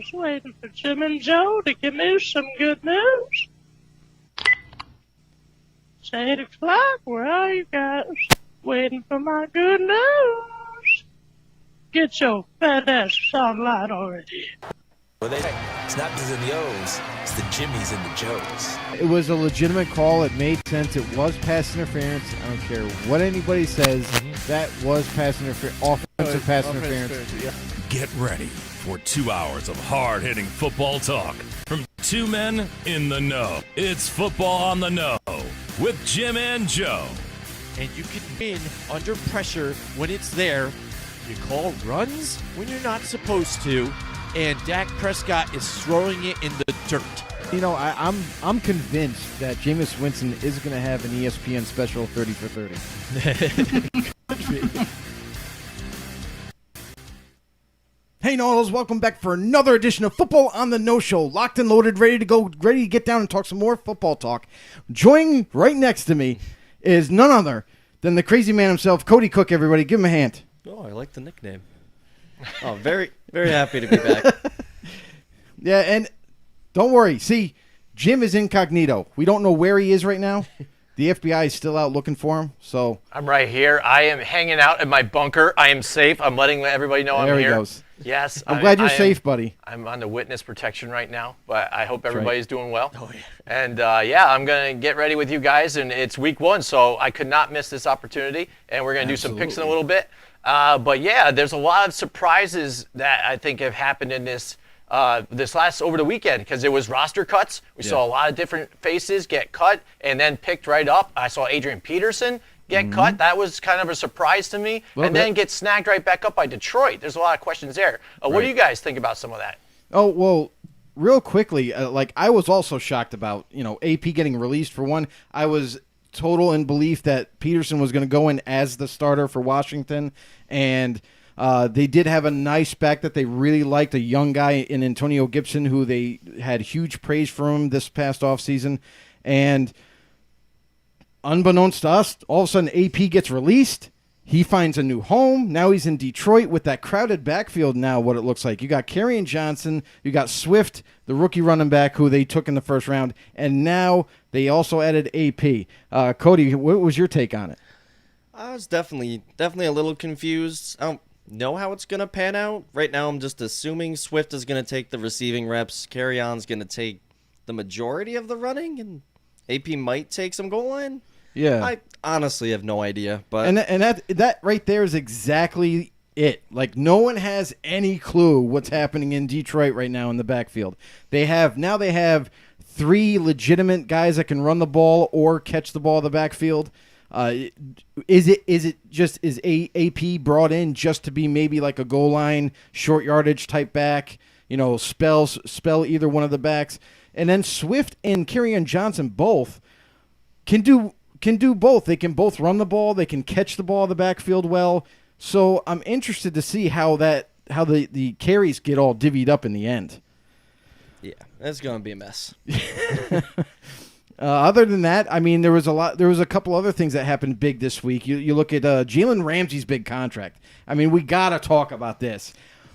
Just waiting for Jim and Joe to give me some good news. It's 8 o'clock. Where are you guys? Waiting for my good news. Get your fat ass online already. Well, it's not just in the O's, it's the Jimmies and the Joes. It was a legitimate call. It made sense. It was pass interference. I don't care what anybody says. That was pass interference, offensive pass interference. Yeah. Get ready for 2 hours of hard-hitting football talk from two men in the know. It's Football on the Know with Jim and Joe. And you can win under pressure when it's there. You call runs when you're not supposed to, and Dak Prescott is throwing it in the dirt. You know, I'm convinced that Jameis Winston is going to have an ESPN special 30 for 30. Hey, Noodles, welcome back for another edition of Football on the No Show. Locked and loaded, ready to go, ready to get down and talk some more football talk. Joining right next to me is none other than the crazy man himself, Cody Cook, everybody. Give him a hand. Oh, I like the nickname. Oh, very, very happy to be back. Yeah, and don't worry. See, Jim is incognito. We don't know where he is right now. The FBI is still out looking for him. So I'm right here. I am hanging out in my bunker. I am safe. I'm letting everybody know I'm here. There he goes. Yes. I'm glad you're safe, buddy. I'm on the witness protection right now, but I hope everybody's doing well. Oh, yeah. And, I'm going to get ready with you guys, and it's week one, so I could not miss this opportunity, and we're going to do some picks in a little bit. But, yeah, there's a lot of surprises that I think have happened in this over the weekend because there was roster cuts. We saw a lot of different faces get cut and then picked right up. I saw Adrian Peterson get cut. That was kind of a surprise to me. Then get snagged right back up by Detroit. There's a lot of questions there. What do you guys think about some of that? Oh, well, real quickly, I was also shocked about, AP getting released for one. I was total in belief that Peterson was going to go in as the starter for Washington, and they did have a nice back that they really liked, a young guy in Antonio Gibson, who they had huge praise for him this past offseason. And unbeknownst to us, all of a sudden AP gets released. He finds a new home. Now he's in Detroit with that crowded backfield now, what it looks like. You got Kerryon Johnson. You got Swift, the rookie running back who they took in the first round. And now they also added AP. Cody, what was your take on it? I was definitely a little confused. I don't know how it's going to pan out. Right now I'm just assuming Swift is going to take the receiving reps. Kerryon's going to take the majority of the running, and AP might take some goal line. Yeah. I honestly have no idea. But And that right there is exactly it. Like, no one has any clue what's happening in Detroit right now in the backfield. They have three legitimate guys that can run the ball or catch the ball in the backfield. Is AP brought in just to be maybe like a goal line, short yardage type back, spell either one of the backs? And then Swift and Kerryon Johnson both can do both. They can both run the ball, they can catch the ball in the backfield well. So I'm interested to see how the carries get all divvied up in the end. Yeah, that's going to be a mess. Other than that, I mean, there was a couple other things that happened big this week. You look at Jalen Ramsey's big contract. I mean, we got to talk about this.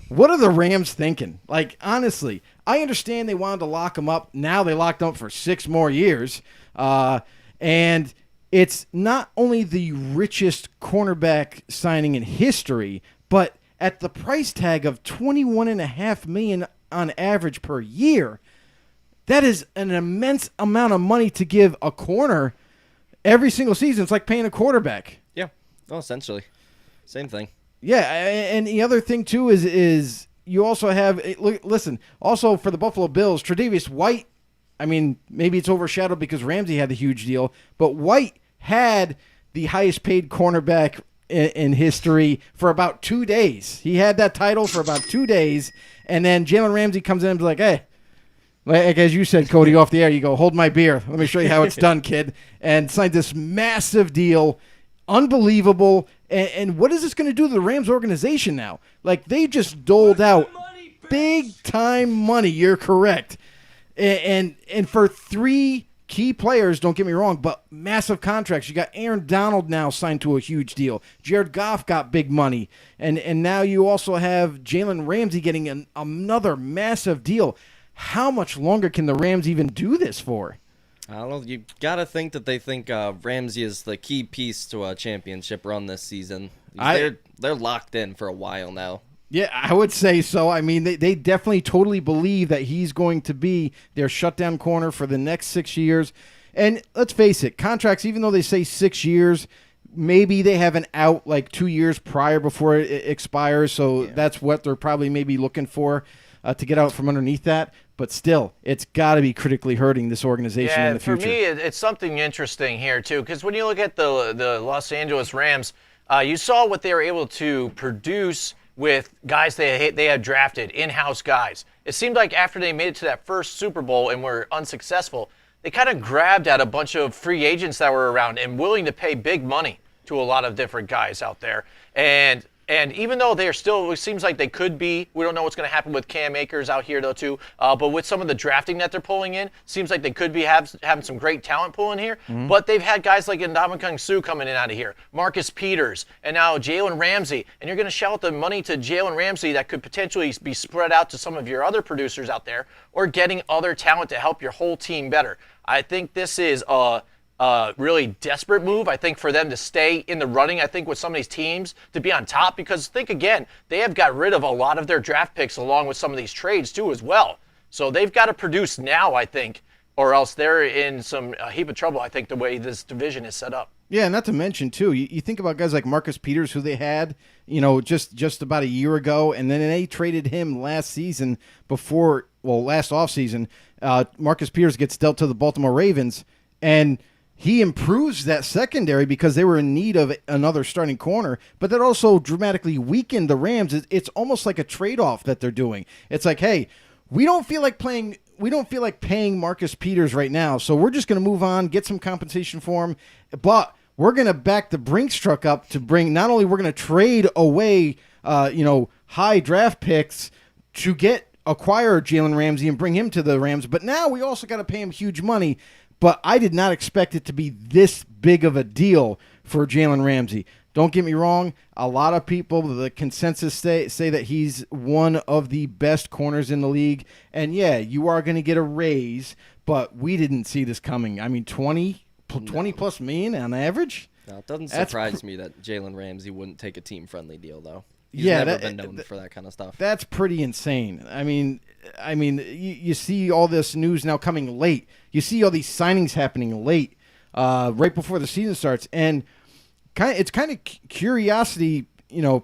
What are the Rams thinking? Like, honestly, I understand they wanted to lock him up. Now they locked him up for 6 more years. And it's not only the richest cornerback signing in history, but at the price tag of $21.5 million on average per year. That is an immense amount of money to give a corner every single season. It's like paying a quarterback. Yeah, well, essentially. Same thing. Yeah, and the other thing, too, is you also have – listen, also for the Buffalo Bills, Tre'Davious White, I mean, maybe it's overshadowed because Ramsey had the huge deal, but White had the highest paid cornerback in history for about 2 days. He had that title for about 2 days, and then Jalen Ramsey comes in and is like, hey, like as you said, Cody, off the air, you go, hold my beer. Let me show you how it's done, kid. And signed this massive deal. Unbelievable. And what is this going to do to the Rams organization now? Like, they just doled out big-time money. You're correct. And for 3 key players, don't get me wrong, but massive contracts. You got Aaron Donald now signed to a huge deal. Jared Goff got big money. And now you also have Jalen Ramsey getting another massive deal. How much longer can the Rams even do this for? I don't know. You got to think that they think Ramsey is the key piece to a championship run this season. They're locked in for a while now. Yeah, I would say so. I mean, they definitely totally believe that he's going to be their shutdown corner for the next 6 years. And let's face it, contracts, even though they say 6 years, maybe they have an out like 2 years prior before it expires. So that's what they're probably maybe looking for to get out from underneath that. But still, it's got to be critically hurting this organization in the future. For me, it's something interesting here, too, because when you look at the Los Angeles Rams, you saw what they were able to produce with guys they had drafted, in-house guys. It seemed like after they made it to that first Super Bowl and were unsuccessful, they kind of grabbed at a bunch of free agents that were around and willing to pay big money to a lot of different guys out there. And even though they're still, it seems like they could be, we don't know what's going to happen with Cam Akers out here, though, too. But with some of the drafting that they're pulling in, seems like they could be having some great talent pulling here. Mm-hmm. But they've had guys like Ndamukong Suh coming in out of here, Marcus Peters, and now Jalen Ramsey. And you're going to shell out the money to Jalen Ramsey that could potentially be spread out to some of your other producers out there, or getting other talent to help your whole team better. I think this is a really desperate move, I think, for them to stay in the running, I think, with some of these teams to be on top, because think again, they have got rid of a lot of their draft picks along with some of these trades too as well. So they've got to produce now, I think, or else they're in some heap of trouble, I think, the way this division is set up. Yeah, not to mention, too, you think about guys like Marcus Peters, who they had, just about a year ago, and then they traded him last offseason. Marcus Peters gets dealt to the Baltimore Ravens, and he improves that secondary because they were in need of another starting corner, but that also dramatically weakened the Rams. It's almost like a trade-off that they're doing. It's like, hey, we don't feel like paying Marcus Peters right now, so we're just going to move on, get some compensation for him, but we're going to back the Brinks truck up to bring. Not only we're going to trade away, high draft picks to acquire Jalen Ramsey and bring him to the Rams, but now we also got to pay him huge money. But I did not expect it to be this big of a deal for Jalen Ramsey. Don't get me wrong. A lot of people, the consensus say that he's one of the best corners in the league. And, yeah, you are going to get a raise, but we didn't see this coming. I mean, 20 plus million on average? No, it doesn't surprise me that Jalen Ramsey wouldn't take a team-friendly deal, though. He's never been known for that kind of stuff. That's pretty insane. I mean, you see all this news now coming late. You see all these signings happening late, right before the season starts, and it's kind of curiosity,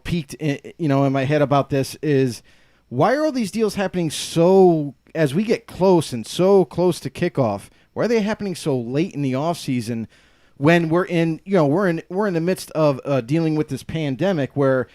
piqued, in my head about this is why are all these deals happening so as we get close and so close to kickoff? Why are they happening so late in the off season when we're in the midst of dealing with this pandemic where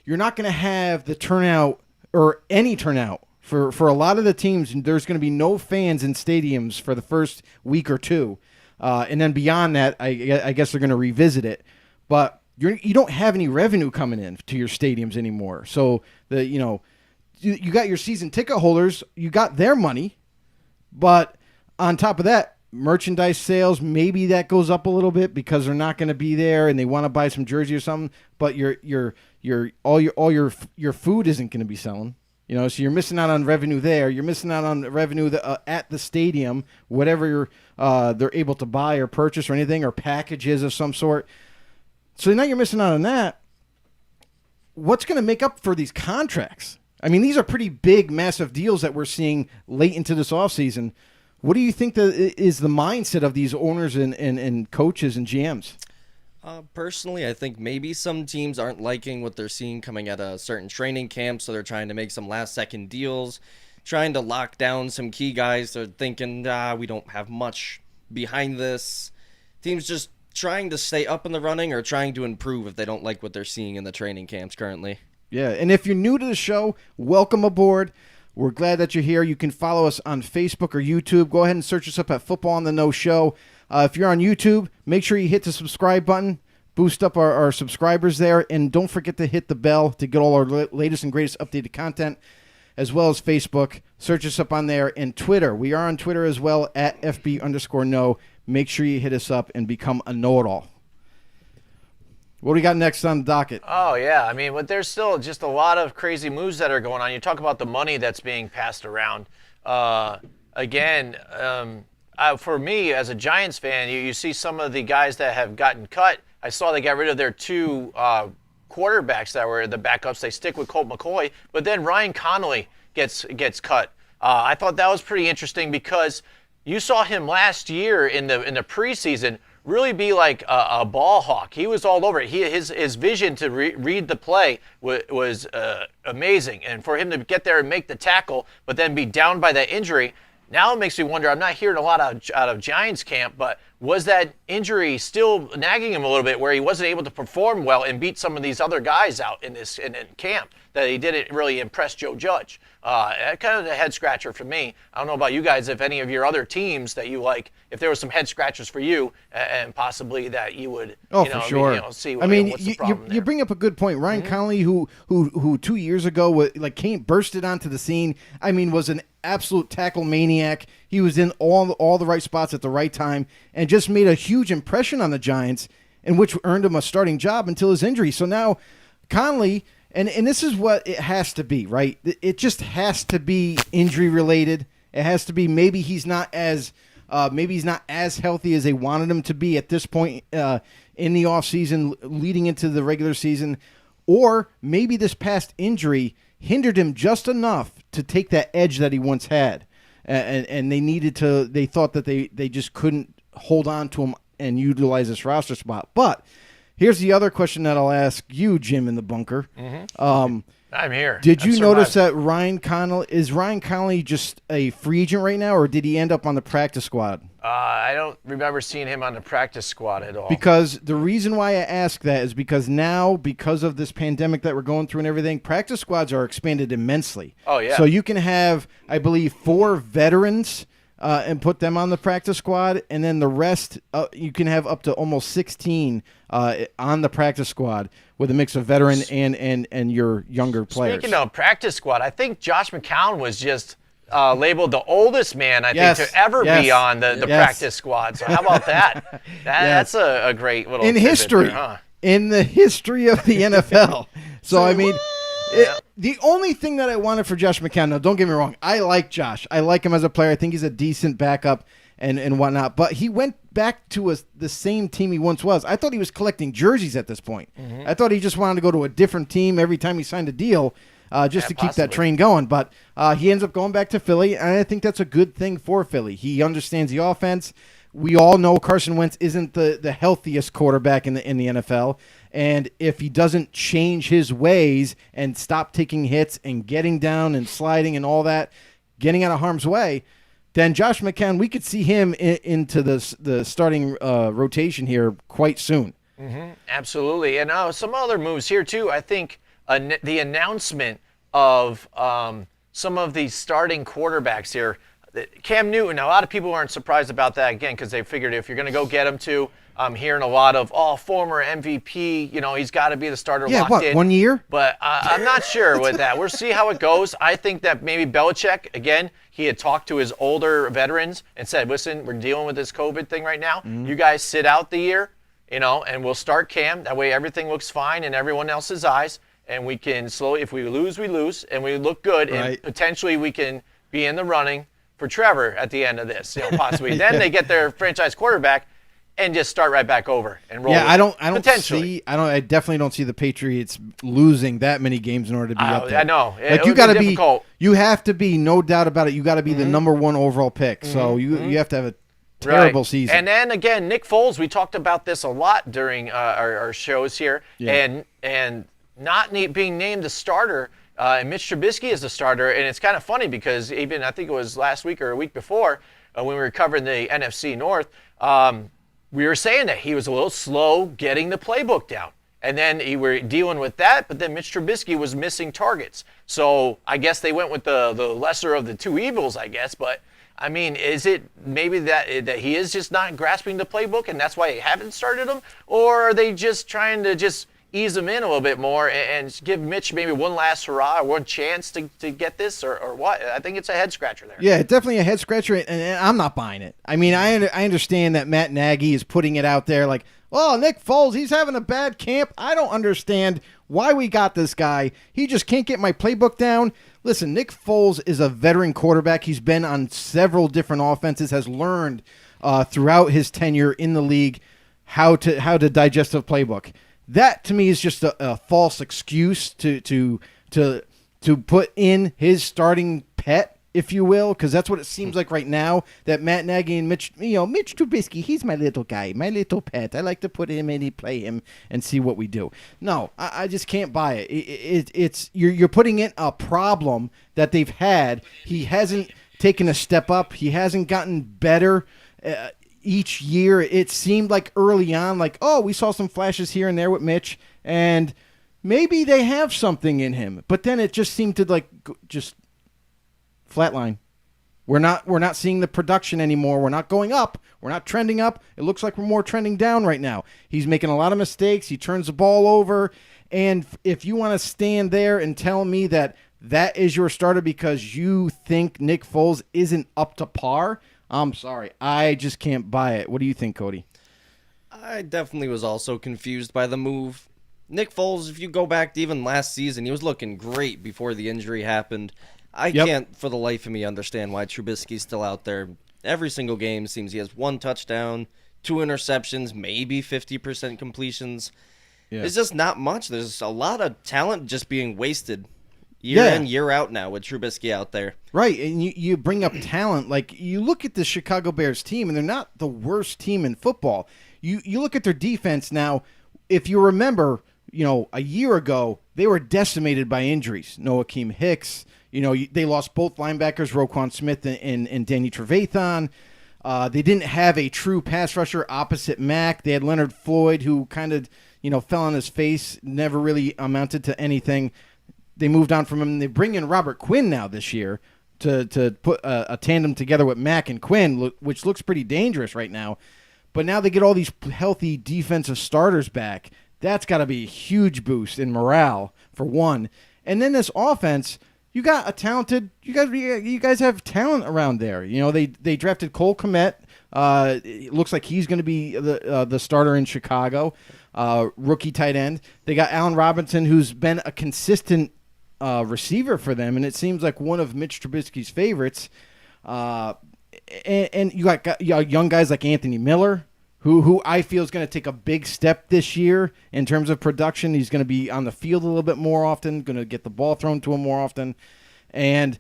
you're not going to have the turnout or any turnout for a lot of the teams. There's going to be no fans in stadiums for the first week or two. And then beyond that, I guess they're going to revisit it. But you don't have any revenue coming in to your stadiums anymore. So you got your season ticket holders, you got their money. But on top of that, merchandise sales, maybe that goes up a little bit because they're not going to be there and they want to buy some jersey or something. But all your food isn't going to be selling, so you're missing out on revenue there. You're missing out on revenue at the stadium, whatever they're able to buy or purchase or anything, or packages of some sort. So now you're missing out on that. What's going to make up for these contracts? I mean, these are pretty big, massive deals that we're seeing late into this offseason. What do you think is the mindset of these owners and coaches and GMs? Personally, I think maybe some teams aren't liking what they're seeing coming at a certain training camp, so they're trying to make some last-second deals, trying to lock down some key guys. They're thinking, we don't have much behind this. Teams just trying to stay up in the running or trying to improve if they don't like what they're seeing in the training camps currently. Yeah, and if you're new to the show, welcome aboard. We're glad that you're here. You can follow us on Facebook or YouTube. Go ahead and search us up at Football on the No Show. If you're on YouTube, make sure you hit the subscribe button. Boost up our subscribers there. And don't forget to hit the bell to get all our latest and greatest updated content. as well as Facebook. Search us up on there, and Twitter. We are on Twitter as well at FB_no. Make sure you hit us up and become a know-it-all. What do we got next on the docket? Oh, yeah. I mean, but there's still just a lot of crazy moves that are going on. You talk about the money that's being passed around. For me, as a Giants fan, you see some of the guys that have gotten cut. I saw they got rid of their two quarterbacks that were the backups. They stick with Colt McCoy. But then Ryan Connolly gets cut. I thought that was pretty interesting because you saw him last year in the preseason really be like a ball hawk. He was all over it. His vision to read the play was amazing. And for him to get there and make the tackle, but then be down by that injury, now it makes me wonder, I'm not hearing a lot out of Giants camp, but was that injury still nagging him a little bit where he wasn't able to perform well and beat some of these other guys out in camp, that he didn't really impress Joe Judge? Kind of a head scratcher for me. I don't know about you guys, if any of your other teams that you like, if there were some head scratchers for you, and possibly that you would, for sure. See. What's the problem you bring up a good point. Ryan Connolly, who 2 years ago bursted onto the scene. I mean, was an absolute tackle maniac. He was in all the right spots at the right time, and just made a huge impression on the Giants, in which earned him a starting job until his injury. So now, Connolly. And this is what it has to be, right? It just has to be injury related. It has to be maybe he's not as healthy as they wanted him to be at this point in the offseason leading into the regular season, or maybe this past injury hindered him just enough to take that edge that he once had, and they thought that they just couldn't hold on to him and utilize this roster spot, but. Here's the other question that I'll ask you, Jim, in the bunker. I'm here. Did you notice that Ryan Connolly just a free agent right now, or did he end up on the practice squad? I don't remember seeing him on the practice squad at all. Because the reason why I ask that is because now, because of this pandemic that we're going through and everything, practice squads are expanded immensely. Oh, yeah. So you can have, I believe, 4 veterans and put them on the practice squad, and then the rest you can have up to almost 16 on the practice squad with a mix of veteran and your younger players. Speaking of practice squad, I think Josh McCown was just labeled the oldest man, I think, to ever be on the practice squad. So how about that? That's a great little in history, in the history of the NFL. So I mean. The only thing that I wanted for Josh McCown, now don't get me wrong, I like Josh. I like him as a player. I think he's a decent backup and whatnot. But he went back to the same team he once was. I thought he was collecting jerseys at this point. I thought he just wanted to go to a different team every time he signed a deal just to keep that train going. But he ends up going back to Philly, and I think that's a good thing for Philly. He understands the offense. We all know Carson Wentz isn't the healthiest quarterback in the NFL. And if he doesn't change his ways and stop taking hits and getting down and sliding and all that, getting out of harm's way, then Josh McCown, we could see him into the starting rotation here quite soon. Absolutely. And some other moves here, too. I think the announcement of some of the starting quarterbacks here, Cam Newton, a lot of people aren't surprised about that, again, because they figured if you're going to go get him to, I'm hearing a lot of, former MVP, he's got to be the starter locked in. 1 year? But I'm not sure with that. We'll see how it goes. I think that maybe Belichick, again, he had talked to his older veterans and said, listen, we're dealing with this COVID thing right now. You guys sit out the year, and we'll start Cam. That way everything looks fine in everyone else's eyes, and we can slowly, if we lose, and we look good, and potentially we can be in the running for Trevor at the end of this, possibly. Then they get their franchise quarterback and just start right back over and roll. Yeah, I definitely don't see the Patriots losing that many games in order to be up there. I know. You got to be difficult. You have to be, no doubt about it. You got to be the number 1 overall pick. So you have to have a terrible season. And then again, Nick Foles. We talked about this a lot during our shows here, and not being named the starter. And Mitch Trubisky is the starter, and it's kind of funny because even I think it was last week or a week before when we were covering the NFC North. We were saying that he was a little slow getting the playbook down. And then we were dealing with that, but then Mitch Trubisky was missing targets. So I guess they went with the lesser of the two evils, I guess. But, I mean, is it maybe that he is just not grasping the playbook and that's why they haven't started him? Or are they just trying to just ease them in a little bit more and give Mitch maybe one last hurrah or one chance to get this or what? I think it's a head scratcher there. Yeah, definitely a head scratcher, and I'm not buying it. I mean, I understand that Matt Nagy is putting it out there like, oh, Nick Foles, he's having a bad camp. I don't understand why we got this guy. He just can't get my playbook down. Listen, Nick Foles is a veteran quarterback. He's been on several different offenses, has learned throughout his tenure in the league how to digest a playbook. That to me is just a false excuse to put in his starting pet, if you will, because that's what it seems like right now. That Matt Nagy and Mitch Trubisky, he's my little guy, my little pet. I like to put him in, play him, and see what we do. No, I just can't buy it. It's you're putting in a problem that they've had. He hasn't taken a step up. He hasn't gotten better. Each year, it seemed like early on, like, oh, we saw some flashes here and there with Mitch, and maybe they have something in him. But then it just seemed to just flatline. We're not seeing the production anymore. We're not going up. We're not trending up. It looks like we're more trending down right now. He's making a lot of mistakes. He turns the ball over. And if you want to stand there and tell me that is your starter because you think Nick Foles isn't up to par, I'm sorry. I just can't buy it. What do you think, Cody? I definitely was also confused by the move. Nick Foles, if you go back to even last season, he was looking great before the injury happened. I can't for the life of me understand why Trubisky's still out there. Every single game seems he has 1 touchdown, 2 interceptions, maybe 50% completions. Yeah. It's just not much. There's a lot of talent just being wasted year in, year out now with Trubisky out there. Right, and you bring up talent. Like, you look at the Chicago Bears team, and they're not the worst team in football. You look at their defense now. If you remember, a year ago, they were decimated by injuries. Noakim Hicks, they lost both linebackers, Roquan Smith and Danny Trevathan. They didn't have a true pass rusher opposite Mack. They had Leonard Floyd, who kind of, fell on his face, never really amounted to anything. They moved on from him. They bring in Robert Quinn now this year to put a tandem together with Mack and Quinn, which looks pretty dangerous right now. But now they get all these healthy defensive starters back. That's got to be a huge boost in morale, for one. And then this offense, you got a talented. You guys have talent around there. They drafted Cole Kmet. It looks like he's going to be the starter in Chicago, rookie tight end. They got Allen Robinson, who's been a consistent receiver for them, and it seems like one of Mitch Trubisky's favorites. And you got young guys like Anthony Miller, who I feel is going to take a big step this year in terms of production. He's going to be on the field a little bit more often, going to get the ball thrown to him more often. And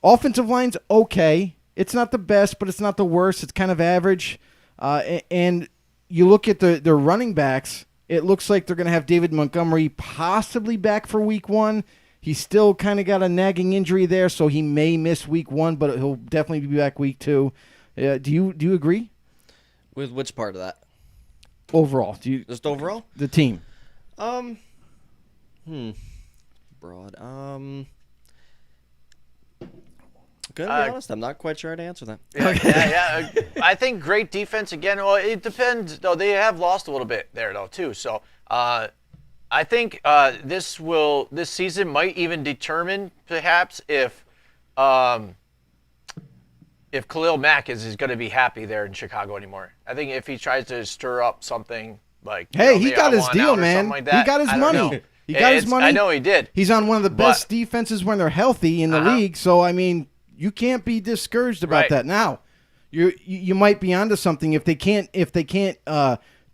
offensive line's okay. It's not the best, but it's not the worst. It's kind of average. And you look at the running backs, it looks like they're going to have David Montgomery possibly back for week 1. He's still kind of got a nagging injury there, so he may miss week 1, but he'll definitely be back week 2. Do you agree? With which part of that? Overall. Just overall? The team. Broad. Gonna be honest, I'm not quite sure how to answer that. Yeah. I think great defense again. Well, it depends. Though they have lost a little bit there though too. So I think this season might even determine perhaps if Khalil Mack is going to be happy there in Chicago anymore. I think if he tries to stir up something like he got his deal, man. Like that, he got his money. He got his money. I know he did. He's on one of the best defenses when they're healthy in the league. So I mean, you can't be discouraged about that. Now, you might be onto something if they can't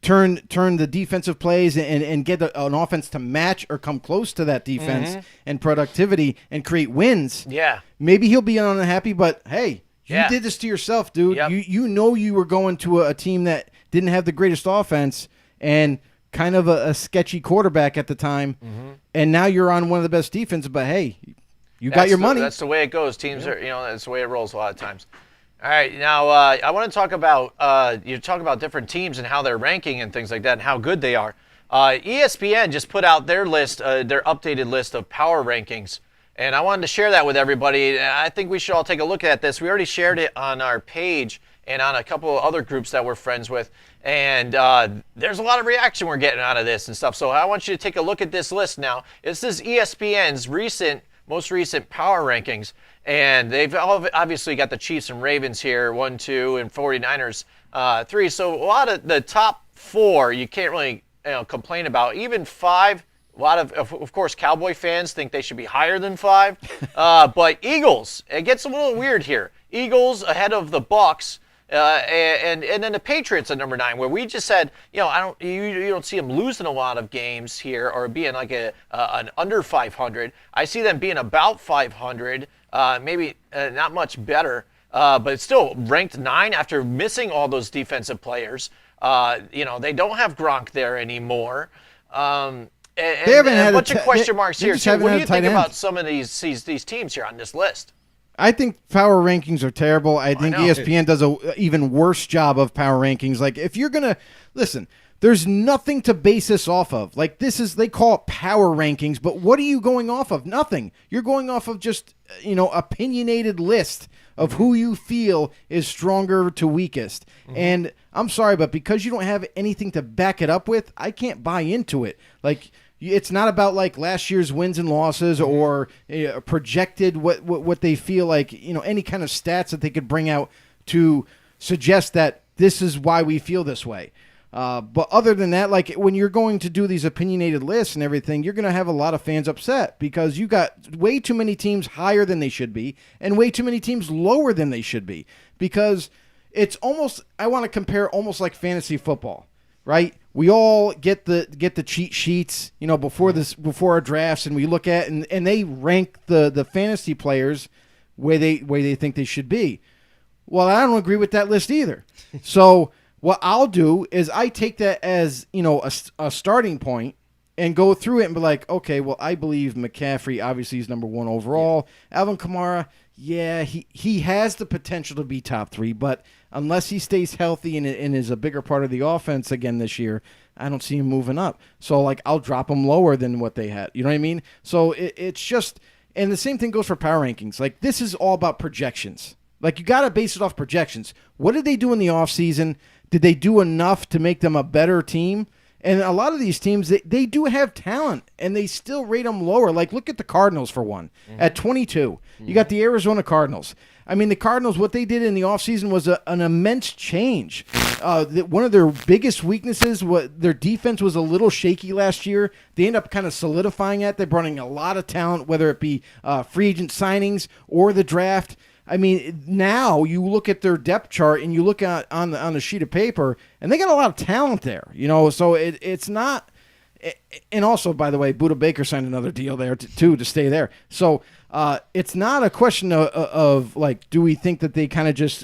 turn the defensive plays and get an offense to match or come close to that defense and productivity and create wins. Yeah, maybe he'll be unhappy, but hey, you did this to yourself, dude. Yep. You were going to a team that didn't have the greatest offense and kind of a sketchy quarterback at the time, and now you're on one of the best defenses. But hey, you got your money. That's the way it goes. Teams are, that's the way it rolls a lot of times. All right, now I want to talk about you talk about different teams and how they're ranking and things like that and how good they are. ESPN just put out their list, their updated list of power rankings, and I wanted to share that with everybody. I think we should all take a look at this. We already shared it on our page and on a couple of other groups that we're friends with. And there's a lot of reaction we're getting out of this and stuff. So I want you to take a look at this list now. This is ESPN's most recent power rankings. And they've obviously got the Chiefs and Ravens here, 1, 2, and 49ers, 3. So a lot of the top 4 you can't really complain about. Even 5, a lot of course, Cowboy fans think they should be higher than 5. But Eagles, it gets a little weird here. Eagles ahead of the Bucks. And then the Patriots at number 9, where we just said, you don't see them losing a lot of games here or being like an under 500. I see them being about 500, maybe not much better, but it's still ranked 9 after missing all those defensive players. They don't have Gronk there anymore. And a bunch of question marks here too. What do you think about some of these teams here on this list? I think power rankings are terrible. I think ESPN does an even worse job of power rankings. Like, if you're going to listen, there's nothing to base this off of. Like, they call it power rankings, but what are you going off of? Nothing. You're going off of just, opinionated list of who you feel is stronger to weakest. Mm-hmm. And I'm sorry, but because you don't have anything to back it up with, I can't buy into it. Like, it's not about like last year's wins and losses or projected what they feel like, any kind of stats that they could bring out to suggest that this is why we feel this way. But other than that, like when you're going to do these opinionated lists and everything, you're going to have a lot of fans upset because you got way too many teams higher than they should be and way too many teams lower than they should be, because it's almost, I want to compare almost like fantasy football, right? We all get the cheat sheets, before our drafts, and we look at and they rank the fantasy players way they think they should be. Well, I don't agree with that list either. So what I'll do is I take that as a starting point and go through it and be like, okay, well, I believe McCaffrey obviously is number 1 overall. Yeah. Alvin Kamara, yeah, he has the potential to be top 3, but unless he stays healthy and is a bigger part of the offense again this year, I don't see him moving up. So, like, I'll drop him lower than what they had. You know what I mean? So it's just – and the same thing goes for power rankings. Like, this is all about projections. Like, you got to base it off projections. What did they do in the offseason? Did they do enough to make them a better team? And a lot of these teams, they do have talent, and they still rate them lower. Like, look at the Cardinals for one. Mm-hmm. At 22, you got the Arizona Cardinals. I mean, the Cardinals, what they did in the offseason was an immense change. One of their biggest weaknesses, their defense was a little shaky last year. They ended up kind of solidifying it. They brought in a lot of talent, whether it be free agent signings or the draft. I mean, now you look at their depth chart and you look at on the sheet of paper, and they got a lot of talent there. So it's not. And also, by the way, Budda Baker signed another deal there too to stay there. So it's not a question of like, do we think that they kind of just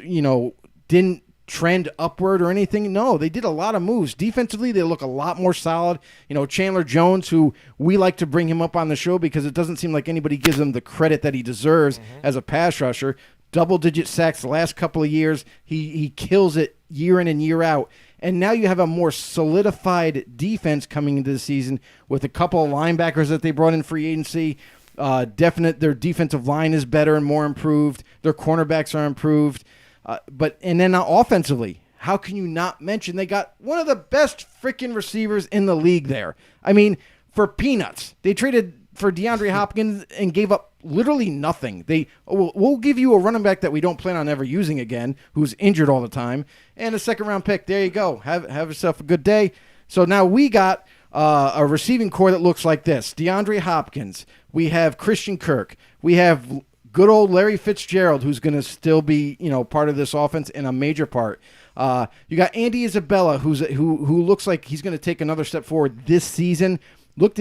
didn't trend upward or anything? No, they did a lot of moves. Defensively, they look a lot more solid. Chandler Jones, who we like to bring him up on the show because it doesn't seem like anybody gives him the credit that he deserves as a pass rusher. Double-digit sacks the last couple of years. He kills it year in and year out. And now you have a more solidified defense coming into the season with a couple of linebackers that they brought in free agency. Their defensive line is better and more improved. Their cornerbacks are improved. And then offensively, how can you not mention they got one of the best freaking receivers in the league there? I mean, for peanuts, they traded for DeAndre Hopkins and gave up literally nothing. We'll give you a running back that we don't plan on ever using again, who's injured all the time, and a second-round pick. There you go. Have yourself a good day. So now we got a receiving core that looks like this. DeAndre Hopkins. We have Christian Kirk. We have good old Larry Fitzgerald, who's going to still be part of this offense and a major part. You got Andy Isabella, who looks like he's going to take another step forward this season. Look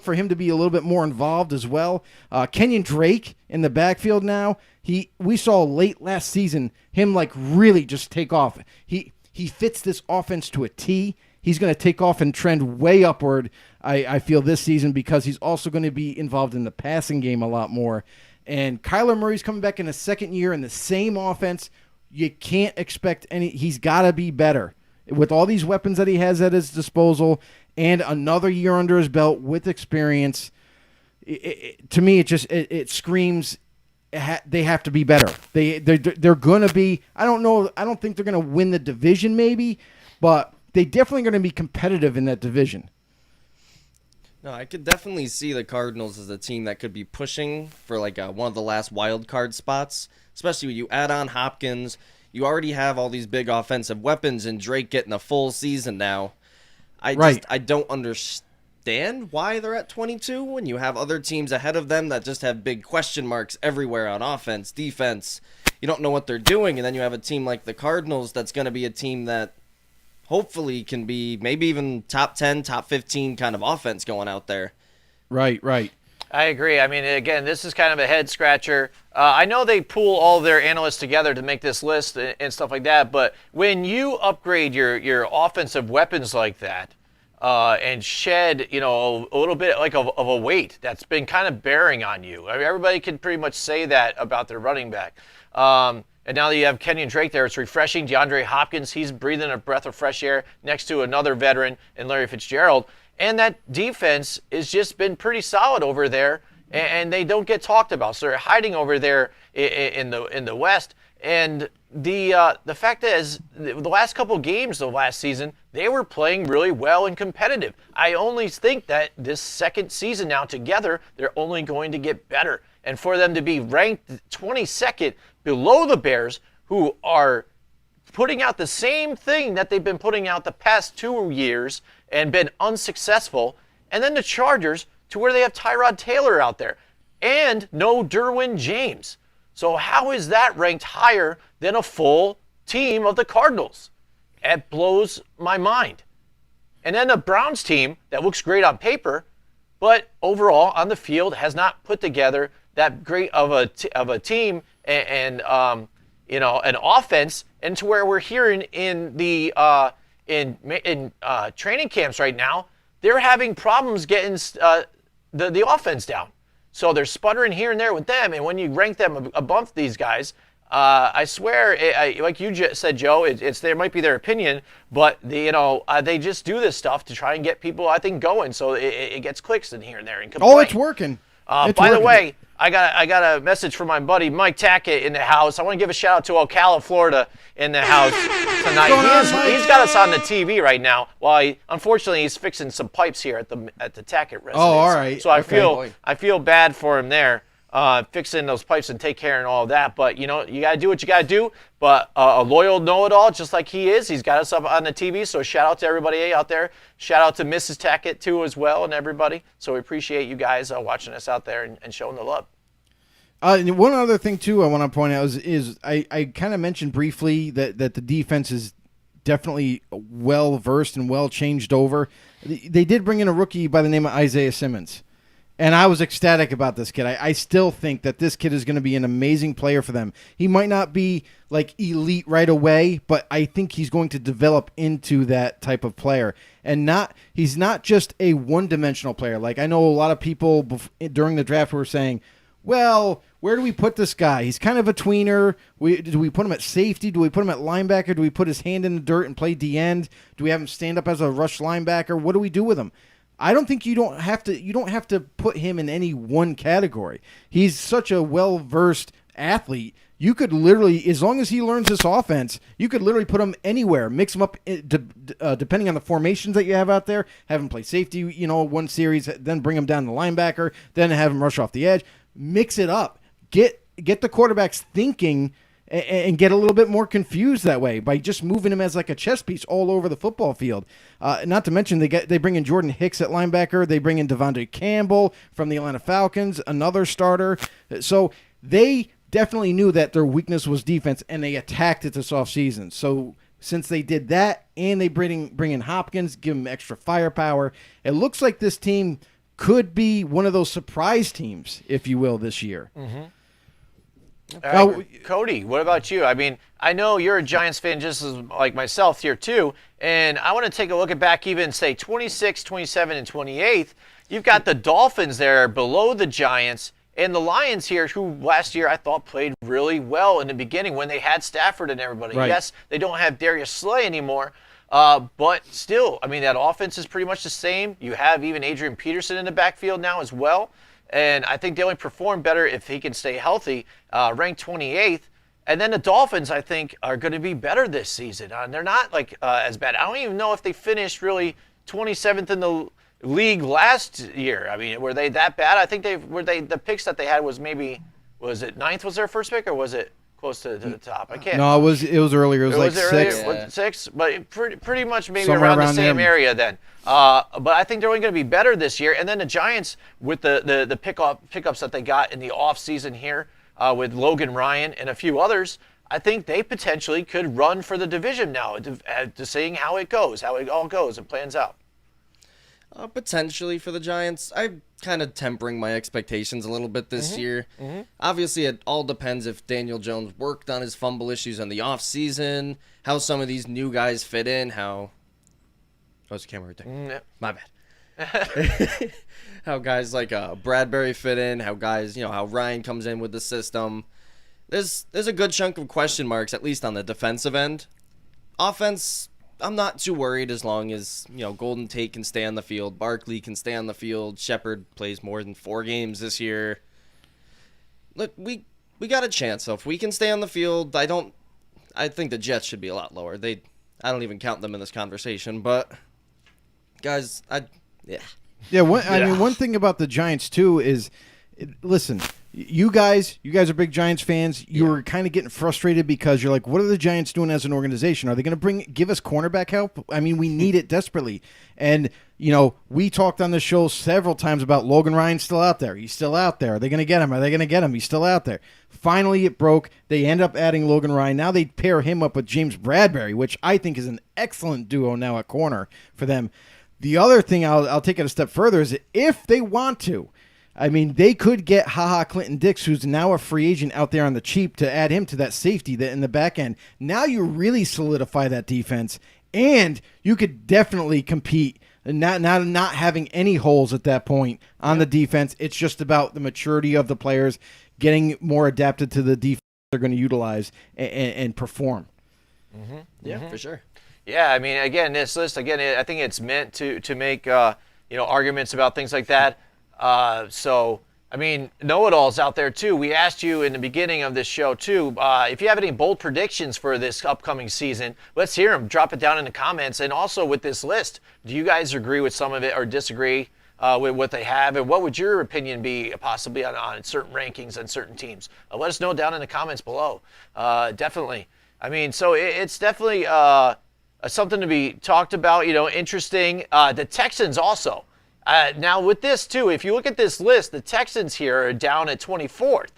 for him to be a little bit more involved as well. Kenyon Drake in the backfield now. We saw late last season him like really just take off. He fits this offense to a T. He's going to take off and trend way upward, I feel, this season because he's also going to be involved in the passing game a lot more. And Kyler Murray's coming back in a second year in the same offense. You can't expect he's got to be better. With all these weapons that he has at his disposal and another year under his belt with experience, to me, it screams they have to be better. They're going to be. I don't know. I don't think they're going to win the division, maybe, but they definitely going to be competitive in that division. No, I could definitely see the Cardinals as a team that could be pushing for like one of the last wild card spots, especially when you add on Hopkins. You already have all these big offensive weapons, and Drake getting a full season now. I don't understand why they're at 22 when you have other teams ahead of them that just have big question marks everywhere on offense, defense. You don't know what they're doing, and then you have a team like the Cardinals that's going to be a team that hopefully can be maybe even top 10, top 15 kind of offense going out there. Right. I agree. I mean, again, this is kind of a head scratcher. I know they pool all their analysts together to make this list and stuff like that, but when you upgrade your offensive weapons like that and shed, a little bit like of a weight that's been kind of bearing on you. I mean, everybody can pretty much say that about their running back. And now that you have Kenyon Drake there, it's refreshing. DeAndre Hopkins, he's breathing a breath of fresh air next to another veteran in Larry Fitzgerald. And that defense has just been pretty solid over there, and they don't get talked about. So they're hiding over there in the West. And the fact is, the last couple games of last season, they were playing really well and competitive. I only think that this second season now together, they're only going to get better. And for them to be ranked 22nd below the Bears, who are putting out the same thing that they've been putting out the past 2 years and been unsuccessful, and then the Chargers to where they have Tyrod Taylor out there and no Derwin James. So how is that ranked higher than a full team of the Cardinals? It blows my mind. And then the Browns team that looks great on paper, but overall on the field has not put together that great of a team and an offense, and to where we're hearing in the in training camps right now, they're having problems getting the offense down. So they're sputtering here and there with them, and when you rank them above these guys, I swear, like you just said, Joe, it's there might be their opinion, but they just do this stuff to try and get people, I think, going. So it gets clicks in here and there and complaint. Oh, it's working. By the way, I got a message from my buddy Mike Tackett in the house. I want to give a shout out to Ocala, Florida, in the house tonight. He's got us on the TV right now. While unfortunately he's fixing some pipes here at the Tackett residence. Oh, all right. So I feel bad for him there, fixing those pipes and take care and all of that. But you gotta do what you gotta do. But a loyal know-it-all, just like he is, he's got us up on the TV. So shout out to everybody out there. Shout out to Mrs. Tackett too as well, and everybody. So we appreciate you guys watching us out there and showing the love. And one other thing, too, I want to point out is I kind of mentioned briefly that the defense is definitely well-versed and well-changed over. They did bring in a rookie by the name of Isaiah Simmons, and I was ecstatic about this kid. I still think that this kid is going to be an amazing player for them. He might not be, like, elite right away, but I think he's going to develop into that type of player. And he's not just a one-dimensional player. Like, I know a lot of people during the draft were saying, well, where do we put this guy? He's kind of a tweener. Do we put him at safety? Do we put him at linebacker? Do we put his hand in the dirt and play D-end? Do we have him stand up as a rush linebacker? What do we do with him? I don't think you don't have to put him in any one category. He's such a well-versed athlete. You could literally, as long as he learns this offense, you could literally put him anywhere, mix him up depending on the formations that you have out there, have him play safety, one series, then bring him down to linebacker, then have him rush off the edge. Mix it up. Get the quarterbacks thinking and get a little bit more confused that way by just moving him as like a chess piece all over the football field. Not to mention they bring in Jordan Hicks at linebacker. They bring in Devontae Campbell from the Atlanta Falcons, another starter. So they definitely knew that their weakness was defense, and they attacked it this offseason. So since they did that and they bring in Hopkins, give him extra firepower, it looks like this team could be one of those surprise teams, if you will, this year. Mm-hmm. Cody, what about you? I mean, I know you're a Giants fan just as like myself here too, and I want to take a look at back even, say, 26, 27, and 28th. You've got the Dolphins there below the Giants, and the Lions here, who last year I thought played really well in the beginning when they had Stafford and everybody. Right. Yes, they don't have Darius Slay anymore, but still, I mean, that offense is pretty much the same. You have even Adrian Peterson in the backfield now as well. And I think they only perform better if he can stay healthy. Ranked 28th. And then the Dolphins, I think, are going to be better this season. They're not like as bad. I don't even know if they finished really 27th in the league last year. I mean, were they that bad? I think the picks that they had was maybe, was it ninth was their first pick, or was it close to the top? I can't. No, it was earlier. It was like six. Earlier? Six, but pretty much maybe Somewhere around the around same there. area then. But I think they're only going to be better this year. And then the Giants, with the pickups that they got in the offseason here, with Logan Ryan and a few others, I think they potentially could run for the division now, to seeing how it goes, how it all goes and plans out. Potentially for the Giants. I'm kind of tempering my expectations a little bit this year. Obviously, it all depends if Daniel Jones worked on his fumble issues in the offseason, how some of these new guys fit in, how... Oh, it's the camera right there. Yeah. My bad. How guys like Bradbury fit in, how guys, how Ryan comes in with the system. There's a good chunk of question marks, at least on the defensive end. Offense, I'm not too worried as long as, Golden Tate can stay on the field, Barkley can stay on the field, Shepard plays more than 4 games this year. Look, we got a chance. So if we can stay on the field, I think the Jets should be a lot lower. I don't even count them in this conversation, but guys, yeah. Yeah, I mean, one thing about the Giants too is, listen, you guys are big Giants fans. You're kind of getting frustrated because you're like, what are the Giants doing as an organization? Are they going to give us cornerback help? I mean, we need it desperately. And we talked on the show several times about Logan Ryan still out there. He's still out there. Are they going to get him? Are they going to get him? He's still out there. Finally, it broke. They end up adding Logan Ryan. Now they pair him up with James Bradbury, which I think is an excellent duo now at corner for them. The other thing I'll take it a step further is if they want to, I mean, they could get Clinton Dix, who's now a free agent out there on the cheap, to add him to that safety that in the back end. Now you really solidify that defense, and you could definitely compete. Not having any holes at that point on the defense. It's just about the maturity of the players getting more adapted to the defense they're going to utilize and perform. Yeah, for sure. Yeah, I mean, again, this list, I think it's meant to make arguments about things like that. So, I mean, know-it-alls out there, too. We asked you in the beginning of this show, too, if you have any bold predictions for this upcoming season, let's hear them. Drop it down in the comments. And also with this list, do you guys agree with some of it or disagree with what they have? And what would your opinion be possibly on certain rankings and certain teams? Let us know down in the comments below. Definitely. I mean, so it's definitely something to be talked about, interesting. The Texans also. Now, with this, too, if you look at this list, the Texans here are down at 24th.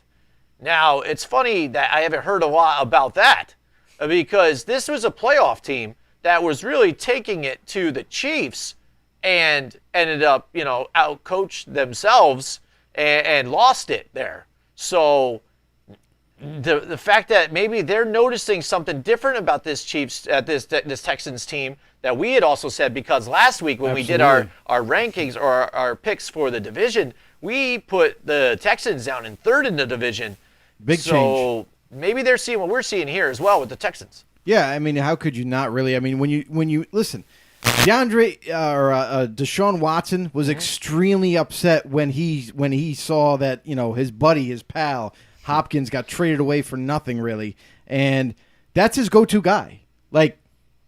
Now, it's funny that I haven't heard a lot about that because this was a playoff team that was really taking it to the Chiefs and ended up, out-coached themselves and lost it there. So the fact that maybe they're noticing something different about this this Texans team that we had also said, because last week when we did our rankings or our picks for the division, we put the Texans down in 3rd in the division. Big change. So maybe they're seeing what we're seeing here as well with the Texans. Yeah, I mean, how could you not really? I mean, when you listen, Deshaun Watson was extremely upset when he saw that his buddy, his pal Hopkins, got traded away for nothing really, and that's his go-to guy. Like,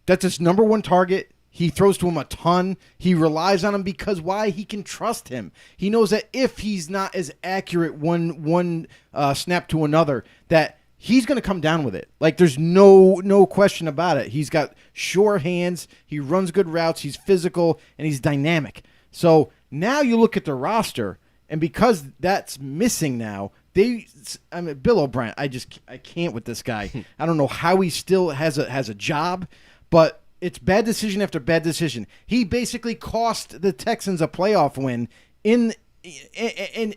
that's his number one target. He throws to him a ton. He relies on him because why? He can trust him. He knows that if he's not as accurate one snap to another, that he's going to come down with it. Like, there's no question about it. He's got sure hands. He runs good routes. He's physical, and he's dynamic. So now you look at the roster, and because that's missing now, Bill O'Brien, I can't with this guy. I don't know how he still has a job, but it's bad decision after bad decision. He basically cost the Texans a playoff win in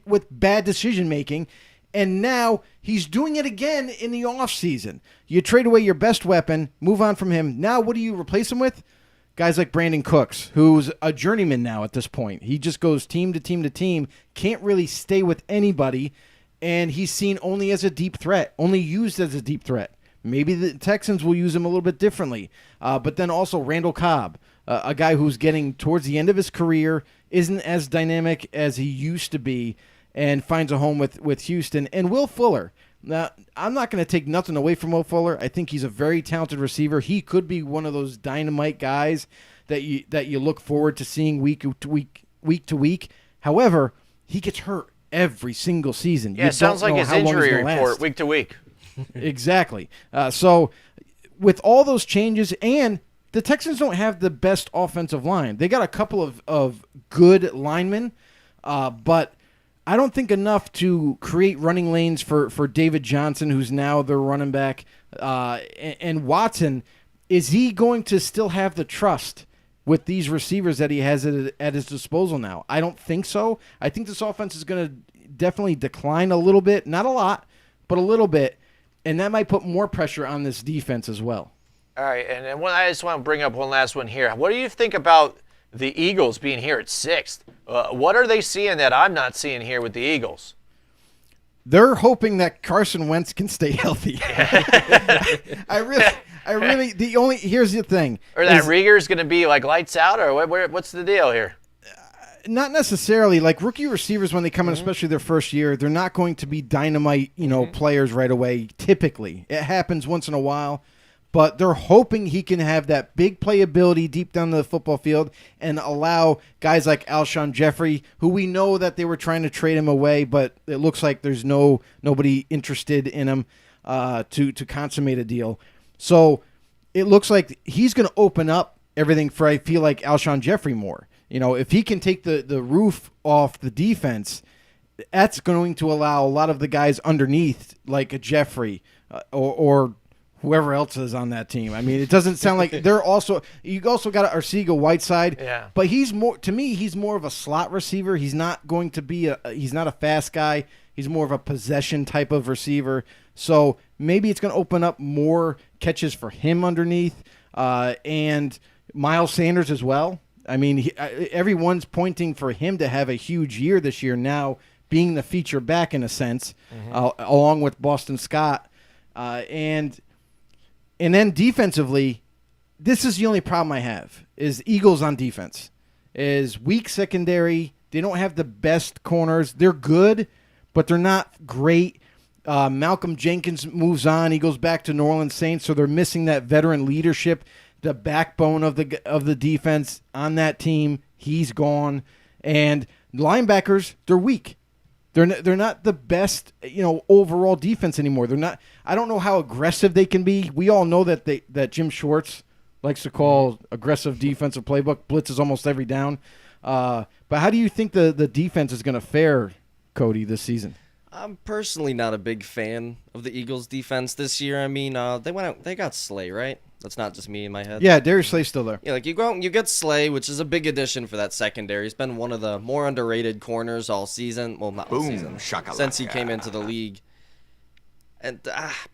with bad decision making. And now he's doing it again in the offseason. You trade away your best weapon, move on from him. Now what do you replace him with? Guys like Brandon Cooks, who's a journeyman now at this point. He just goes team to team to team, can't really stay with anybody, and he's seen only as a deep threat, only used as a deep threat. Maybe the Texans will use him a little bit differently. But then also Randall Cobb, a guy who's getting towards the end of his career, isn't as dynamic as he used to be, and finds a home with Houston. And Will Fuller. Now, I'm not going to take nothing away from Will Fuller. I think he's a very talented receiver. He could be one of those dynamite guys that you look forward to seeing week to week. However, he gets hurt every single season. Yeah, it sounds like his injury report week to week. Exactly. So with all those changes, and the Texans don't have the best offensive line. They got a couple of good linemen, but I don't think enough to create running lanes for David Johnson, who's now their running back. And Watson, is he going to still have the trust with these receivers that he has at his disposal now? I don't think so. I think this offense is going to definitely decline a little bit. Not a lot, but a little bit. And that might put more pressure on this defense as well. All right, and then I just want to bring up one last one here. What do you think about the Eagles being here at 6th? What are they seeing that I'm not seeing here with the Eagles? They're hoping that Carson Wentz can stay healthy. Here's the thing. Or that Rieger's going to be like lights out, or what's the deal here? Not necessarily. Like rookie receivers, when they come in, especially their first year, they're not going to be dynamite, players right away. Typically, it happens once in a while. But they're hoping he can have that big playability deep down the football field and allow guys like Alshon Jeffrey, who we know that they were trying to trade him away, but it looks like there's nobody interested in him to consummate a deal. So it looks like he's going to open up everything for, I feel like, Alshon Jeffrey more. If he can take the roof off the defense, that's going to allow a lot of the guys underneath, like a Jeffrey or whoever else is on that team. I mean, it doesn't sound like they're also. You also got Arcega Whiteside, but he's more of a slot receiver. He's not going to be he's not a fast guy. He's more of a possession type of receiver. So maybe it's going to open up more catches for him underneath, and Miles Sanders as well. I mean, everyone's pointing for him to have a huge year this year now, being the feature back in a sense, along with Boston Scott, And then defensively, this is the only problem I have, is Eagles on defense. Is weak secondary. They don't have the best corners. They're good, but they're not great. Malcolm Jenkins moves on. He goes back to New Orleans Saints, so they're missing that veteran leadership, the backbone of the defense on that team. He's gone. And linebackers, they're weak. They're not the best, overall defense anymore. They're not. I don't know how aggressive they can be. We all know that Jim Schwartz likes to call aggressive defensive playbook. Blitzes almost every down. But how do you think the defense is going to fare, Cody, this season? I'm personally not a big fan of the Eagles' defense this year. I mean, they went out. They got Slay, right? That's not just me in my head. Yeah, Darius Slay's still there. Yeah, like you go out and you get Slay, which is a big addition for that secondary. He's been one of the more underrated corners all season. Well, not all season. Since he came into the league. And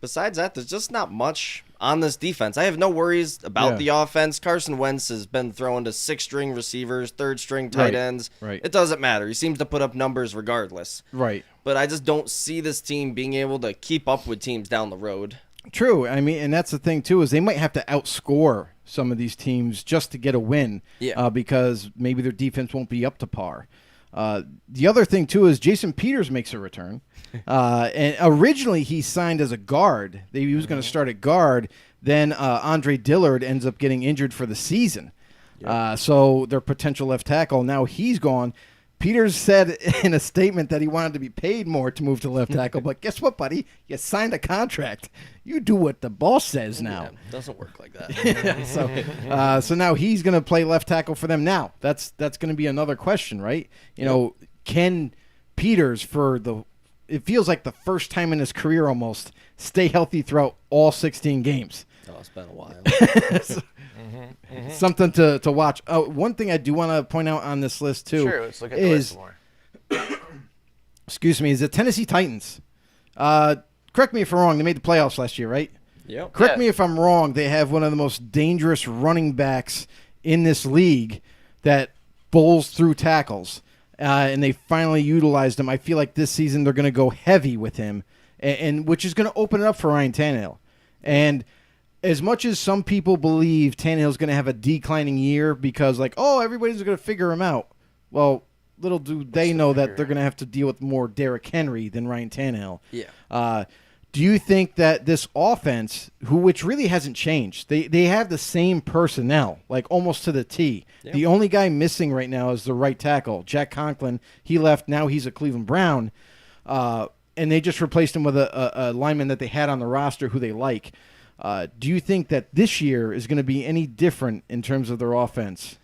besides that, there's just not much on this defense. I have no worries about the offense. Carson Wentz has been thrown to 6th-string receivers, 3rd-string tight ends. Right. It doesn't matter. He seems to put up numbers regardless. Right. But I just don't see this team being able to keep up with teams down the road. True. I mean, and that's the thing, too, is they might have to outscore some of these teams just to get a win because maybe their defense won't be up to par. The other thing, too, is Jason Peters makes a return. And originally he signed as a guard. He was going to start at guard. Then Andre Dillard ends up getting injured for the season. So their potential left tackle, now he's gone. Peters said in a statement that he wanted to be paid more to move to left tackle, but guess what, buddy? You signed a contract. You do what the boss says now. Yeah, it doesn't work like that. So now he's going to play left tackle for them. Now that's going to be another question, right? Can Peters it feels like the first time in his career almost stay healthy throughout all 16 games? Oh, it's been a while. Something to watch. One thing I do want to point out on this list too. Sure, let's look at the list more. Excuse me, is the Tennessee Titans. Correct me if I'm wrong. They made the playoffs last year, right? Yep. Correct me if I'm wrong. They have one of the most dangerous running backs in this league that bowls through tackles, and they finally utilized him. I feel like this season they're going to go heavy with him, and which is going to open it up for Ryan Tannehill. And as much as some people believe Tannehill's going to have a declining year because, everybody's going to figure him out. Well, little do they know that they're going to have to deal with more Derrick Henry than Ryan Tannehill. Yeah. Do you think that this offense, which really hasn't changed, they have the same personnel, like almost to the T. Yeah. The only guy missing right now is the right tackle, Jack Conklin. He left. Now he's a Cleveland Brown, and they just replaced him with a lineman that they had on the roster who they like. Do you think that this year is going to be any different in terms of their offense?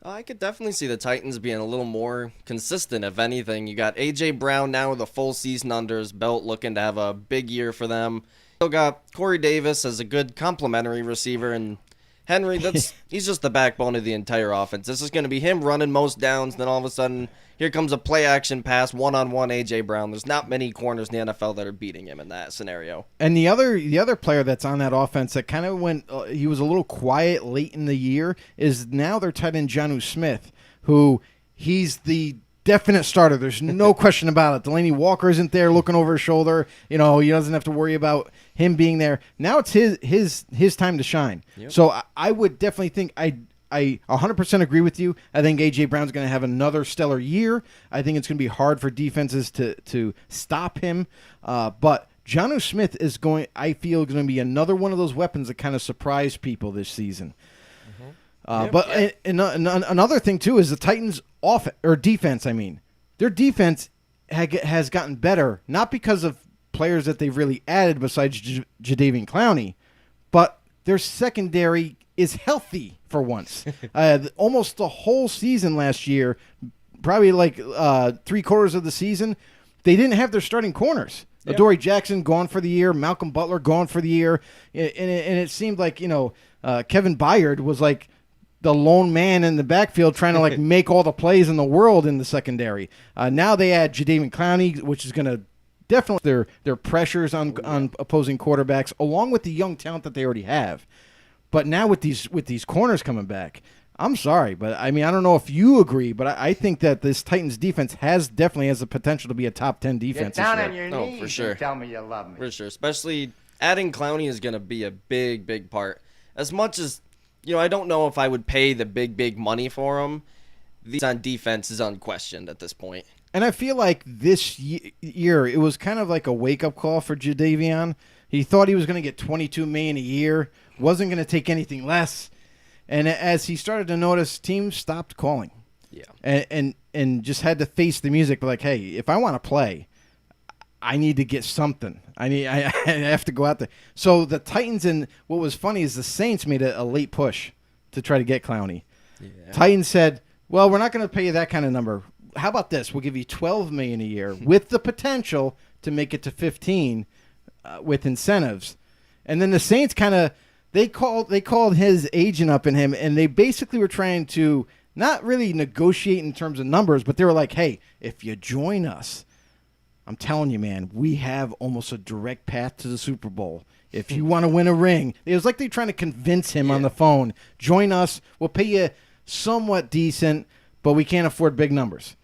I could definitely see the Titans being a little more consistent, if anything. You got A.J. Brown now with a full season under his belt, looking to have a big year for them. Still got Corey Davis as a good complementary receiver, and Henry, he's just the backbone of the entire offense. This is going to be him running most downs, then all of a sudden, here comes a play-action pass, one-on-one A.J. Brown. There's not many corners in the NFL that are beating him in that scenario. And the other player that's on that offense that kind of went, he was a little quiet late in the year, is now their tight end Jonnu Smith, who he's the definite starter. There's no question about it. Delaney Walker isn't there looking over his shoulder. He doesn't have to worry about him being there. Now it's his time to shine. Yep. So I would definitely think I 100% agree with you. I think A.J. Brown's going to have another stellar year. I think it's going to be hard for defenses to stop him. But Jonnu Smith I feel, going to be another one of those weapons that kind of surprise people this season. Another thing, too, is the Titans' defense. I mean, their defense has gotten better, not because of players that they've really added besides Jadeveon Clowney, but their secondary is healthy for once. Almost the whole season last year, probably like 3/4 of the season, they didn't have their starting corners. Yep. Adoree Jackson gone for the year, Malcolm Butler gone for the year, and it seemed like Kevin Byard was like the lone man in the backfield trying to like make all the plays in the world in the secondary. Now they add Jadeveon Clowney, which is going to definitely their pressures on opposing quarterbacks, along with the young talent that they already have. But now with these corners coming back, I'm sorry, but I mean, I don't know if you agree, but I think that this Titans defense definitely has the potential to be a top 10 defense. Get down on your knees for sure. And tell me you love me. For sure, especially adding Clowney is going to be a big, big part. As much as, I don't know if I would pay the big, big money for him. The on defense is unquestioned at this point. And I feel like this year, it was kind of like a wake-up call for Jadeveon. He thought he was going to get $22 million a year, wasn't going to take anything less. And as he started to notice, teams stopped calling. Yeah. And just had to face the music, like, hey, if I want to play, I need to get something. I have to go out there. So the Titans, and what was funny is the Saints made a late push to try to get Clowney. Yeah. Titans said, well, we're not going to pay you that kind of number. How about this? We'll give you $12 million a year with the potential to make it to 15 with incentives. And then the Saints kind of they called his agent up in him, and they basically were trying to not really negotiate in terms of numbers, but they were like, hey, if you join us, I'm telling you, man, we have almost a direct path to the Super Bowl. If you want to win a ring, it was like they're trying to convince him on the phone. Join us. We'll pay you somewhat decent, but we can't afford big numbers.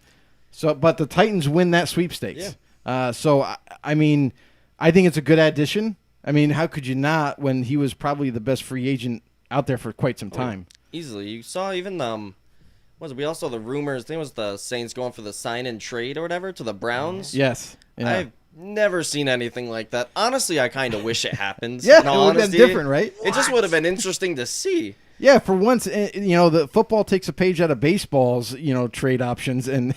But the Titans win that sweepstakes. Yeah. I mean, I think it's a good addition. I mean, how could you not when he was probably the best free agent out there for quite some time? Easily. You saw even we all saw the rumors. I think it was the Saints going for the sign and trade or whatever to the Browns. Yes. Yeah. I've never seen anything like that. Honestly, I kind of wish it happened. Yeah, it would have been different, right? It just would have been interesting to see. Yeah, for once, the football takes a page out of baseball's, trade options and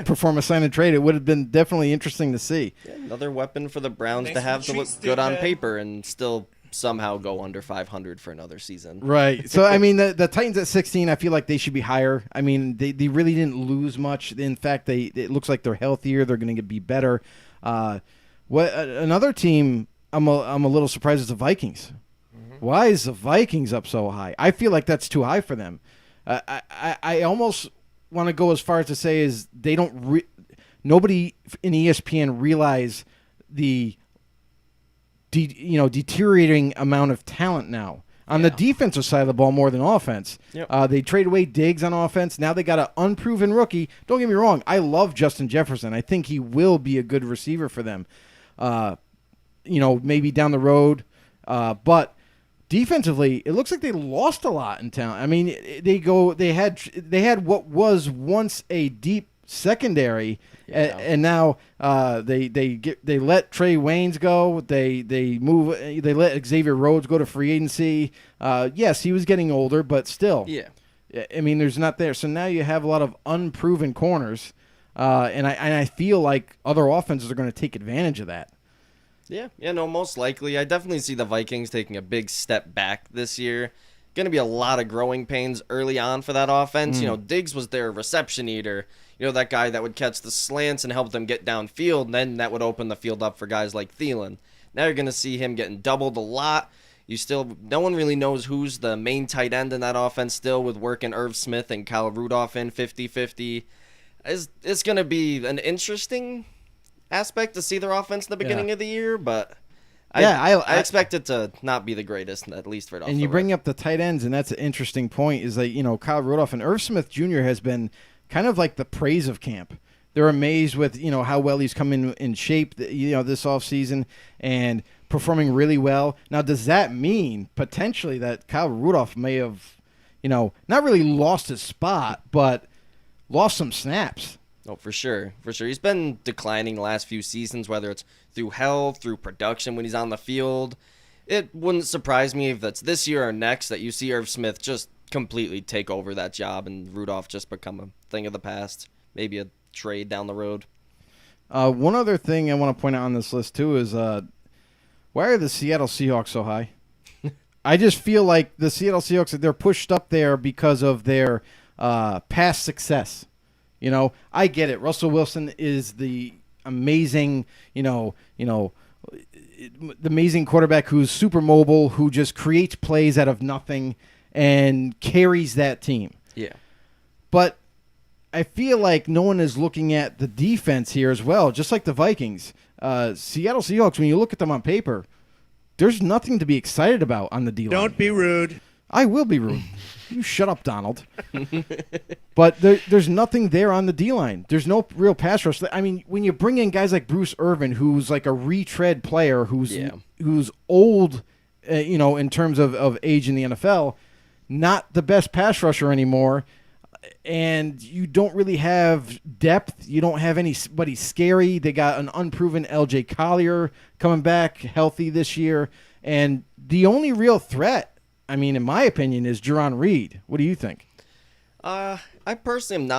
perform a sign and trade. It would have been definitely interesting to see. Yeah, another weapon for the Browns to have to look good on paper and still somehow go under 500 for another season. Right. So, I mean, the Titans at 16, I feel like they should be higher. I mean, they really didn't lose much. In fact, it looks like they're healthier. They're going to be better. Another team I'm a little surprised is the Vikings. Mm-hmm. Why is the Vikings up so high? I feel like that's too high for them. I almost want to go as far as to say is they don't nobody in ESPN realize the deteriorating amount of talent now on the defensive side of the ball more than offense. Yep. They trade away Diggs on offense. Now they got an unproven rookie. Don't get me wrong. I love Justin Jefferson. I think he will be a good receiver for them. Maybe down the road. But defensively, it looks like they lost a lot in talent. I mean, they had what was once a deep secondary, Yeah. and now they let Trey Waynes go. They let Xavier Rhodes go to free agency. Yes, he was getting older, but still. Yeah. I mean, there's not there. So now you have a lot of unproven corners, and I feel like other offenses are going to take advantage of that. Yeah, no, most likely. I definitely see the Vikings taking a big step back this year. Going to be a lot of growing pains early on for that offense. You know, Diggs was their reception eater. You know, that guy that would catch the slants and help them get downfield, and then that would open the field up for guys like Thielen. Now you're going to see him getting doubled a lot. No one really knows who's the main tight end in that offense still, with working Irv Smith and Kyle Rudolph in 50-50. It's going to be an interesting aspect to see their offense in the beginning of the year, but I expect it to not be the greatest, at least right off. And you bring up the tight ends, and that's an interesting point. Is that Kyle Rudolph and Irv Smith Jr. has been kind of like the praise of camp. They're amazed with how well he's come in shape this offseason and performing really well. Now, does that mean potentially that Kyle Rudolph may have not really lost his spot, but lost some snaps? Oh, for sure. He's been declining the last few seasons, whether it's through health, through production when he's on the field. It wouldn't surprise me if that's this year or next that you see Irv Smith just completely take over that job and Rudolph just become a thing of the past. Maybe a trade down the road. One other thing I want to point out on this list, too, is why are the Seattle Seahawks so high? I just feel like the Seattle Seahawks, they're pushed up there because of their past success. I get it. Russell Wilson is the amazing, the amazing quarterback who's super mobile, who just creates plays out of nothing and carries that team. Yeah. But I feel like no one is looking at the defense here as well, just like the Vikings. Seattle Seahawks, when you look at them on paper, there's nothing to be excited about on the D-line. Don't be rude. I will be rude. You shut up, Donald. But there's nothing there on the D-line. There's no real pass rush. I mean, when you bring in guys like Bruce Irvin, who's like a retread player, who's old, in terms of age in the NFL, not the best pass rusher anymore, and you don't really have depth. You don't have anybody scary. They got an unproven L.J. Collier coming back healthy this year, and the only real threat, I mean, in my opinion, is Jerron Reed. What do you think? I personally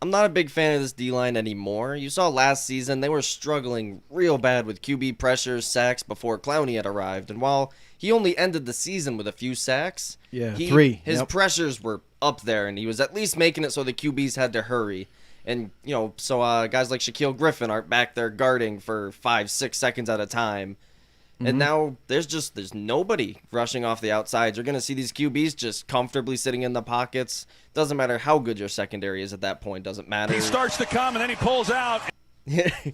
I'm not a big fan of this D-line anymore. You saw last season they were struggling real bad with QB pressures, sacks before Clowney had arrived. And while he only ended the season with a few sacks, 3. His pressures were up there, and he was at least making it so the QBs had to hurry. And, so guys like Shaquille Griffin aren't back there guarding for 5-6 seconds at a time. And now there's nobody rushing off the outsides. You're going to see these QBs just comfortably sitting in the pockets. Doesn't matter how good your secondary is at that point. Doesn't matter. He starts to come, and then he pulls out. I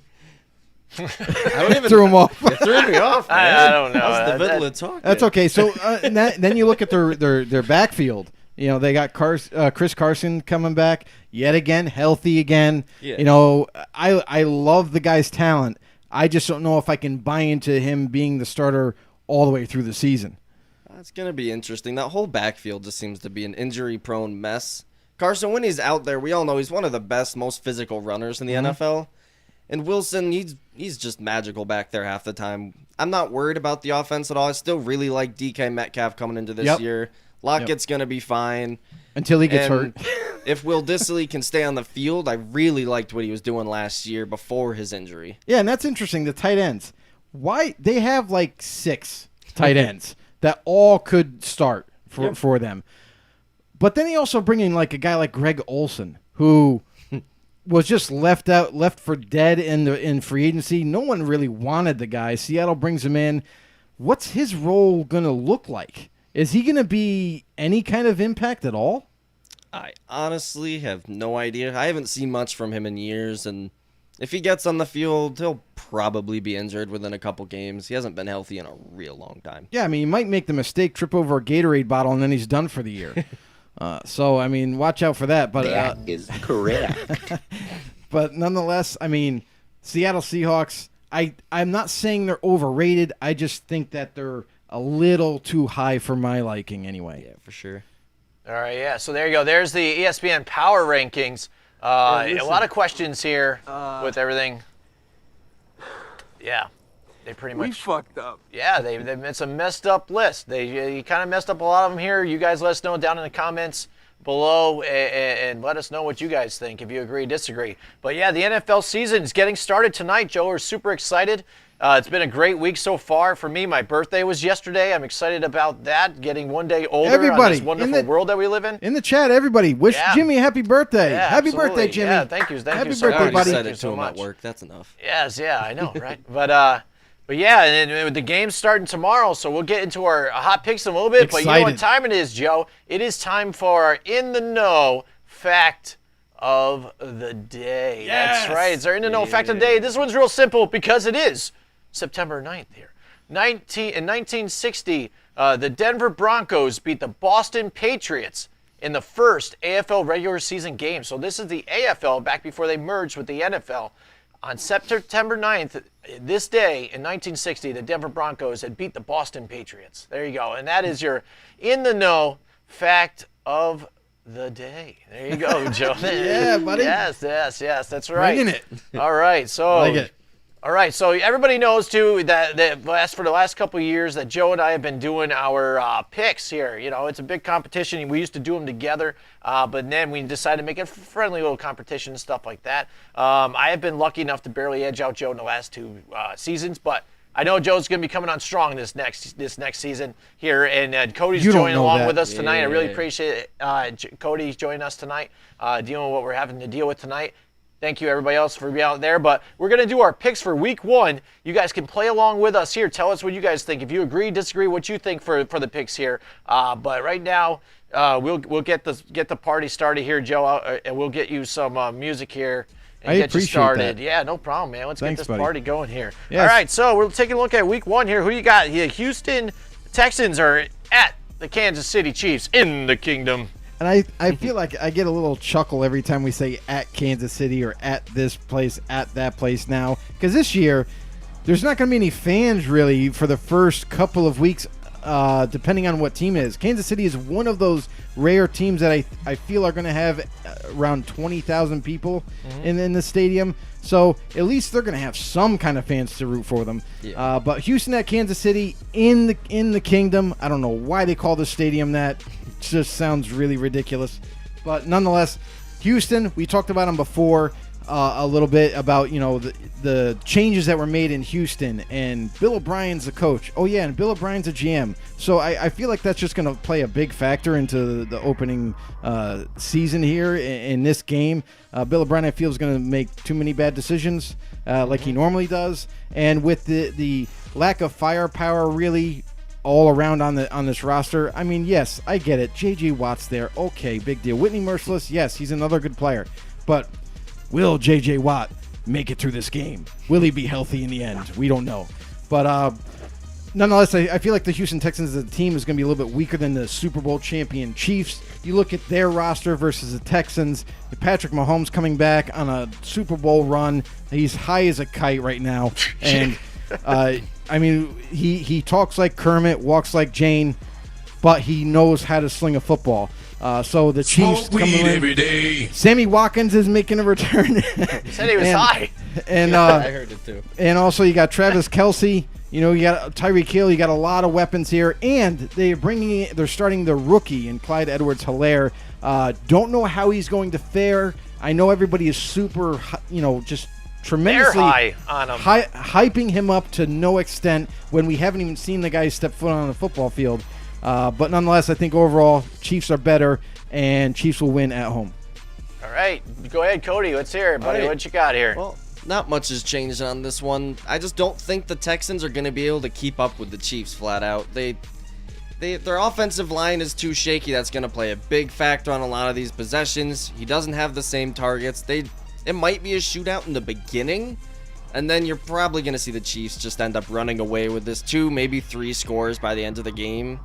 don't even threw him off. It threw me off, man. I don't know. That was the middle of talking. That's okay. So then you look at their backfield. They got Chris Carson coming back yet again, healthy again. Yeah. I love the guy's talent. I just don't know if I can buy into him being the starter all the way through the season. It's going to be interesting. That whole backfield just seems to be an injury-prone mess. Carson, when he's out there, we all know he's one of the best, most physical runners in the NFL. And Wilson, he's just magical back there half the time. I'm not worried about the offense at all. I still really like DK Metcalf coming into this year. Lockett's going to be fine. Until he gets hurt. If Will Dissly can stay on the field, I really liked what he was doing last year before his injury. Yeah, and that's interesting, the tight ends. Why? They have like 6 tight ends that all could start for them. But then they also bring in like a guy like Greg Olsen, who was just left for dead in free agency. No one really wanted the guy. Seattle brings him in. What's his role going to look like? Is he going to be any kind of impact at all? I honestly have no idea. I haven't seen much from him in years, and if he gets on the field, he'll probably be injured within a couple games. He hasn't been healthy in a real long time. Yeah, I mean, he might make the mistake, trip over a Gatorade bottle, and then he's done for the year. So, I mean, watch out for that. But that is correct. But nonetheless, I mean, Seattle Seahawks, I'm not saying they're overrated. I just think that they're a little too high for my liking anyway. Yeah, for sure. All right, yeah. So there you go. There's the ESPN Power Rankings A lot of questions here with everything. Yeah, they pretty much. We fucked up. Yeah, it's a messed up list. You kind of messed up a lot of them here. You guys let us know down in the comments below and let us know what you guys think, if you agree, disagree. But yeah, the NFL season is getting started tonight, Joe. We're super excited. It's been a great week so far. For me, my birthday was yesterday. I'm excited about that, getting one day older on this wonderful world that we live in. In the chat, everybody, wish Jimmy a happy birthday. Yeah, happy absolutely. birthday, Jimmy. Yeah, thank you. Happy so birthday, much. buddy. I said Thank you it to so him much. at work. That's enough. Yes, yeah, I know, right? But yeah, and the game's starting tomorrow, so we'll get into our hot picks in a little bit. Excited. But you know what time it is, Joe? It is time for our In the Know fact of the day. Yes. That's right. It's our In the Know fact of the day. This one's real simple because it is September 9th here. In 1960, the Denver Broncos beat the Boston Patriots in the first AFL regular season game. So this is the AFL back before they merged with the NFL. On September 9th, this day in 1960, the Denver Broncos had beat the Boston Patriots. There you go. And that is your In the Know fact of the day. There you go, Joe. Yeah, buddy. Yes, that's right. Bringing it. All right, so. Like it. All right, so everybody knows, too, that for the last couple of years that Joe and I have been doing our picks here. You know, it's a big competition. We used to do them together, but then we decided to make it a friendly little competition and stuff like that. I have been lucky enough to barely edge out Joe in the last two seasons, but I know Joe's going to be coming on strong this next season here, and Cody's joining along with us tonight. I really appreciate Cody joining us tonight, dealing with what we're having to deal with tonight. Thank you, everybody else, for being out there. But we're going to do our picks for Week 1. You guys can play along with us here. Tell us what you guys think. If you agree, disagree, what you think for the picks here. But right now, we'll get the party started here, Joe, and we'll get you some music here and get you started. That. Yeah, no problem, man. Let's get this party going here. Yes. All right, so we're taking a look at Week 1 here. Who you got? The Houston Texans are at the Kansas City Chiefs in the Kingdom. And I feel like I get a little chuckle every time we say at Kansas City or at this place, at that place now. Because this year, there's not going to be any fans really for the first couple of weeks, depending on what team it is. Kansas City is one of those rare teams that I feel are going to have around 20,000 people in the stadium. So at least they're going to have some kind of fans to root for them. Yeah. But Houston at Kansas City in the Kingdom. I don't know why they call the stadium that. It just sounds really ridiculous. But nonetheless, Houston, we talked about them before a little bit about, you know, the changes that were made in Houston, and Bill O'Brien's the coach. Oh, yeah, and Bill O'Brien's a GM. So I feel like that's just going to play a big factor into the opening season here in this game. Bill O'Brien, I feel, is going to make too many bad decisions like he normally does. And with the lack of firepower really all around on this roster, I mean, yes, I get it. J.J. Watt's there. Okay, big deal. Whitney Merciless, yes, he's another good player. But will J.J. Watt make it through this game? Will he be healthy in the end? We don't know. But nonetheless, I feel like the Houston Texans as a team is going to be a little bit weaker than the Super Bowl champion Chiefs. You look at their roster versus the Texans. Patrick Mahomes coming back on a Super Bowl run. He's high as a kite right now. And I mean, he talks like Kermit, walks like Jane, but he knows how to sling a football. So the Chiefs coming in every day. Sammy Watkins is making a return. He said he was high. And I heard it too. And also you got Travis Kelce. You know, you got Tyreek Hill. You got a lot of weapons here, and they're starting the rookie in Clyde Edwards-Helaire. Don't know how he's going to fare. I know everybody is super, just tremendously high on him, hyping him up to no extent when we haven't even seen the guy step foot on the football field. But nonetheless, I think overall Chiefs are better, and Chiefs will win at home. All right, go ahead, Cody. Let's hear it, buddy. Right. What you got here? Well, not much has changed on this one. I just don't think the Texans are going to be able to keep up with the Chiefs flat out. Their offensive line is too shaky. That's going to play a big factor on a lot of these possessions. He doesn't have the same targets. It might be a shootout in the beginning, and then you're probably going to see the Chiefs just end up running away with this 2, maybe 3 scores by the end of the game.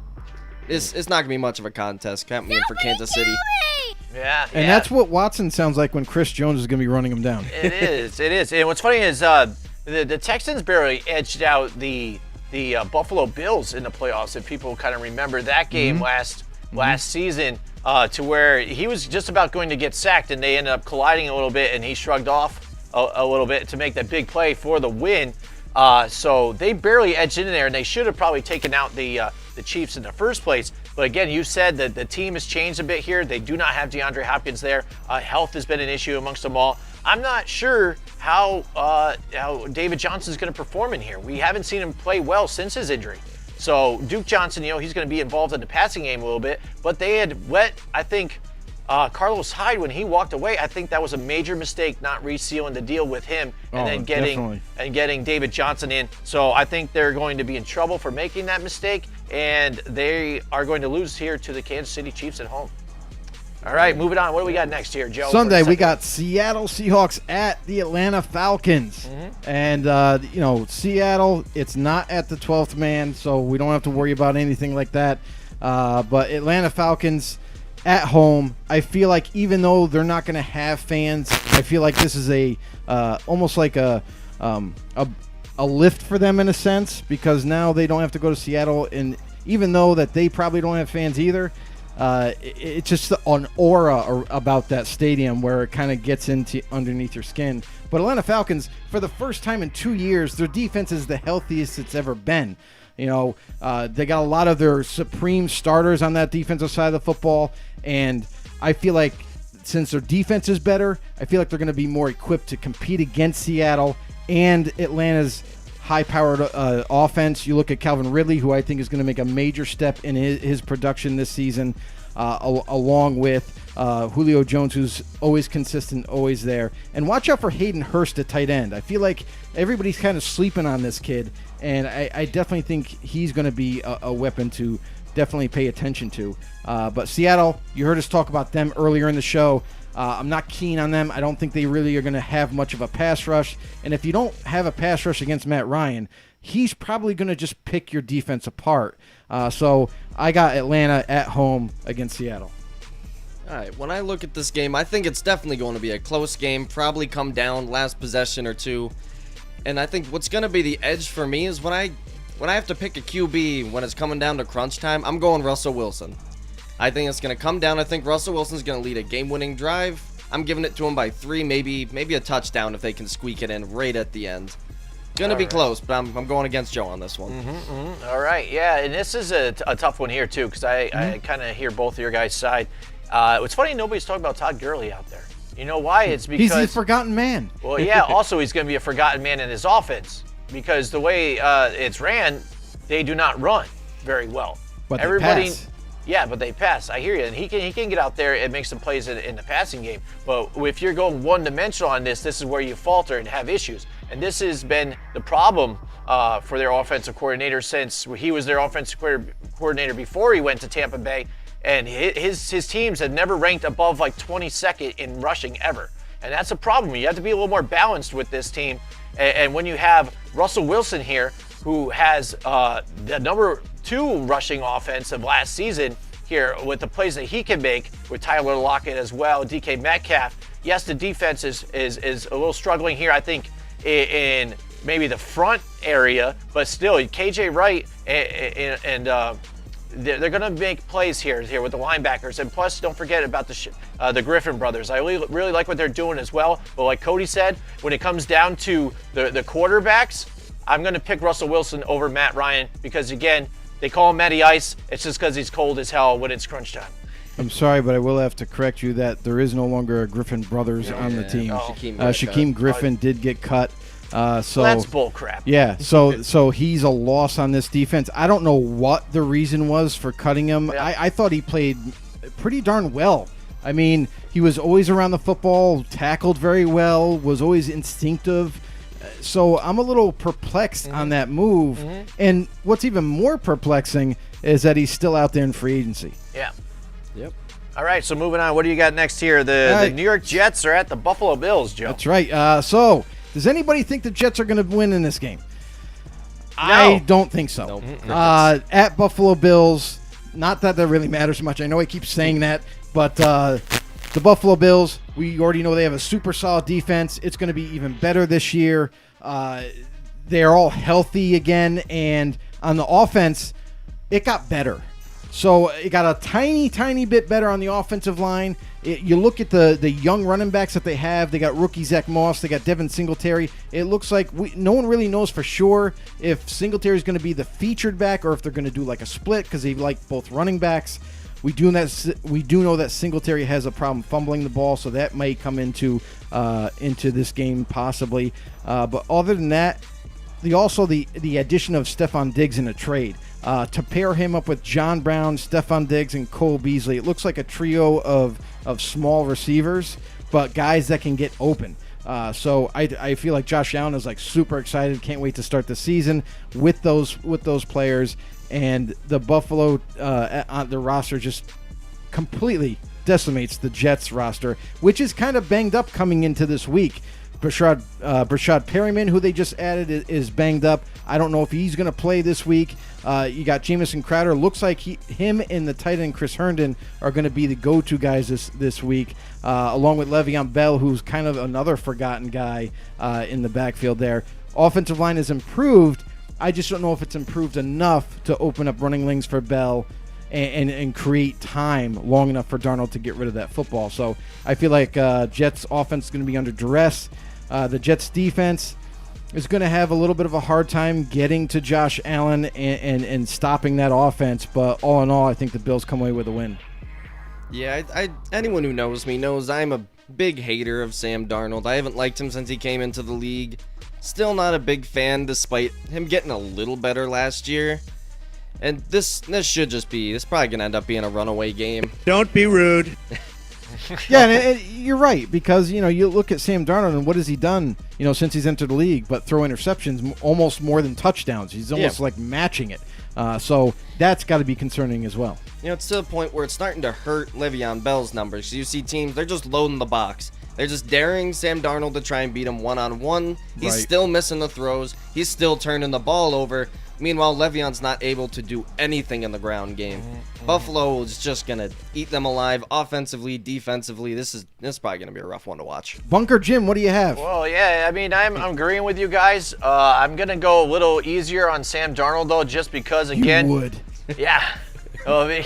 It's not going to be much of a contest happening for Kansas City. Yeah. And that's what Watson sounds like when Chris Jones is going to be running him down. It is. And what's funny is the Texans barely edged out the Buffalo Bills in the playoffs. If people kind of remember that game last season, to where he was just about going to get sacked, and they ended up colliding a little bit, and he shrugged off a little bit to make that big play for the win. So they barely edged in there, and they should have probably taken out the Chiefs in the first place. But again, you said that the team has changed a bit here. They do not have DeAndre Hopkins there. Health has been an issue amongst them all. I'm not sure how David Johnson's going to perform in here. We haven't seen him play well since his injury. So Duke Johnson, he's going to be involved in the passing game a little bit. But they had let, I think, Carlos Hyde, when he walked away, I think that was a major mistake not resealing the deal with him and then getting David Johnson in. So I think they're going to be in trouble for making that mistake, and they are going to lose here to the Kansas City Chiefs at home. All right, moving on. What do we got next here, Joe? Sunday, we got Seattle Seahawks at the Atlanta Falcons. And, Seattle, it's not at the 12th man, so we don't have to worry about anything like that. But Atlanta Falcons at home, I feel like even though they're not going to have fans, I feel like this is almost like a lift for them in a sense, because now they don't have to go to Seattle, and even though that they probably don't have fans either, it's just an aura about that stadium where it kind of gets into underneath your skin. But Atlanta Falcons, for the first time in 2 years, their defense is the healthiest it's ever been. They got a lot of their supreme starters on that defensive side of the football, and I feel like since their defense is better, I feel like they're going to be more equipped to compete against Seattle and Atlanta's high-powered offense. You look at Calvin Ridley, who I think is going to make a major step in his production this season, along with Julio Jones, who's always consistent, always there. And watch out for Hayden Hurst at tight end. I feel like everybody's kind of sleeping on this kid, and I definitely think he's going to be a weapon to definitely pay attention to. But Seattle, you heard us talk about them earlier in the show. I'm not keen on them. I don't think they really are going to have much of a pass rush. And if you don't have a pass rush against Matt Ryan, he's probably going to just pick your defense apart. So I got Atlanta at home against Seattle. All right, when I look at this game, I think it's definitely going to be a close game, probably come down last possession or two. And I think what's going to be the edge for me is when I have to pick a QB when it's coming down to crunch time, I'm going Russell Wilson. I think it's going to come down. I think Russell Wilson's going to lead a game-winning drive. I'm giving it to him by 3, maybe a touchdown if they can squeak it in right at the end. Going to be close, but I'm going against Joe on this one. All right, yeah, and this is a tough one here, too, because I kind of hear both of your guys' side. It's funny nobody's talking about Todd Gurley out there. You know why? It's because he's the forgotten man. Well, yeah, also he's going to be a forgotten man in his offense because the way it's ran, they do not run very well. But they pass. Yeah, but they pass. I hear you. And he can get out there and make some plays in the passing game. But if you're going one-dimensional on this is where you falter and have issues. And this has been the problem for their offensive coordinator since he was their offensive coordinator before he went to Tampa Bay. And his teams have never ranked above like 22nd in rushing ever. And that's a problem. You have to be a little more balanced with this team. And when you have Russell Wilson here, who has the number 2 rushing offense of last season here with the plays that he can make with Tyler Lockett as well, DK Metcalf. Yes, the defense is a little struggling here, I think, in maybe the front area, but still, KJ Wright and they're going to make plays here with the linebackers. And plus, don't forget about the Griffin brothers. I really like what they're doing as well. But like Cody said, when it comes down to the quarterbacks, I'm going to pick Russell Wilson over Matt Ryan because, again, they call him Matty Ice. It's just because he's cold as hell when it's crunch time. I'm sorry, but I will have to correct you that there is no longer a Griffin brothers on the team. Shaquem Griffin did get cut. So that's bull crap. Yeah, so he's a loss on this defense. I don't know what the reason was for cutting him. Yeah. I thought he played pretty darn well. I mean, he was always around the football, tackled very well, was always instinctive. So I'm a little perplexed on that move. And what's even more perplexing is that he's still out there in free agency. Yeah. Yep. All right, so moving on. What do you got next here? The New York Jets are at the Buffalo Bills, Joe. That's right. So does anybody think the Jets are going to win in this game? No. I don't think so. Nope. At Buffalo Bills, not that really matters much. I know I keep saying that, but the Buffalo Bills, we already know they have a super solid defense. It's going to be even better this year. They're all healthy again, and on the offense, it got better. So it got a tiny bit better on the offensive line. You look at the young running backs that they have. They got rookie Zach Moss. They got Devin Singletary. It looks like no one really knows for sure if Singletary is going to be the featured back or if they're going to do like a split because they like both running backs. We do know that Singletary has a problem fumbling the ball, so that may come into this game possibly. But other than that, the addition of Stephon Diggs in a trade. To pair him up with John Brown, Stephon Diggs, and Cole Beasley. It looks like a trio of small receivers, but guys that can get open. So I feel like Josh Allen is like super excited. Can't wait to start the season with those players. And the Buffalo the roster just completely decimates the Jets roster, which is kind of banged up coming into this week. Brashad Perryman, who they just added, is banged up. I don't know if he's going to play this week. You got Jamison Crowder. Looks like him and the tight end Chris Herndon are going to be the go-to guys this week, along with Le'Veon Bell, who's kind of another forgotten guy in the backfield there. Offensive line is improved. I just don't know if it's improved enough to open up running lanes for Bell and create time long enough for Darnold to get rid of that football. So I feel like Jets offense is going to be under duress. The Jets defense is going to have a little bit of a hard time getting to Josh Allen and stopping that offense. But all in all, I think the Bills come away with a win. Yeah, anyone who knows me knows I'm a big hater of Sam Darnold. I haven't liked him since he came into the league. Still not a big fan despite him getting a little better last year. And this should just be, this is probably going to end up being a runaway game. Don't be rude. Yeah, and you're right, because, you look at Sam Darnold and what has he done, since he's entered the league, but throw interceptions almost more than touchdowns. He's almost like matching it. So that's got to be concerning as well. It's to the point where it's starting to hurt Le'Veon Bell's numbers. You see teams, they're just loading the box. They're just daring Sam Darnold to try and beat him one-on-one. He's still missing the throws. He's still turning the ball over. Meanwhile, Le'Veon's not able to do anything in the ground game. Buffalo is just going to eat them alive offensively, defensively. This is probably going to be a rough one to watch. Bunker Jim, what do you have? Well, yeah, I mean, I'm agreeing with you guys. I'm going to go a little easier on Sam Darnold, though, just because, again. You would. Yeah. Well, I mean,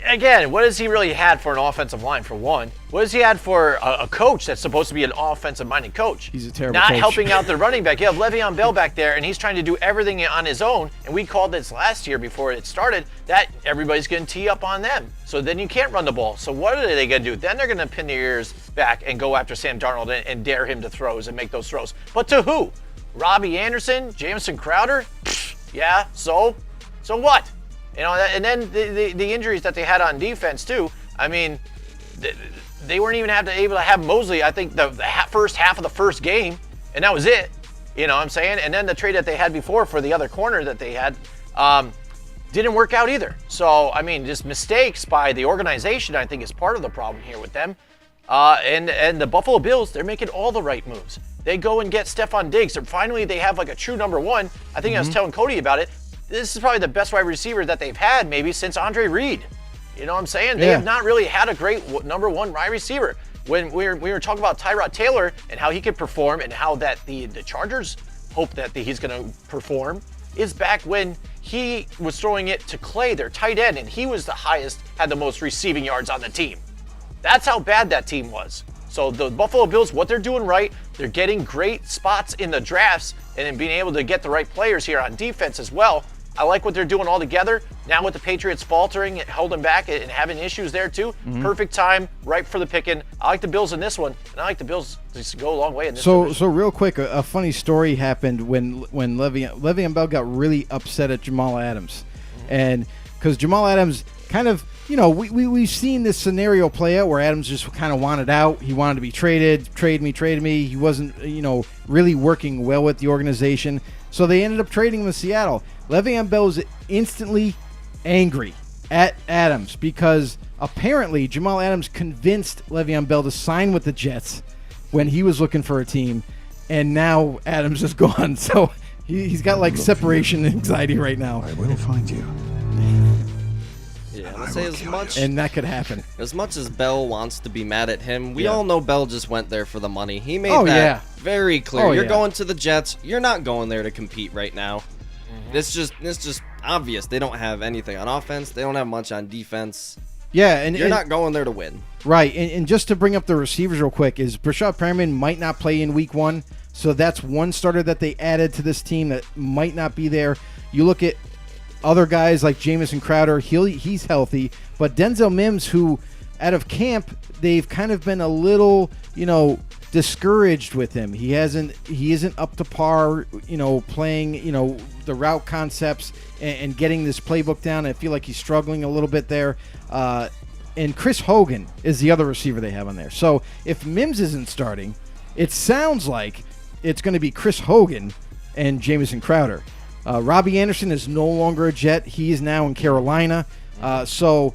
again, what has he really had for an offensive line, for one? What has he had for a coach that's supposed to be an offensive-minded coach? He's a terrible Not coach. helping out the running back. You have Le'Veon Bell back there, and he's trying to do everything on his own. And we called this last year before it started that everybody's going to tee up on them. So then you can't run the ball. So what are they going to do? Then they're going to pin their ears back and go after Sam Darnold and dare him to throws and make those throws. But to who? Robbie Anderson? Jamison Crowder? Yeah, so what? And then the injuries that they had on defense, too. I mean, they weren't even able to have Mosley, I think, the first half of the first game, and that was it. You know what I'm saying? And then the trade that they had before for the other corner that they had didn't work out either. So, I mean, just mistakes by the organization, I think, is part of the problem here with them. And the Buffalo Bills, they're making all the right moves. They go and get Stephon Diggs. And finally, they have like a true number one. I think I was telling Cody about it. This is probably the best wide receiver that they've had maybe since Andre Reed. You know what I'm saying? They have not really had a great number one wide receiver. When we were talking about Tyrod Taylor and how he could perform and how that the Chargers hope that he's going to perform is back when he was throwing it to Clay, their tight end, and he was the highest, had the most receiving yards on the team. That's how bad that team was. So the Buffalo Bills, what they're doing right, they're getting great spots in the drafts and then being able to get the right players here on defense as well. I like what they're doing all together. Now with the Patriots faltering and holding back and having issues there too, perfect time, ripe for the picking. I like the Bills in this one, and I like the Bills to go a long way in this division. So real quick, a funny story happened when Le'Veon Bell got really upset at Jamal Adams. And because Jamal Adams kind of, we've seen this scenario play out where Adams just kind of wanted out. He wanted to be traded. Trade me. He wasn't, really working well with the organization. So they ended up trading him with Seattle. Le'Veon Bell was instantly angry at Adams because apparently Jamal Adams convinced Le'Veon Bell to sign with the Jets when he was looking for a team, and now Adams is gone. So he's got like separation anxiety right now. I will find you. Yeah, let's say as much, and that could happen. As much as Bell wants to be mad at him, we all know Bell just went there for the money. He made that very clear. You're going to the Jets. You're not going there to compete right now. This just obvious they don't have anything on offense. They don't have much on defense. Yeah, and You're not going there to win. Right, and just to bring up the receivers real quick, is Brashad Perriman might not play in week 1, so that's one starter that they added to this team that might not be there. You look at other guys like Jamison Crowder, he's healthy, but Denzel Mims, who out of camp, they've kind of been a little, discouraged with him. He isn't up to par, playing, the route concepts and getting this playbook down. I feel like he's struggling a little bit there. And Chris Hogan is the other receiver they have on there. So if Mims isn't starting, it sounds like it's going to be Chris Hogan and Jamison Crowder. Robbie Anderson is no longer a Jet. He is now in Carolina. So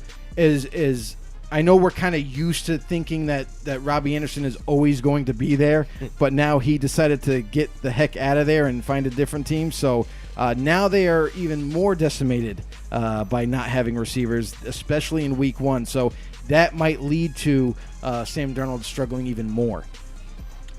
I know we're kind of used to thinking that Robbie Anderson is always going to be there, but now he decided to get the heck out of there and find a different team. So now they are even more decimated by not having receivers, especially in week 1. So that might lead to Sam Darnold struggling even more.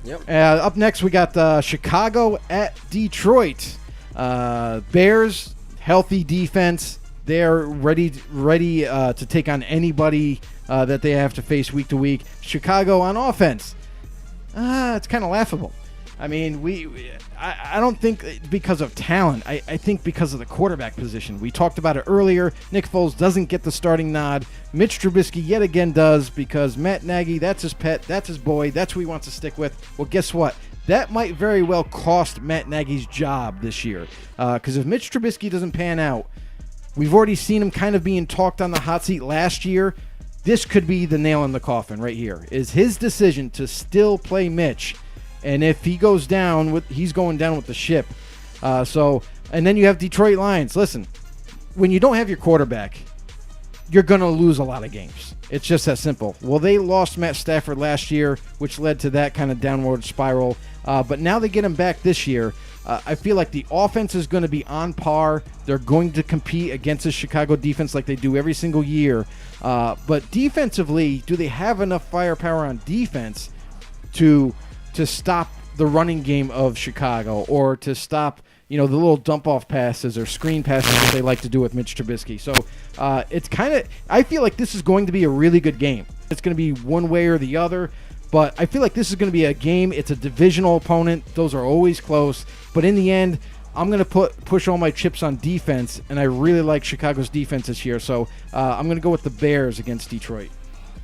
Yep. Up next, we got Chicago at Detroit. Bears, healthy defense. They're ready to take on anybody that they have to face week to week. Chicago on offense, it's kind of laughable. I mean, I don't think because of talent. I think because of the quarterback position. We talked about it earlier. Nick Foles doesn't get the starting nod. Mitch Trubisky yet again does because Matt Nagy, that's his pet, that's his boy, that's who he wants to stick with. Well, guess what? That might very well cost Matt Nagy's job this year because if Mitch Trubisky doesn't pan out, we've already seen him kind of being talked on the hot seat last year. This could be the nail in the coffin right here, is his decision to still play Mitch. And if he goes down, he's going down with the ship. And then you have Detroit Lions. Listen, when you don't have your quarterback, you're going to lose a lot of games. It's just that simple. Well, they lost Matt Stafford last year, which led to that kind of downward spiral. But now they get him back this year. I feel like the offense is going to be on par. They're going to compete against the Chicago defense like they do every single year. But defensively, do they have enough firepower on defense to stop the running game of Chicago or to stop, the little dump-off passes or screen passes that they like to do with Mitch Trubisky? So it's kind of – I feel like this is going to be a really good game. It's going to be one way or the other. But I feel like this is going to be a game. It's a divisional opponent. Those are always close. But in the end, I'm going to push all my chips on defense, and I really like Chicago's defense this year. So I'm going to go with the Bears against Detroit.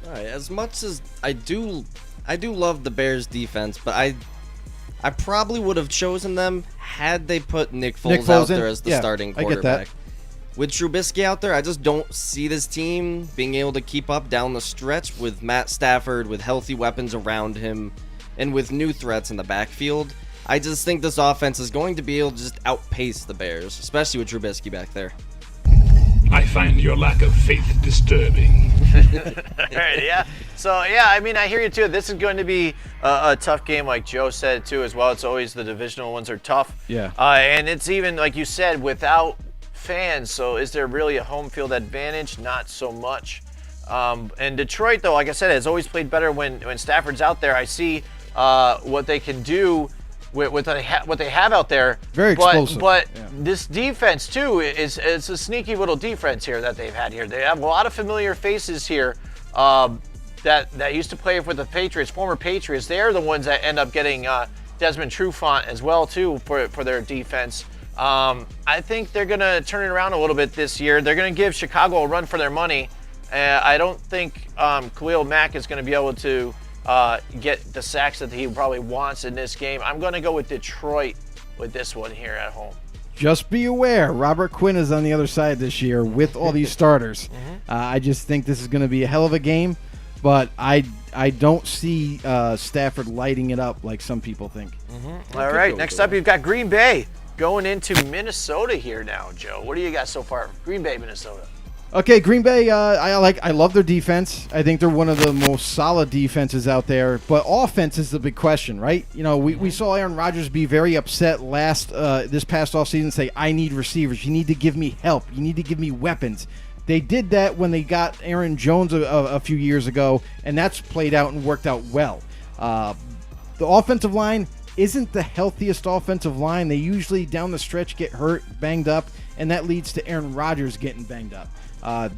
All right. As much as I do love the Bears defense, but I probably would have chosen them had they put Nick Foles out there as the starting quarterback. I get that. With Trubisky out there, I just don't see this team being able to keep up down the stretch with Matt Stafford, with healthy weapons around him, and with new threats in the backfield. I just think this offense is going to be able to just outpace the Bears, especially with Trubisky back there. I find your lack of faith disturbing. All right, yeah. So, yeah, I mean, I hear you, too. This is going to be a tough game, like Joe said, too, as well. It's always the divisional ones are tough. Yeah. And it's even, like you said, without fans. So is there really a home field advantage? Not so much. And Detroit, though, like I said, has always played better when Stafford's out there. I see what they can do with what they have out there. Very explosive. But this defense, too, is a sneaky little defense here that they've had here. They have a lot of familiar faces here that used to play with the Patriots, former Patriots. They're the ones that end up getting Desmond Trufant as well, too, for their defense. I think they're going to turn it around a little bit this year. They're going to give Chicago a run for their money. I don't think Khalil Mack is going to be able to get the sacks that he probably wants in this game. I'm going to go with Detroit with this one here at home. Just be aware, Robert Quinn is on the other side this year with all these starters. I just think this is going to be a hell of a game, but I don't see Stafford lighting it up like some people think. All right, next up you've got Green Bay going into Minnesota here now, Joe. What do you got so far? Green Bay, Minnesota. Okay, Green Bay, I love their defense. I think they're one of the most solid defenses out there. But offense is the big question, right? We saw Aaron Rodgers be very upset this past offseason, say, I need receivers. You need to give me help. You need to give me weapons. They did that when they got Aaron Jones a few years ago, and that's played out and worked out well. The offensive line isn't the healthiest offensive line. They usually down the stretch get hurt, banged up, and that leads to Aaron Rodgers getting banged up.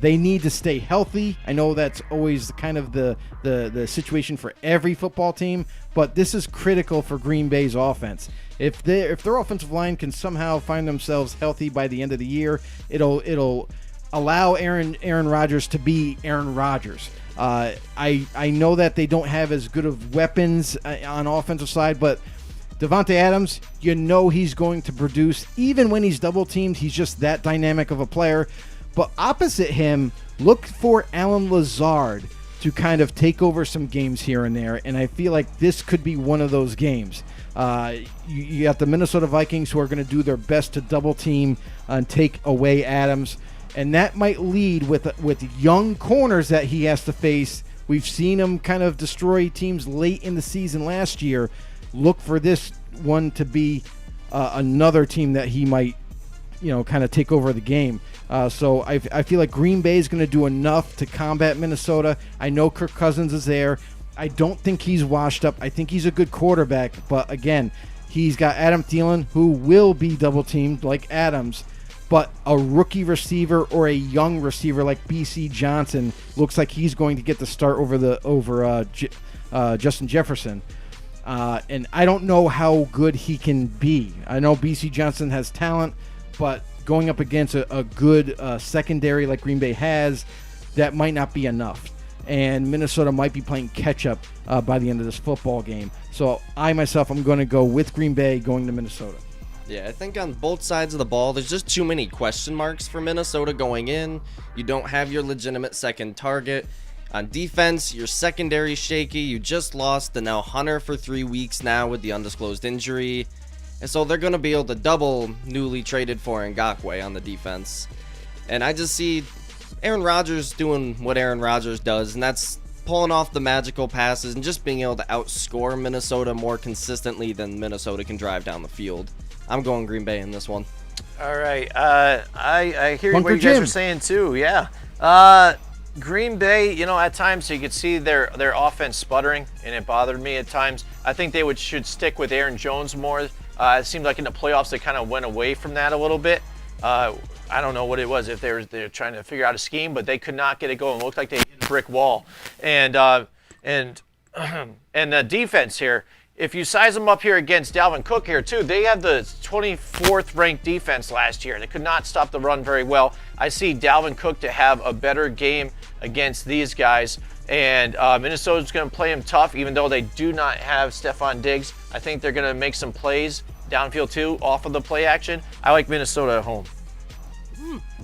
They need to stay healthy. I know that's always kind of the situation for every football team, but this is critical for Green Bay's offense. If their offensive line can somehow find themselves healthy by the end of the year, it'll allow Aaron Rodgers to be Aaron Rodgers. I know that they don't have as good of weapons on offensive side, but Davante Adams, he's going to produce. Even when he's double teamed, he's just that dynamic of a player. But opposite him, look for Alan Lazard to kind of take over some games here and there, and I feel like this could be one of those games. You got the Minnesota Vikings who are going to do their best to double team and take away Adams, and that might lead with young corners that he has to face. We've seen him kind of destroy teams late in the season last year. Look for this one to be another team that he might, kind of take over the game. So I feel like Green Bay is going to do enough to combat Minnesota. I know Kirk Cousins is there. I don't think he's washed up. I think he's a good quarterback. But again, he's got Adam Thielen, who will be double teamed like Adams. But a rookie receiver or a young receiver like B.C. Johnson looks like he's going to get the start over Justin Jefferson. And I don't know how good he can be. I know B.C. Johnson has talent, but going up against a good secondary like Green Bay has, that might not be enough. And Minnesota might be playing catch-up by the end of this football game. So I'm going to go with Green Bay going to Minnesota. Yeah, I think on both sides of the ball, there's just too many question marks for Minnesota going in. You don't have your legitimate second target. On defense, your secondary shaky. You just lost the now Hunter for 3 weeks now with the undisclosed injury. And so they're going to be able to double newly traded for Ngakoue on the defense. And I just see Aaron Rodgers doing what Aaron Rodgers does, and that's pulling off the magical passes and just being able to outscore Minnesota more consistently than Minnesota can drive down the field. I'm going Green Bay in this one. All right. I hear what you guys are saying too. Yeah. Green Bay, at times you could see their offense sputtering, and it bothered me at times. I think they should stick with Aaron Jones more. It seemed like in the playoffs they kind of went away from that a little bit. I don't know what it was, if they're trying to figure out a scheme, but they could not get it going. It looked like they hit a brick wall. And the defense here, if you size them up here against Dalvin Cook here too, they had the 24th ranked defense last year. They could not stop the run very well. I see Dalvin Cook to have a better game against these guys. And Minnesota's going to play him tough, even though they do not have Stephon Diggs. I think they're going to make some plays downfield too, off of the play action. I like Minnesota at home.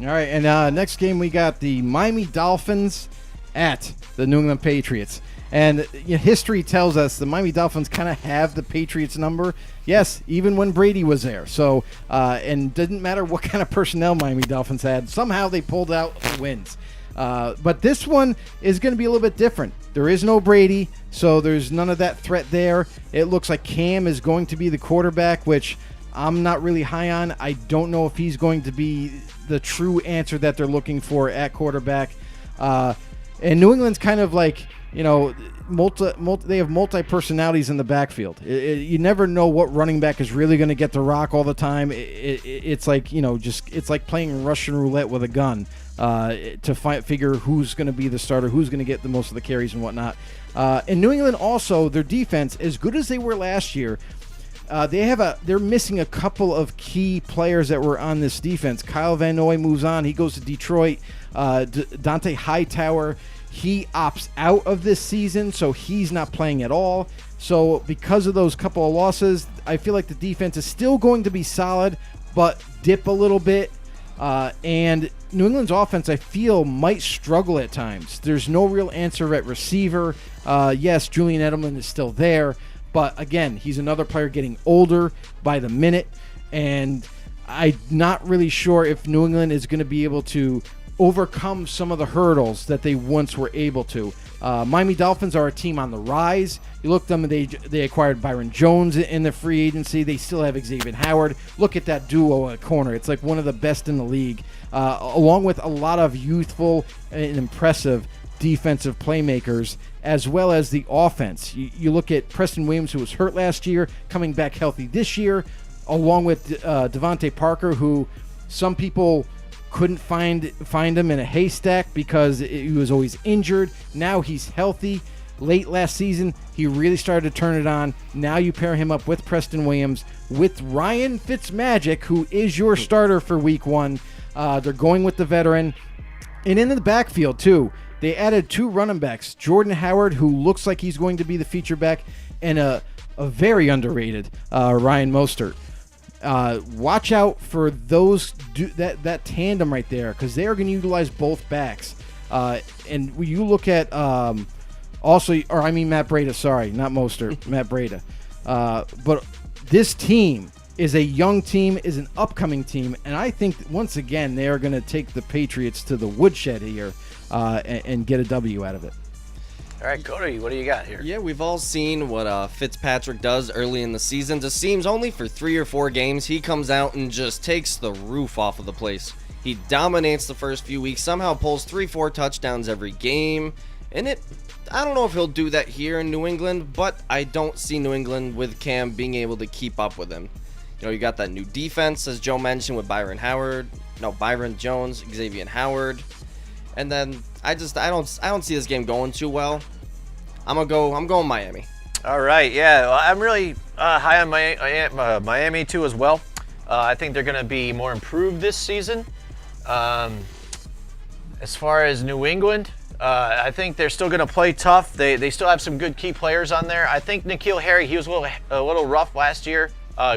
All right, and next game we got the Miami Dolphins at the New England Patriots. And history tells us the Miami Dolphins kind of have the Patriots number. Yes, even when Brady was there. So, and didn't matter what kind of personnel Miami Dolphins had. Somehow they pulled out wins. But this one is going to be a little bit different. There is no Brady, so there's none of that threat there. It looks like Cam is going to be the quarterback, which I'm not really high on. I don't know if he's going to be the true answer that they're looking for at quarterback. And New England's kind of like, they have multi-personalities in the backfield. You never know what running back is really going to get the rock all the time. It's like, it's like playing Russian roulette with a gun to figure who's going to be the starter, who's going to get the most of the carries and whatnot. And New England also, their defense, as good as they were last year, they're missing a couple of key players that were on this defense. Kyle Van Noy moves on. He goes to Detroit. Dante Hightower, he opts out of this season, so he's not playing at all. So because of those couple of losses, I feel like the defense is still going to be solid, but dip a little bit. And New England's offense, I feel, might struggle at times. There's no real answer at receiver. Yes, Julian Edelman is still there, but again, he's another player getting older by the minute, and I'm not really sure if New England is going to be able to overcome some of the hurdles that they once were able to. Miami Dolphins are a team on the rise. You look at them, they acquired Byron Jones in the free agency. They still have Xavier Howard. Look at that duo at corner. It's like one of the best in the league, along with a lot of youthful and impressive defensive playmakers, as well as the offense. You look at Preston Williams, who was hurt last year, coming back healthy this year, along with Devontae Parker, who Some people couldn't find him in a haystack because he was always injured. Now he's healthy. Late last season, he really started to turn it on. Now you pair him up with Preston Williams, with Ryan Fitzmagic, who is your starter for week 1. They're going with the veteran. And in the backfield, too, they added 2 running backs. Jordan Howard, who looks like he's going to be the feature back, and a very underrated Ryan Mostert. Watch out for that tandem right there, because they are going to utilize both backs. And when you look at Matt Breida, sorry, not Mostert, Matt Breida. But this team is a young team, is an upcoming team, and I think once again they are going to take the Patriots to the woodshed here and get a W out of it. All right, Cody, what do you got here? Yeah, we've all seen what Fitzpatrick does early in the season. Just seems only for 3 or 4 games, he comes out and just takes the roof off of the place. He dominates the first few weeks, somehow pulls 3-4 touchdowns every game, and I don't know if he'll do that here in New England, but I don't see New England with Cam being able to keep up with him. You know, you got that new defense, as Joe mentioned, with Byron Jones, Xavier Howard, and then I don't see this game going too well. I'm going Miami. All right, yeah, well, I'm really high on Miami too as well. I think they're going to be more improved this season. As far as New England, I think they're still going to play tough. They still have some good key players on there. I think N'Keal Harry, he was a little rough last year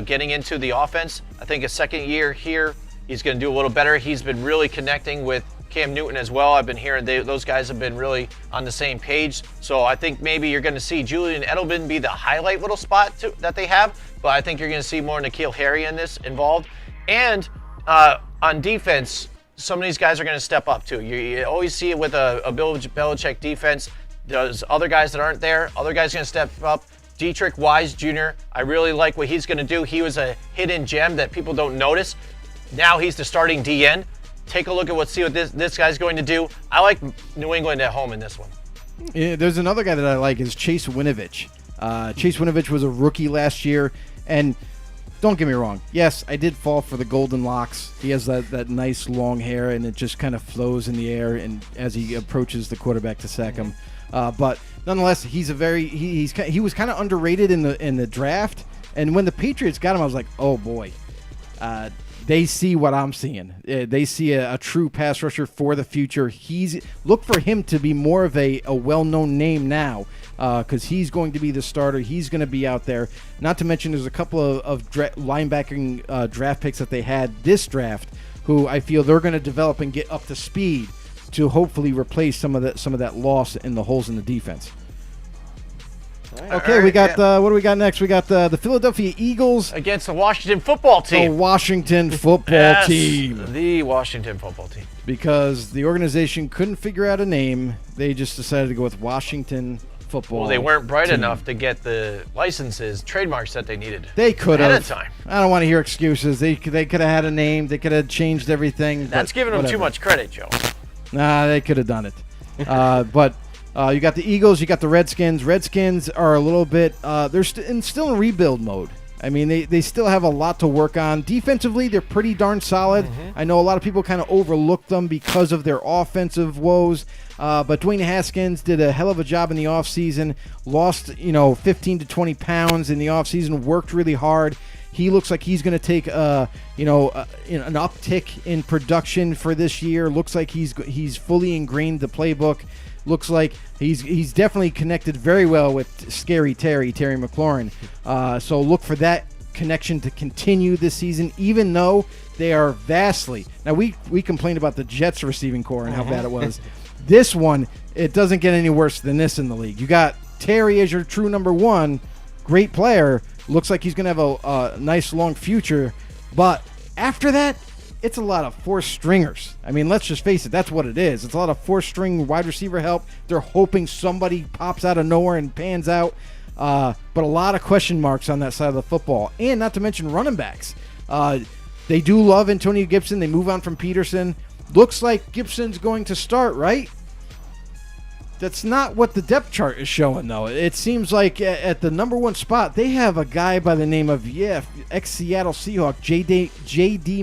getting into the offense. I think his second year here, he's going to do a little better. He's been really connecting with Cam Newton as well. I've been hearing those guys have been really on the same page. So I think maybe you're going to see Julian Edelman be the highlight little spot that they have. But I think you're going to see more N'Keal Harry in this involved. And on defense, some of these guys are going to step up too. You always see it with a Bill Belichick defense. There's other guys that aren't there. Other guys are going to step up. Dietrich Wise Jr., I really like what he's going to do. He was a hidden gem that people don't notice. Now he's the starting DN. Take a look at see what this guy's going to do. I like New England at home in this one. Yeah, there's another guy that I like is Chase Winovich. Chase Winovich was a rookie last year, and don't get me wrong. Yes, I did fall for the golden locks. He has that nice long hair, and it just kind of flows in the air and as he approaches the quarterback to sack him. But nonetheless, he was kind of underrated in the draft. And when the Patriots got him, I was like, oh boy. They see what I'm seeing. They see a true pass rusher for the future. Look for him to be more of a well-known name now because he's going to be the starter. He's going to be out there. Not to mention there's a couple of linebacking draft picks that they had this draft who I feel they're going to develop and get up to speed to hopefully replace some of that loss in the holes in the defense. Okay, we got what do we got next? We got the Philadelphia Eagles against the Washington football team. The Washington football team. The Washington football team. Because the organization couldn't figure out a name, they just decided to go with Washington football. Well, they weren't bright enough to get the licenses, trademarks that they needed. They could have. Ahead of time. I don't want to hear excuses. They could have had a name. They could have changed everything. That's giving them too much credit, Joe. Nah, they could have done it. But you got the Eagles, you got the Redskins. Redskins are a little bit they're still in rebuild mode. I mean, they still have a lot to work on. Defensively, they're pretty darn solid. I know a lot of people kind of overlook them because of their offensive woes. But Dwayne Haskins did a hell of a job in the offseason. Lost, 15 to 20 pounds in the offseason. Worked really hard. He looks like he's going to take an uptick in production for this year. Looks like he's fully ingrained the playbook. Looks like he's definitely connected very well with Scary Terry McLaurin. So look for that connection to continue this season, even though they are vastly. Now, we complained about the Jets receiving core and how bad it was. This one, it doesn't get any worse than this in the league. You got Terry as your true number one, great player. Looks like he's going to have a nice long future. But after that, it's a lot of four-stringers. I mean, let's just face it. That's what it is. It's a lot of four-string wide receiver help. They're hoping somebody pops out of nowhere and pans out. But a lot of question marks on that side of the football. And not to mention running backs. They do love Antonio Gibson. They move on from Peterson. Looks like Gibson's going to start, right? That's not what the depth chart is showing, though. It seems like at the number one spot, they have a guy by the name of, ex-Seattle Seahawk, J.D.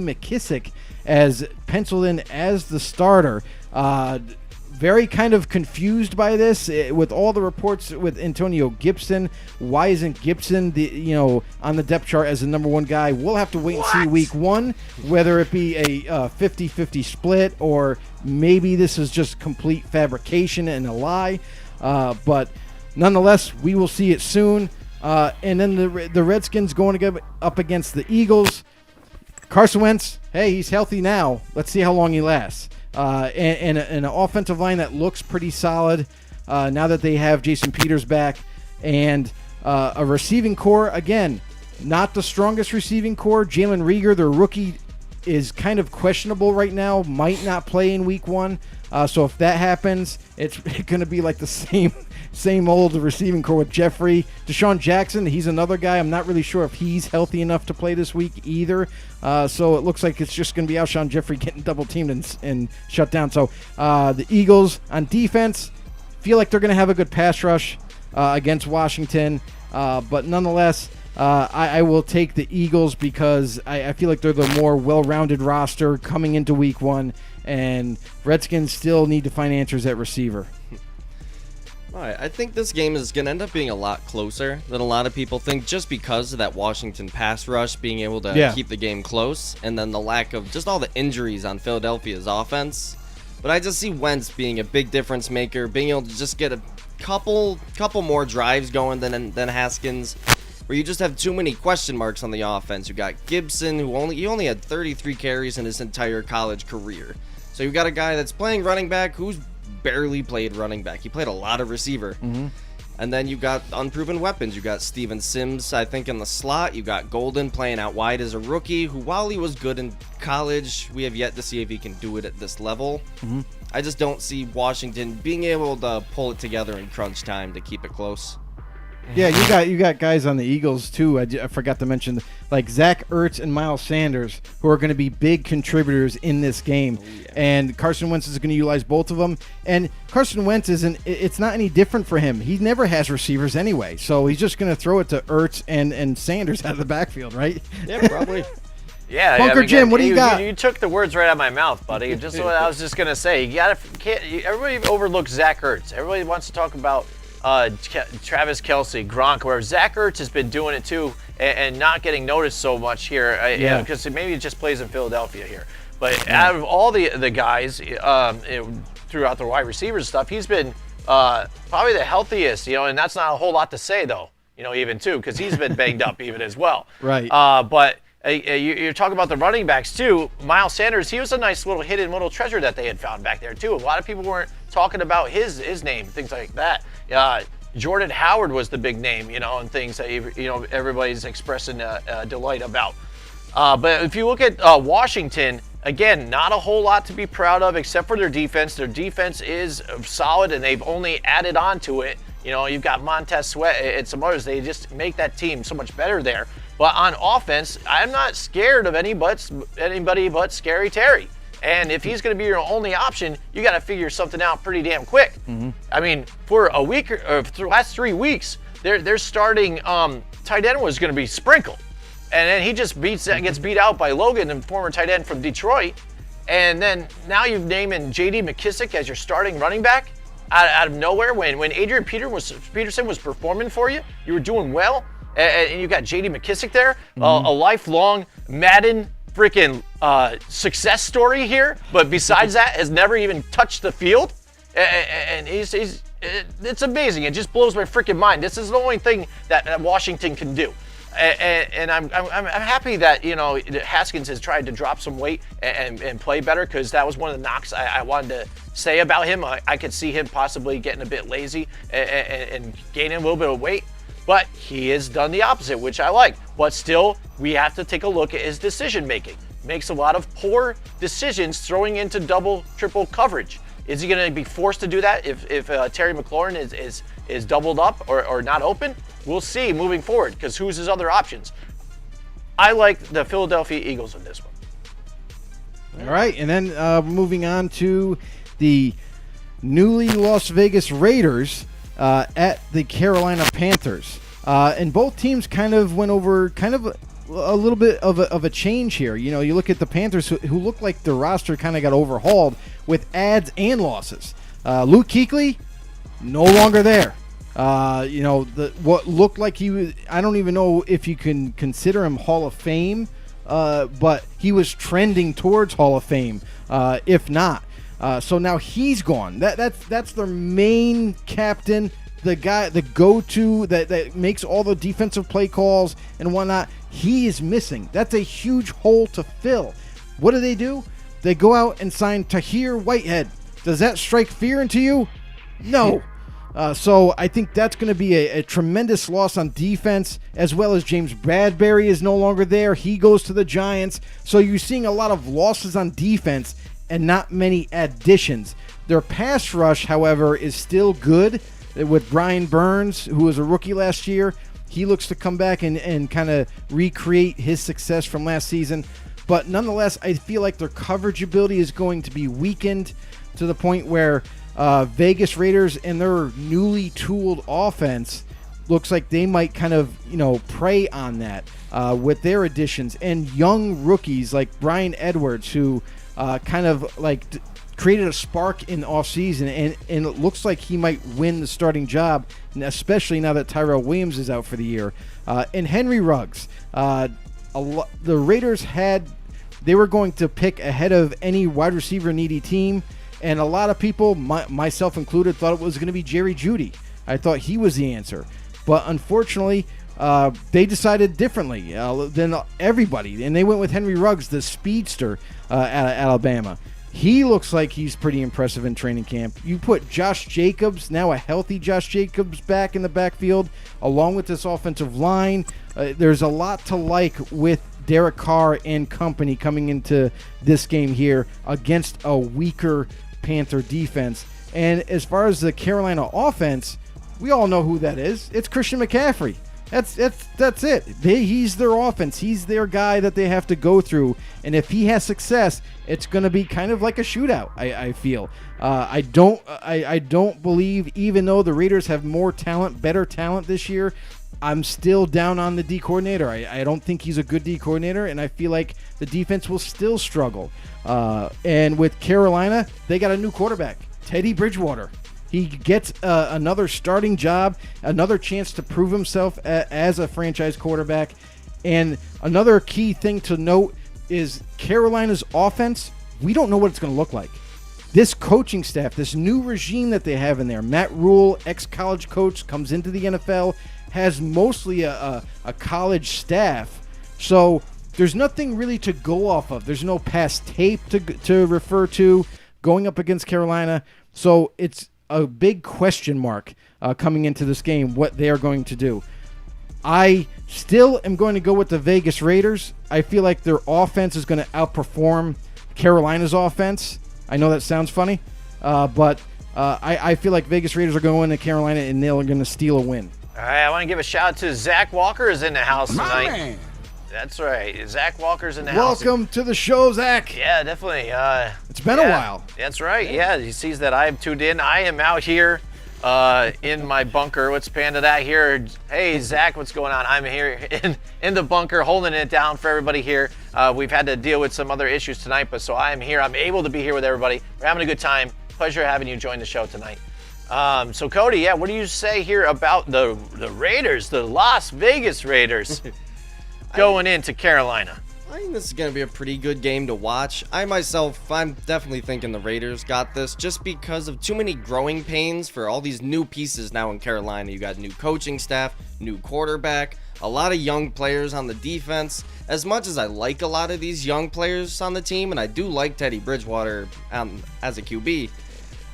McKissick, as penciled in as the starter. Very kind of confused by this with all the reports with Antonio Gibson. Why isn't Gibson on the depth chart as the number one guy? We'll have to wait and see week one, whether it be a 50-50 split or maybe this is just complete fabrication and a lie. But nonetheless, we will see it soon. And then the Redskins going to get up against the Eagles. Carson Wentz, hey, he's healthy now. Let's see how long he lasts. And an offensive line that looks pretty solid now that they have Jason Peters back. And a receiving core, again, not the strongest receiving core. Jalen Reagor, their rookie, is kind of questionable right now, might not play in week one. So if that happens, it's going to be like the same old receiving core with Jeffrey. Deshaun Jackson, he's another guy. I'm not really sure if he's healthy enough to play this week either. So it looks like it's just going to be Alshon Jeffrey getting double teamed and shut down. So the Eagles on defense feel like they're going to have a good pass rush against Washington. But nonetheless, I will take the Eagles because I feel like they're the more well-rounded roster coming into week one. And Redskins still need to find answers at receiver. All right, I think this game is going to end up being a lot closer than a lot of people think, just because of that Washington pass rush being able to keep the game close, and then the lack of just all the injuries on Philadelphia's offense. But I just see Wentz being a big difference maker, being able to just get a couple more drives going than Haskins, where you just have too many question marks on the offense. You got Gibson, who only had 33 carries in his entire college career. So you've got a guy that's playing running back who's barely played running back. He played a lot of receiver. Mm-hmm. And then you got unproven weapons. You got Steven Sims, I think, in the slot. You got Golden playing out wide as a rookie, who, while he was good in college, we have yet to see if he can do it at this level. Mm-hmm. I just don't see Washington being able to pull it together in crunch time to keep it close. Yeah, you got guys on the Eagles too. I forgot to mention, like Zach Ertz and Miles Sanders, who are going to be big contributors in this game. Oh, yeah. And Carson Wentz is going to utilize both of them. And Carson Wentz it's not any different for him. He never has receivers anyway, so he's just going to throw it to Ertz and Sanders out of the backfield, right? Yeah, probably. Yeah, Bunker Jim, what do you got? You took the words right out of my mouth, buddy. Just what I was just going to say. Everybody overlooks Zach Ertz. Everybody wants to talk about Travis Kelce, Gronk, where Zach Ertz has been doing it too, and not getting noticed so much here, because maybe he just plays in Philadelphia here. But out of all the guys throughout the wide receivers stuff, he's been probably the healthiest, and that's not a whole lot to say though, even too, because he's been banged up even as well. Right. But you're talking about the running backs too. Miles Sanders, he was a nice little hidden little treasure that they had found back there too. A lot of people weren't talking about his name, things like that. Jordan Howard was the big name, and things that everybody's expressing delight about. But if you look at Washington, again, not a whole lot to be proud of except for their defense. Their defense is solid, and they've only added on to it. You've got Montez Sweat and some others. They just make that team so much better there. But on offense, I'm not scared of anybody but Scary Terry. And if he's going to be your only option, you got to figure something out pretty damn quick. Mm-hmm. I mean, for a week or for the last 3 weeks, their starting tight end was going to be Sprinkle. And then he just gets beat out by Logan, the former tight end from Detroit. And then now you've named J.D. McKissick as your starting running back out of nowhere. When Adrian Peterson was performing for you, you were doing well. And you got J.D. McKissick there, a lifelong Madden freaking success story here. But besides that, has never even touched the field. And it's amazing. It just blows my freaking mind. This is the only thing that Washington can do. And I'm happy that Haskins has tried to drop some weight and play better, because that was one of the knocks I wanted to say about him. I could see him possibly getting a bit lazy and gaining a little bit of weight. But he has done the opposite, which I like. But still, we have to take a look at his decision making. Makes a lot of poor decisions throwing into double, triple coverage. Is he going to be forced to do that if Terry McLaurin is doubled up or not open? We'll see moving forward, because who's his other options? I like the Philadelphia Eagles in this one. All right, and then moving on to the newly Las Vegas Raiders at the Carolina Panthers. And both teams kind of went over kind of a little bit of a change here. You know, you look at the Panthers who look like their roster kind of got overhauled with adds and losses. Luke Kuechly, no longer there. You know, what looked like he was, I don't even know if you can consider him Hall of Fame, but he was trending towards Hall of Fame, if not. So now he's gone. That's their main captain, the guy, the go-to that makes all the defensive play calls and whatnot. He is missing. That's a huge hole to fill. What do? They go out and sign Tahir Whitehead. Does that strike fear into you? No. So I think that's going to be a tremendous loss on defense, as well as James Bradbury is no longer there. He goes to the Giants. So you're seeing a lot of losses on defense and not many additions. Their pass rush, however, is still good with Brian Burns, who was a rookie last year. He looks to come back and kind of recreate his success from last season. But nonetheless, I feel like their coverage ability is going to be weakened to the point where Vegas Raiders and their newly tooled offense looks like they might kind of, prey on that with their additions and young rookies like Brian Edwards, who kind of like created a spark in the offseason, and it looks like he might win the starting job, especially now that Tyrell Williams is out for the year. And Henry Ruggs, the Raiders they were going to pick ahead of any wide receiver needy team, and a lot of people, myself included, thought it was going to be Jerry Jeudy. I thought he was the answer. But unfortunately, they decided differently than everybody, and they went with Henry Ruggs, the speedster out of Alabama. He looks like he's pretty impressive in training camp. You put Josh Jacobs, now a healthy Josh Jacobs, back in the backfield, along with this offensive line. There's a lot to like with Derek Carr and company coming into this game here against a weaker Panther defense. And as far as the Carolina offense, we all know who that is. It's Christian McCaffrey. That's it. He's their offense. He's their guy that they have to go through. And if he has success, it's going to be kind of like a shootout, I feel. I don't believe, even though the Raiders have more talent, better talent this year, I'm still down on the D coordinator. I don't think he's a good D coordinator, and I feel like the defense will still struggle. And with Carolina, they got a new quarterback, Teddy Bridgewater. He gets another starting job, another chance to prove himself as a franchise quarterback. And another key thing to note is Carolina's offense, we don't know what it's going to look like. This coaching staff, this new regime that they have in there, Matt Rule, ex-college coach, comes into the NFL, has mostly a college staff. So there's nothing really to go off of. There's no past tape to refer to going up against Carolina. So it's a big question mark coming into this game, what they are going to do. I still am going to go with the Vegas Raiders. I feel like their offense is going to outperform Carolina's offense. I know that sounds funny, but I feel like Vegas Raiders are going to Carolina and they're going to steal a win. All right, I want to give a shout out to Zach Walker is in the house tonight. Man. That's right. Zach Walker's in the house. Welcome to the show, Zach. Yeah, definitely. It's been a while. That's right. Yeah, he sees that I've tuned in. I am out here in my bunker. Let's pan to that here. Hey, Zach, what's going on? I'm here in the bunker holding it down for everybody here. We've had to deal with some other issues tonight, but so I am here. I'm able to be here with everybody. We're having a good time. Pleasure having you join the show tonight. So, Cody, what do you say here about the Raiders, the Las Vegas Raiders, going into Carolina? I think this is going to be a pretty good game to watch. I'm definitely thinking the Raiders got this just because of too many growing pains for all these new pieces now in Carolina. You got new coaching staff, new quarterback, a lot of young players on the defense. As much as I like a lot of these young players on the team, and I do like Teddy Bridgewater as a QB,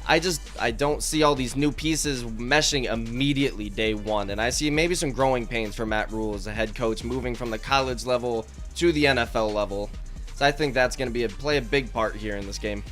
I don't see all these new pieces meshing immediately day one. And I see maybe some growing pains for Matt Rule as a head coach moving from the college level to the NFL level. So I think that's going to play a big part here in this game.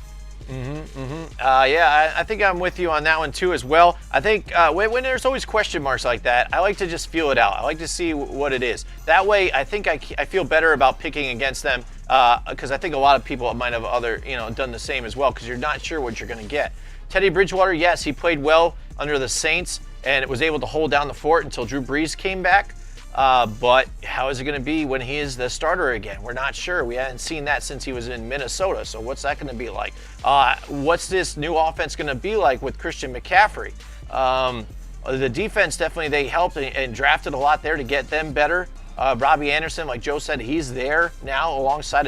I think I'm with you on that one too as well. I think when there's always question marks like that, I like to just feel it out. I like to see what it is. That way, I think I feel better about picking against them because I think a lot of people might have done the same as well, because you're not sure what you're going to get. Teddy Bridgewater, yes, he played well under the Saints and was able to hold down the fort until Drew Brees came back. But how is it going to be when he is the starter again? We're not sure. We haven't seen that since he was in Minnesota. So what's that going to be like? What's this new offense going to be like with Christian McCaffrey? The defense, definitely, they helped and drafted a lot there to get them better. Robbie Anderson, like Joe said, he's there now alongside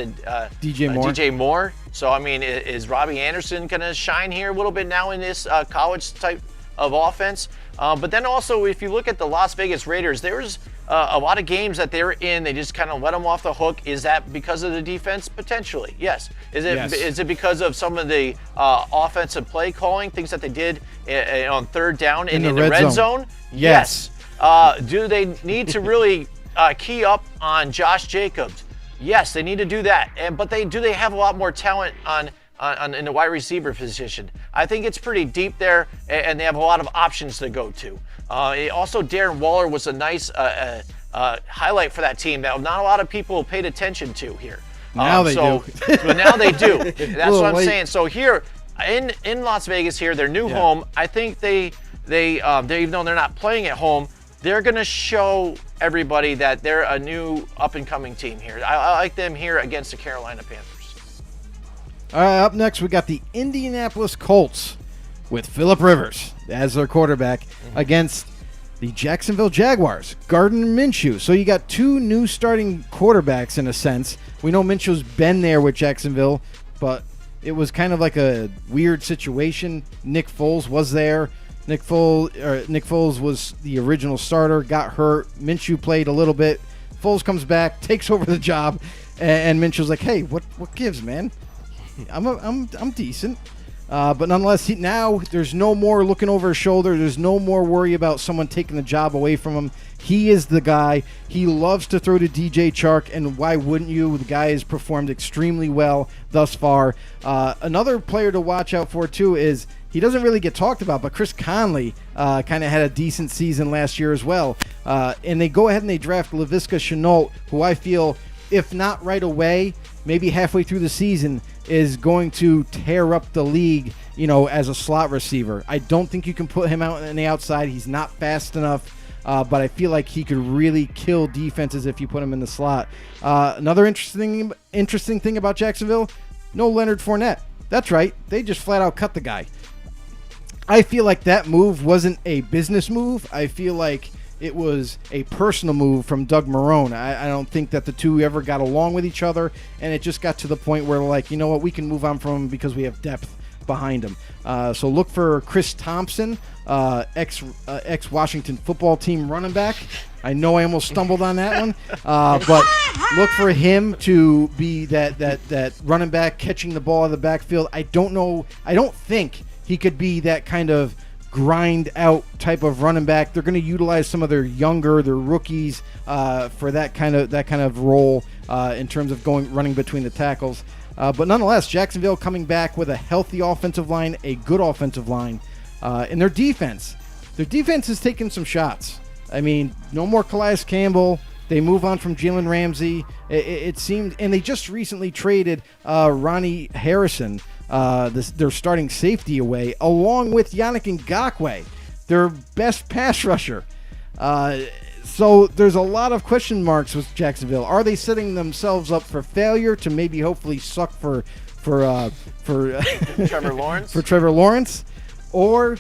DJ Moore. So, I mean, is Robbie Anderson going to shine here a little bit now in this college type of offense? But then also, if you look at the Las Vegas Raiders, there's a lot of games that they're in, they just kind of let them off the hook. Is that because of the defense? Potentially, yes. Is it because of some of the offensive play calling, things that they did on third down in the red zone? Yes. Do they need to really key up on Josh Jacobs? Yes, they need to do that. But they have a lot more talent in the wide receiver position. I think it's pretty deep there, and they have a lot of options to go to. Also, Darren Waller was a nice highlight for that team that not a lot of people paid attention to here. Now they do. But now they do. That's what I'm saying. So here in Las Vegas, here their new home, I think they even though they're not playing at home, they're going to show everybody that they're a new up-and-coming team here. I like them here against the Carolina Panthers. All right, up next, we got the Indianapolis Colts with Phillip Rivers as their quarterback against the Jacksonville Jaguars, Gardner Minshew. So you got two new starting quarterbacks in a sense. We know Minshew's been there with Jacksonville, but it was kind of like a weird situation. Nick Foles was there. Nick Foles was the original starter, got hurt. Minshew played a little bit. Foles comes back, takes over the job, and Minshew's like, "Hey, what gives, man? I'm decent." But nonetheless, now there's no more looking over his shoulder. There's no more worry about someone taking the job away from him. He is the guy. He loves to throw to DJ Chark, and why wouldn't you? The guy has performed extremely well thus far. Another player to watch out for, too, is he doesn't really get talked about, but Chris Conley kind of had a decent season last year as well. And they go ahead and they draft Laviska Shenault, who I feel, if not right away, maybe halfway through the season, is going to tear up the league, as a slot receiver. I don't think you can put him out on the outside. He's not fast enough, but I feel like he could really kill defenses if you put him in the slot. Another interesting thing about Jacksonville, no Leonard Fournette. That's right. They just flat out cut the guy. I feel like that move wasn't a business move. I feel like it was a personal move from Doug Marrone. I don't think that the two ever got along with each other, and it just got to the point where, like, you know what, we can move on from him because we have depth behind him. So look for Chris Thompson, ex-Washington football team running back. I know I almost stumbled on that one, but look for him to be that running back catching the ball out of the backfield. I don't think he could be that kind of grind out type of running back. They're going to utilize some of their rookies for that kind of role in terms of running between the tackles. But nonetheless, Jacksonville coming back with a healthy offensive line, a good offensive line, and their defense. Their defense is taking some shots. I mean, no more Calais Campbell. They move on from Jalen Ramsey. It seemed, and they just recently traded Ronnie Harrison, their starting safety, away, along with Yannick Ngakoue, their best pass rusher. So there's a lot of question marks with Jacksonville. Are they setting themselves up for failure to maybe hopefully suck for Trevor Lawrence? For Trevor Lawrence, or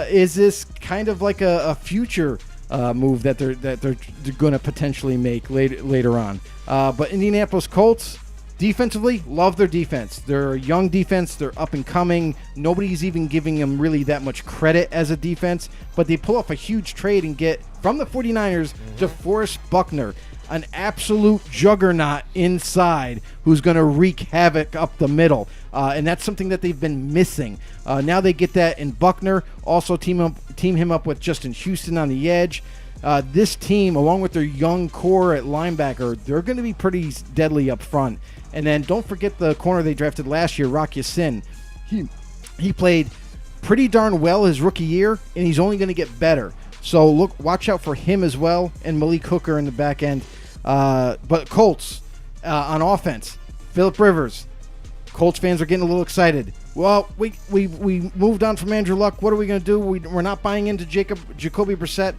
is this kind of like a future move that they're going to potentially make later on? But Indianapolis Colts, defensively, love their defense. They're a young defense. They're up and coming. Nobody's even giving them really that much credit as a defense, but they pull off a huge trade and get from the 49ers DeForest Buckner, an absolute juggernaut inside who's going to wreak havoc up the middle. And that's something that they've been missing. Now they get that in Buckner. Also team him up with Justin Houston on the edge. This team, along with their young core at linebacker, they're going to be pretty deadly up front. And then don't forget the corner they drafted last year, Rock Ya-Sin. He played pretty darn well his rookie year, and he's only going to get better. So watch out for him as well, and Malik Hooker in the back end. But Colts on offense, Phillip Rivers. Colts fans are getting a little excited. Well, we moved on from Andrew Luck. What are we going to do? We're not buying into Jacoby Brissett.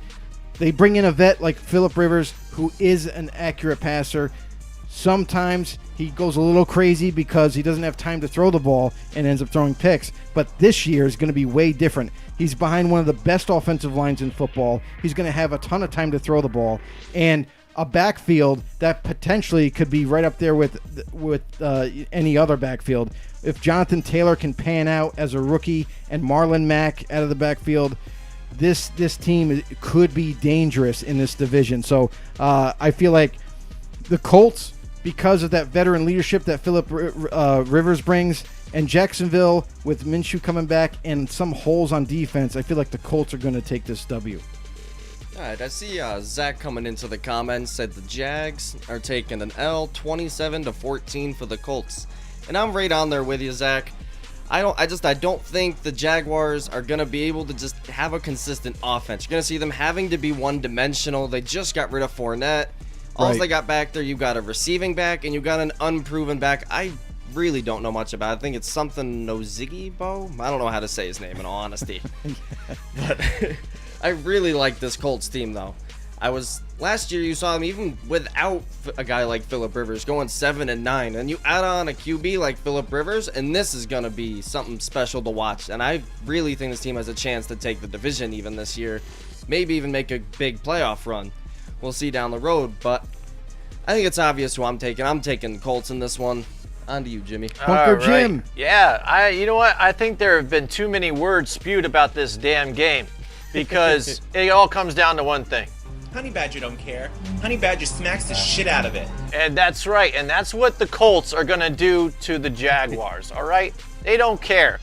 They bring in a vet like Phillip Rivers, who is an accurate passer. Sometimes he goes a little crazy because he doesn't have time to throw the ball and ends up throwing picks. But this year is going to be way different. He's behind one of the best offensive lines in football. He's going to have a ton of time to throw the ball. And a backfield that potentially could be right up there with any other backfield. If Jonathan Taylor can pan out as a rookie and Marlon Mack out of the backfield, this team could be dangerous in this division. So I feel like the Colts, because of that veteran leadership that Phillip Rivers brings, and Jacksonville with Minshew coming back and some holes on defense, I feel like the Colts are going to take this W. All right, I see Zach coming into the comments, said the Jags are taking an L, 27-14 for the Colts. And I'm right on there with you, Zach. I don't think the Jaguars are going to be able to just have a consistent offense. You're going to see them having to be one-dimensional. They just got rid of Fournette. All they got back there, you got a receiving back, and you got an unproven back. I really don't know much about it. I think it's something Nozigbo. I don't know how to say his name, in all honesty. But I really like this Colts team, though. Last year you saw them even without a guy like Phillip Rivers going 7-9, and you add on a QB like Phillip Rivers, and this is going to be something special to watch. And I really think this team has a chance to take the division even this year, maybe even make a big playoff run. We'll see down the road, but I think it's obvious who I'm taking. I'm taking Colts in this one. On to you, Jimmy. Bunker Jim. Yeah, you know what? I think there have been too many words spewed about this damn game because it all comes down to one thing. Honey Badger don't care. Honey Badger smacks the shit out of it. And that's right. And that's what the Colts are going to do to the Jaguars, all right? They don't care.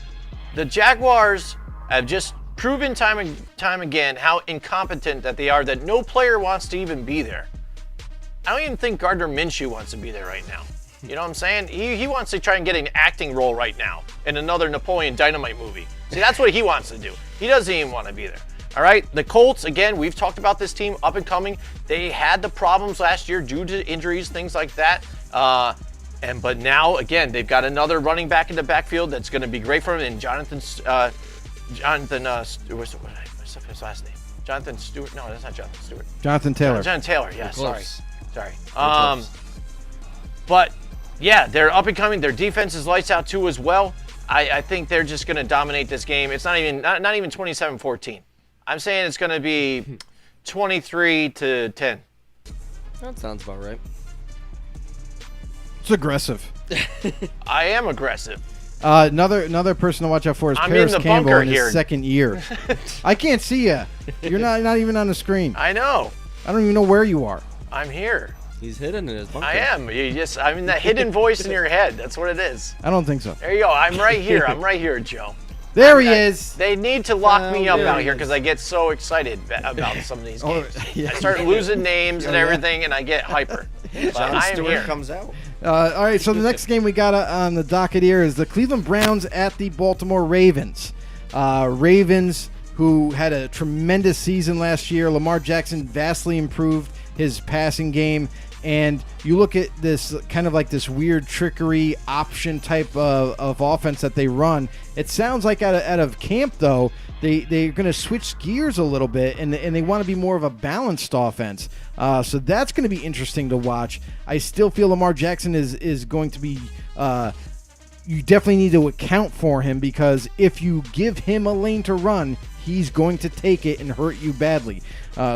The Jaguars have just proven time and time again how incompetent that they are, that no player wants to even be there. I don't even think Gardner Minshew wants to be there right now. You know what I'm saying? He wants to try and get an acting role right now in another Napoleon Dynamite movie. See, that's what he wants to do. He doesn't even want to be there. All right, the Colts, again, we've talked about this team, up and coming. They had the problems last year due to injuries, things like that. But now, again, they've got another running back in the backfield that's going to be great for him. And Jonathan Stewart, what's his last name? Jonathan Stewart? No, that's not Jonathan Stewart. Jonathan Taylor. Jonathan Taylor, yeah, sorry. But yeah, they're up and coming. Their defense is lights out too as well. I think they're just going to dominate this game. It's not even 27-14. I'm saying it's going to be 23-10. That sounds about right. It's aggressive. I am aggressive. Another person to watch out for is Paris Campbell in his second year. I can't see you. You're not even on the screen. I know. I don't even know where you are. I'm here. He's hidden in his bunker. I am. I'm in that hidden voice in your head. That's what it is. I don't think so. There you go. I'm right here. I'm right here, Joe. There he is. They need to lock me up out here because I get so excited about some of these games. I start losing names and everything, and I get hyper. But I am here. Comes out. All right, so the next game we got on the docket here is the Cleveland Browns at the Baltimore Ravens. Ravens, who had a tremendous season last year. Lamar Jackson vastly improved his passing game. And you look at this kind of like this weird trickery option type of offense that they run. It sounds like out of camp, though, they're going to switch gears a little bit, and they want to be more of a balanced offense. So that's going to be interesting to watch. I still feel Lamar Jackson is going to be you definitely need to account for him, because if you give him a lane to run, he's going to take it and hurt you badly.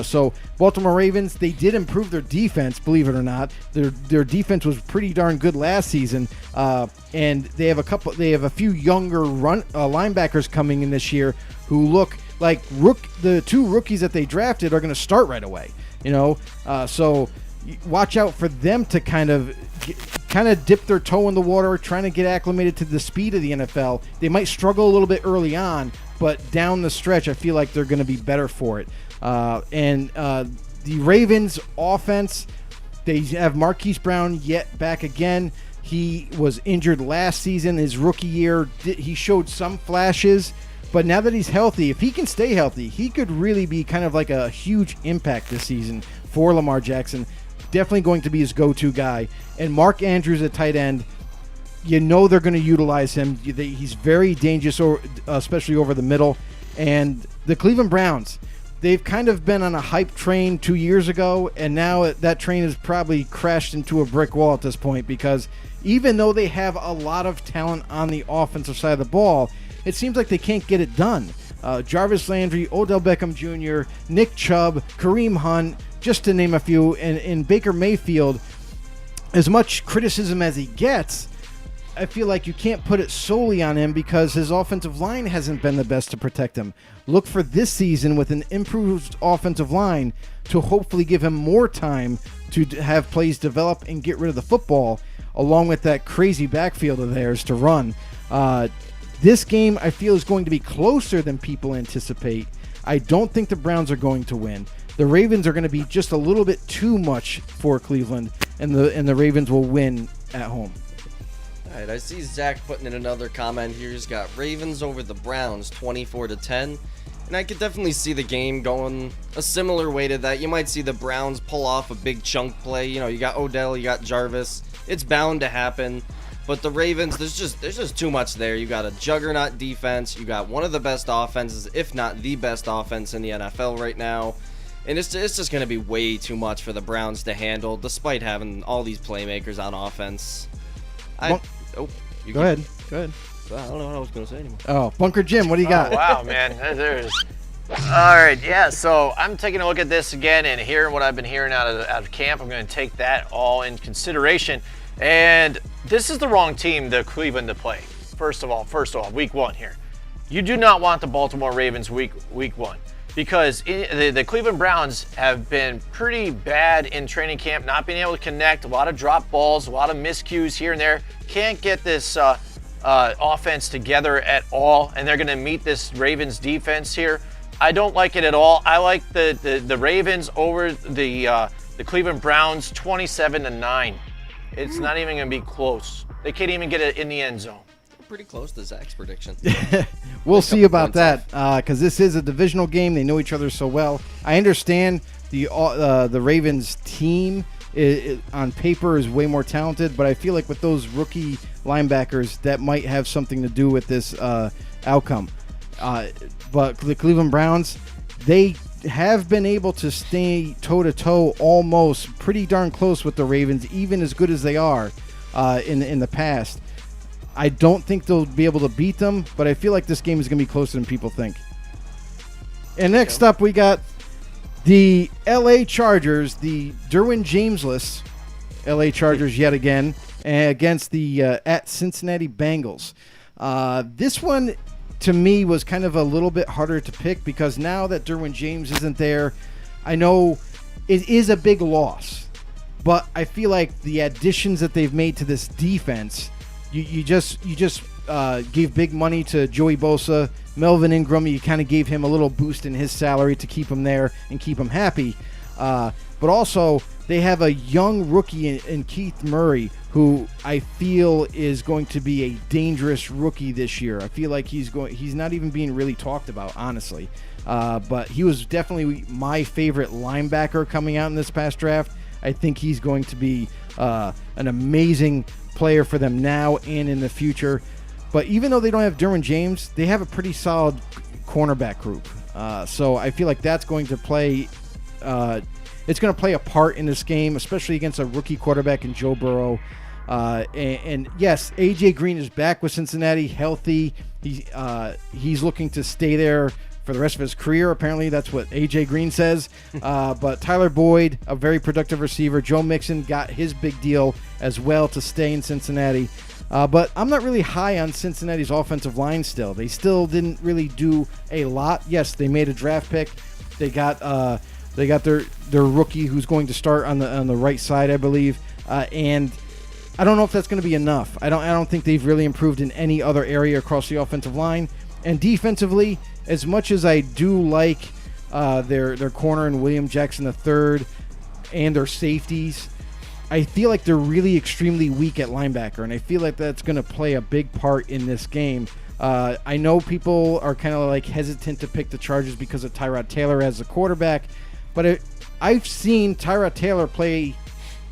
So Baltimore Ravens, they did improve their defense, believe it or not. Their defense was pretty darn good last season, and they have a few younger linebackers coming in this year who look like the two rookies that they drafted are going to start right away. So watch out for them to kind of dip their toe in the water, trying to get acclimated to the speed of the NFL. They might struggle a little bit early on, but down the stretch, I feel like they're going to be better for it. The Ravens offense, they have Marquise Brown yet back again. He was injured last season, his rookie year. He showed some flashes, but now that he's healthy, if he can stay healthy, he could really be kind of like a huge impact this season for Lamar Jackson. Definitely going to be his go-to guy. And Mark Andrews at tight end, you know they're going to utilize him. He's very dangerous, especially over the middle. And the Cleveland Browns, they've kind of been on a hype train 2 years ago, and now that train has probably crashed into a brick wall at this point, because even though they have a lot of talent on the offensive side of the ball, it seems like they can't get it done. Jarvis Landry, Odell Beckham Jr., Nick Chubb, Kareem Hunt, just to name a few, and Baker Mayfield, as much criticism as he gets, I feel like you can't put it solely on him because his offensive line hasn't been the best to protect him. Look for this season with an improved offensive line to hopefully give him more time to have plays develop and get rid of the football, along with that crazy backfield of theirs to run. This game, I feel, is going to be closer than people anticipate. I don't think the Browns are going to win. The Ravens are going to be just a little bit too much for Cleveland, and the Ravens will win at home. All right, I see Zach putting in another comment here. He's got Ravens over the Browns 24-10. And I could definitely see the game going a similar way to that. You might see the Browns pull off a big chunk play. You know, you got Odell, you got Jarvis. It's bound to happen. But the Ravens, there's just too much there. You got a juggernaut defense. You got one of the best offenses, if not the best offense in the NFL right now. And it's just going to be way too much for the Browns to handle, despite having all these playmakers on offense. Go ahead. I don't know what I was going to say anymore. Oh, Bunker Jim, what do you got? Oh, wow, man. There's... All right, yeah, so I'm taking a look at this again and hearing what I've been hearing out of camp. I'm going to take that all in consideration. And this is the wrong team, the Cleveland, to play. First of all, week one here. You do not want the Baltimore Ravens week one, because the Cleveland Browns have been pretty bad in training camp, not being able to connect, a lot of drop balls, a lot of miscues here and there. Can't get this offense together at all, and they're going to meet this Ravens defense here. I don't like it at all. I like the Ravens over the Cleveland Browns 27-9. It's not even going to be close. They can't even get it in the end zone. Pretty close to Zach's prediction. We'll see about that, because this is a divisional game. They know each other so well. I understand the Ravens team on paper is way more talented, but I feel like with those rookie linebackers, that might have something to do with this outcome. But the Cleveland Browns, they have been able to stay toe-to-toe almost pretty darn close with the Ravens, even as good as they are in the past. I don't think they'll be able to beat them, but I feel like this game is going to be closer than people think. And next up, we got the L.A. Chargers, the Derwin Jamesless L.A. Chargers yet again, against the at Cincinnati Bengals. This one, to me, was kind of a little bit harder to pick because now that Derwin James isn't there, I know it is a big loss, but I feel like the additions that they've made to this defense, you just gave big money to Joey Bosa, Melvin Ingram. You kind of gave him a little boost in his salary to keep him there and keep him happy. But also, they have a young rookie in Keith Murray, who I feel is going to be a dangerous rookie this year. I feel like he's not even being really talked about, honestly. But he was definitely my favorite linebacker coming out in this past draft. I think he's going to be an amazing player for them now and in the future. But even though they don't have Derwin James, they have a pretty solid cornerback group. So I feel like that's going to play it's going to play a part in this game, especially against a rookie quarterback in Joe Burrow. And yes, A.J. Green is back with Cincinnati, healthy. He's looking to stay there for the rest of his career. Apparently, that's what A.J. Green says. But Tyler Boyd, a very productive receiver. Joe Mixon got his big deal as well to stay in Cincinnati. But I'm not really high on Cincinnati's offensive line still. They still didn't really do a lot. Yes, they made a draft pick. They got their rookie who's going to start on the right side, I believe. And I don't know if that's going to be enough. I don't think they've really improved in any other area across the offensive line. And defensively, as much as I do like their corner in William Jackson III and their safeties, I feel like they're really extremely weak at linebacker, and I feel like that's going to play a big part in this game. I know people are kind of like hesitant to pick the Chargers because of Tyrod Taylor as a quarterback, but I've seen Tyrod Taylor play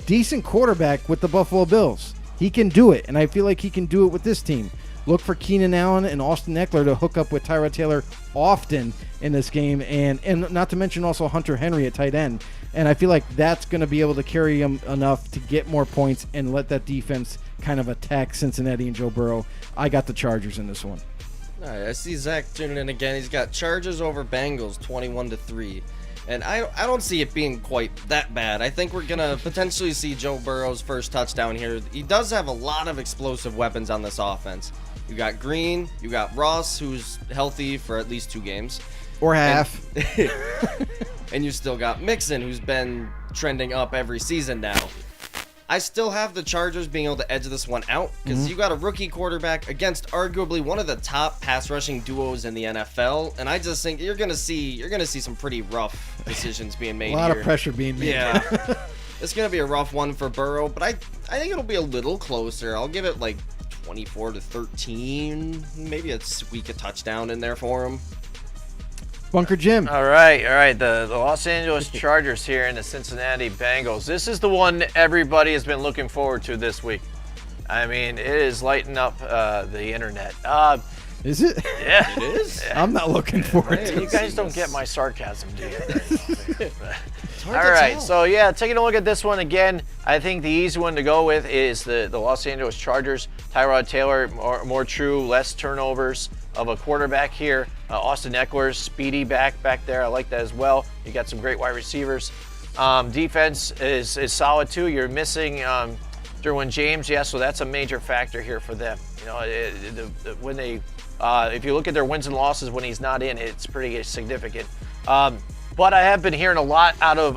decent quarterback with the Buffalo Bills. He can do it, and I feel like he can do it with this team. Look for Keenan Allen and Austin Eckler to hook up with Tyrod Taylor often in this game, and not to mention also Hunter Henry at tight end. And I feel like that's going to be able to carry him enough to get more points and let that defense kind of attack Cincinnati and Joe Burrow. I got the Chargers in this one. All right, I see Zach tuning in again. He's got Chargers over Bengals 21-3. And I don't see it being quite that bad. I think we're going to potentially see Joe Burrow's first touchdown here. He does have a lot of explosive weapons on this offense. You got Green, you got Ross, who's healthy for at least 2 games. Or half. And you still got Mixon, who's been trending up every season now. I still have the Chargers being able to edge this one out because you got a rookie quarterback against arguably one of the top pass rushing duos in the NFL, and I just think you're gonna see some pretty rough decisions being made. A lot here. of pressure being made. Yeah, it's gonna be a rough one for Burrow, but I think it'll be a little closer. I'll give it like 24-13, maybe squeak a touchdown in there for him. Bunker Jim. All right. The Los Angeles Chargers here and the Cincinnati Bengals. This is the one everybody has been looking forward to this week. I mean, it is lighting up the internet. Is it? Yeah. It is? Yeah. I'm not looking forward to You it. guys don't get my sarcasm, do you? All to right, tell. so yeah, taking a look at this one again, I think the easy one to go with is the Los Angeles Chargers. Tyrod Taylor, more true, less turnovers of a quarterback here. Austin Eckler, speedy back there. I like that as well. You got some great wide receivers. Defense is solid too. You're missing Derwin James, so that's a major factor here for them. You know, when they if you look at their wins and losses when he's not in, it's pretty significant. But I have been hearing a lot out of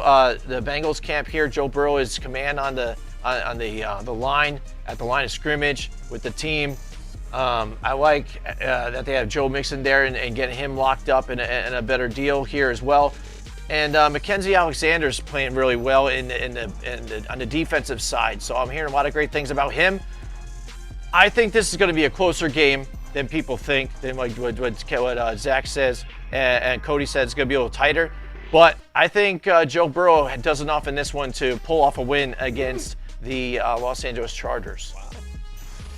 the Bengals camp here. Joe Burrow is command on the line, at the line of scrimmage with the team. I like that they have Joe Mixon there and getting him locked up in a better deal here as well. And Mackenzie Alexander's playing really well on the defensive side. So I'm hearing a lot of great things about him. I think this is going to be a closer game than people think, than what Zach says and Cody said. It's going to be a little tighter. But I think Joe Burrow does enough in this one to pull off a win against the Los Angeles Chargers.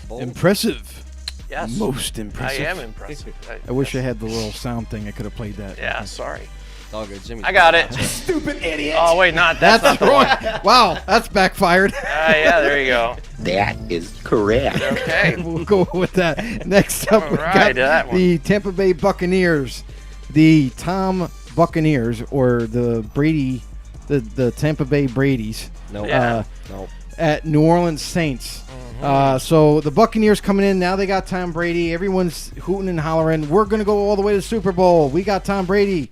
Wow. Impressive. Yes. Most impressive. I am impressive. I wish I had the little sound thing. I could have played that. Yeah, sorry. All good, Jimmy. I got it. Stupid idiot. Oh, wait, not that's not the one. Wow, that's backfired. Yeah, there you go. That is correct. Okay. We'll go with that. Next up, we right, that got one. the Tampa Bay Buccaneers. The Tom Buccaneers, or the Brady, the Tampa Bay Brady's. Nope. Nope. At New Orleans Saints. So the Buccaneers coming in, now they got Tom Brady. Everyone's hooting and hollering, we're going to go all the way to the Super Bowl. We got Tom Brady.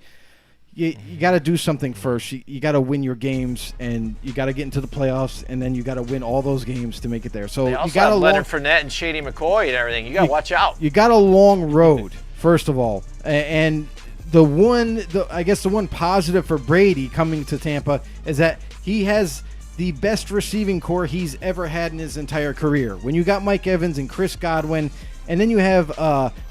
You got to do something first. You got to win your games, and you got to get into the playoffs, and then you got to win all those games to make it there. So They you also got have a Leonard Fournette and Shady McCoy and everything. You got to watch out. You got a long road, first of all, and the one positive for Brady coming to Tampa is that he has the best receiving core he's ever had in his entire career. When you got Mike Evans and Chris Godwin, and then you have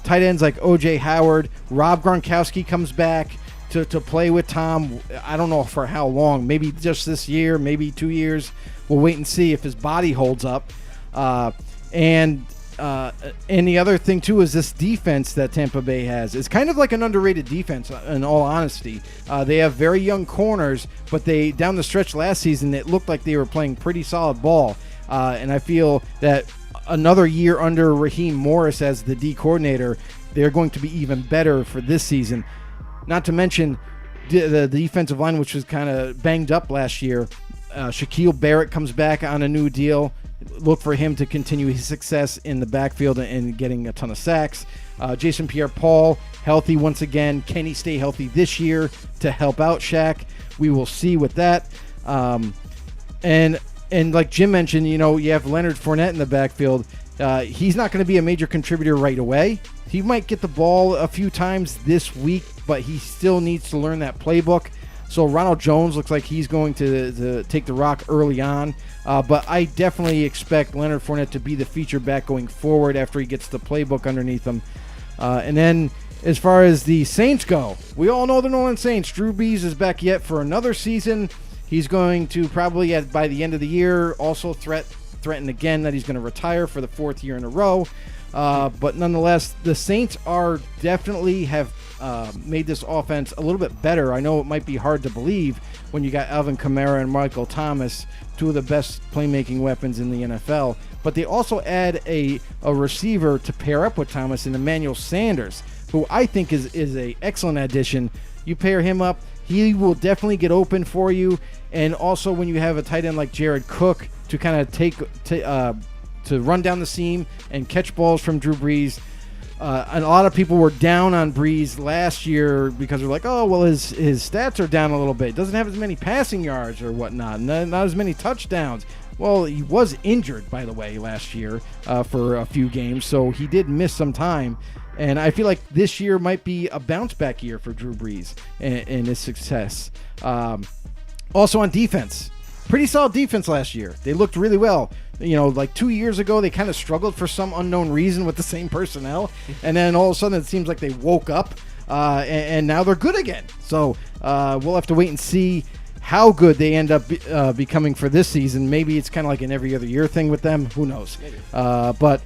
tight ends like O.J. Howard, Rob Gronkowski comes back to play with Tom. I don't know for how long, maybe just this year, maybe 2 years. We'll wait and see if his body holds up. And the other thing, too, is this defense that Tampa Bay has. It's kind of like an underrated defense, in all honesty. They have very young corners, but down the stretch last season, it looked like they were playing pretty solid ball. And I feel that another year under Raheem Morris as the D coordinator, they're going to be even better for this season. Not to mention the defensive line, which was kind of banged up last year. Shaquille Barrett comes back on a new deal. Look for him to continue his success in the backfield and getting a ton of sacks. Jason Pierre-Paul, healthy once again. Can he stay healthy this year to help out Shaq? We will see with that. And like Jim mentioned, you have Leonard Fournette in the backfield. He's not going to be a major contributor right away. He might get the ball a few times this week, but he still needs to learn that playbook. So Ronald Jones looks like he's going to take the rock early on. But I definitely expect Leonard Fournette to be the feature back going forward after he gets the playbook underneath him. And then as far as the Saints go, we all know the New Orleans Saints. Drew Brees is back yet for another season. He's going to probably, by the end of the year, also threat threatened again that he's going to retire for the 4th year in a row. But nonetheless, the Saints are definitely have made this offense a little bit better. I know it might be hard to believe when you got Alvin Kamara and Michael Thomas, two of the best playmaking weapons in the NFL. But they also add a receiver to pair up with Thomas in Emmanuel Sanders, who I think is a excellent addition. You pair him up, he will definitely get open for you. And also when you have a tight end like Jared Cook to kind of to run down the seam and catch balls from Drew Brees. And a lot of people were down on Brees last year because they're like, oh, well, his stats are down a little bit. Doesn't have as many passing yards or whatnot, not as many touchdowns. Well, he was injured, by the way, last year for a few games, so he did miss some time. And I feel like this year might be a bounce-back year for Drew Brees and his success. Also on defense, pretty solid defense last year. They looked really well. You know, like 2 years ago, they kind of struggled for some unknown reason with the same personnel. And then all of a sudden, it seems like they woke up, and now they're good again. So we'll have to wait and see how good they end up becoming for this season. Maybe it's kind of like an every other year thing with them. Who knows? But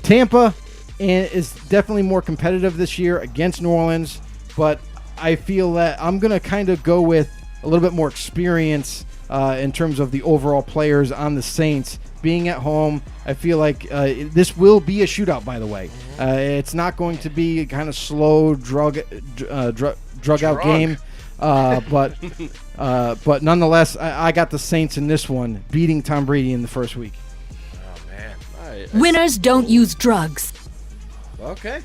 Tampa is definitely more competitive this year against New Orleans. But I feel that I'm going to kind of go with a little bit more experience in terms of the overall players on the Saints. Being at home, I feel like this will be a shootout, by the way. It's not going to be a kind of slow, drug out game. But nonetheless, I got the Saints in this one, beating Tom Brady in the first week. Oh, man. Winners don't use drugs. Okay.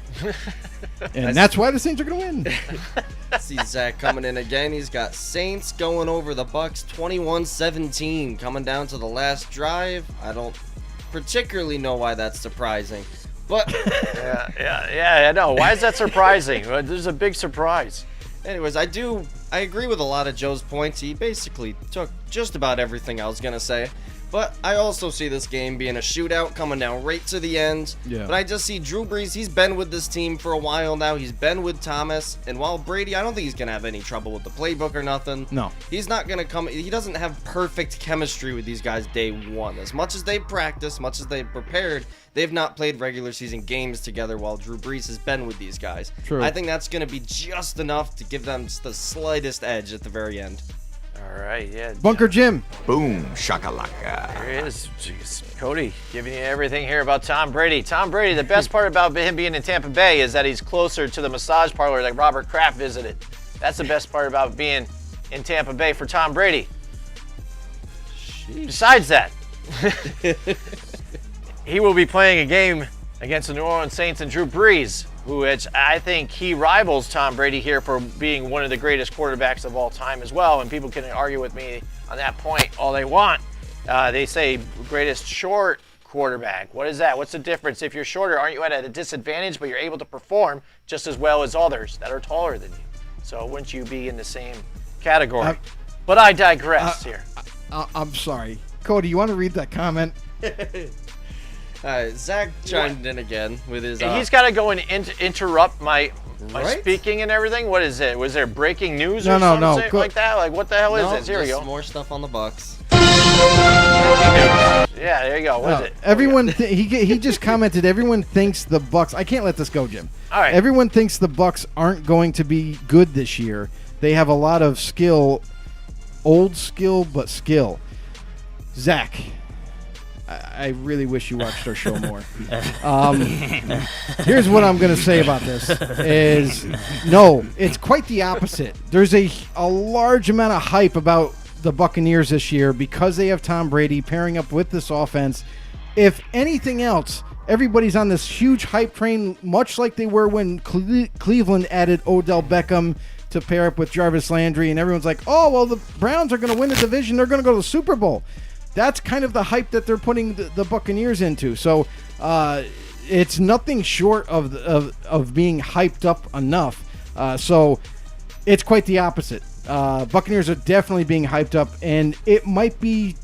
And that's why the Saints are going to win. See Zach coming in again. He's got Saints going over the Bucks 21-17, coming down to the last drive. I don't particularly know why that's surprising, but yeah, I know. Why is that surprising? There's a big surprise. Anyways, I agree with a lot of Joe's points. He basically took just about everything I was gonna say. But I also see this game being a shootout coming down right to the end. Yeah. But I just see Drew Brees, he's been with this team for a while now. He's been with Thomas. And while Brady, I don't think he's going to have any trouble with the playbook or nothing. No. He's not going to come. He doesn't have perfect chemistry with these guys day one. As much as they've practiced, much as they've prepared, they've not played regular season games together while Drew Brees has been with these guys. True. I think that's going to be just enough to give them the slightest edge at the very end. All right, yeah. Bunker Jim. Boom, shakalaka. There he is. Jeez. Cody, giving you everything here about Tom Brady. Tom Brady, the best part about him being in Tampa Bay is that he's closer to the massage parlor that Robert Kraft visited. That's the best part about being in Tampa Bay for Tom Brady. Sheesh. Besides that, he will be playing a game against the New Orleans Saints and Drew Brees, which I think he rivals Tom Brady here for being one of the greatest quarterbacks of all time as well. And people can argue with me on that point all they want. They say greatest short quarterback. What is that? What's the difference? If you're shorter, aren't you at a disadvantage, but you're able to perform just as well as others that are taller than you? So wouldn't you be in the same category? But I digress here. I'm sorry. Cody, you want to read that comment? Zach chimed in again with his. He's got to go and interrupt my Right? speaking and everything. What is it? Was there breaking news No, or no, something no. like that? Like what the hell is No, this? Here we just go. more stuff on the Bucks. Yeah, there you go. What is it? Everyone, he just commented. Everyone thinks the Bucks. I can't let this go, Jim. All right. Everyone thinks the Bucks aren't going to be good this year. They have a lot of skill, old skill, but skill. Zach, I really wish you watched our show more. Here's what I'm going to say about this is, no, it's quite the opposite. There's a large amount of hype about the Buccaneers this year because they have Tom Brady pairing up with this offense. If anything else, everybody's on this huge hype train, much like they were when Cleveland added Odell Beckham to pair up with Jarvis Landry, and everyone's like, oh, well, the Browns are going to win the division. They're going to go to the Super Bowl. That's kind of the hype that they're putting the Buccaneers into. So it's nothing short of being hyped up enough. So it's quite the opposite. Buccaneers are definitely being hyped up, and it might be,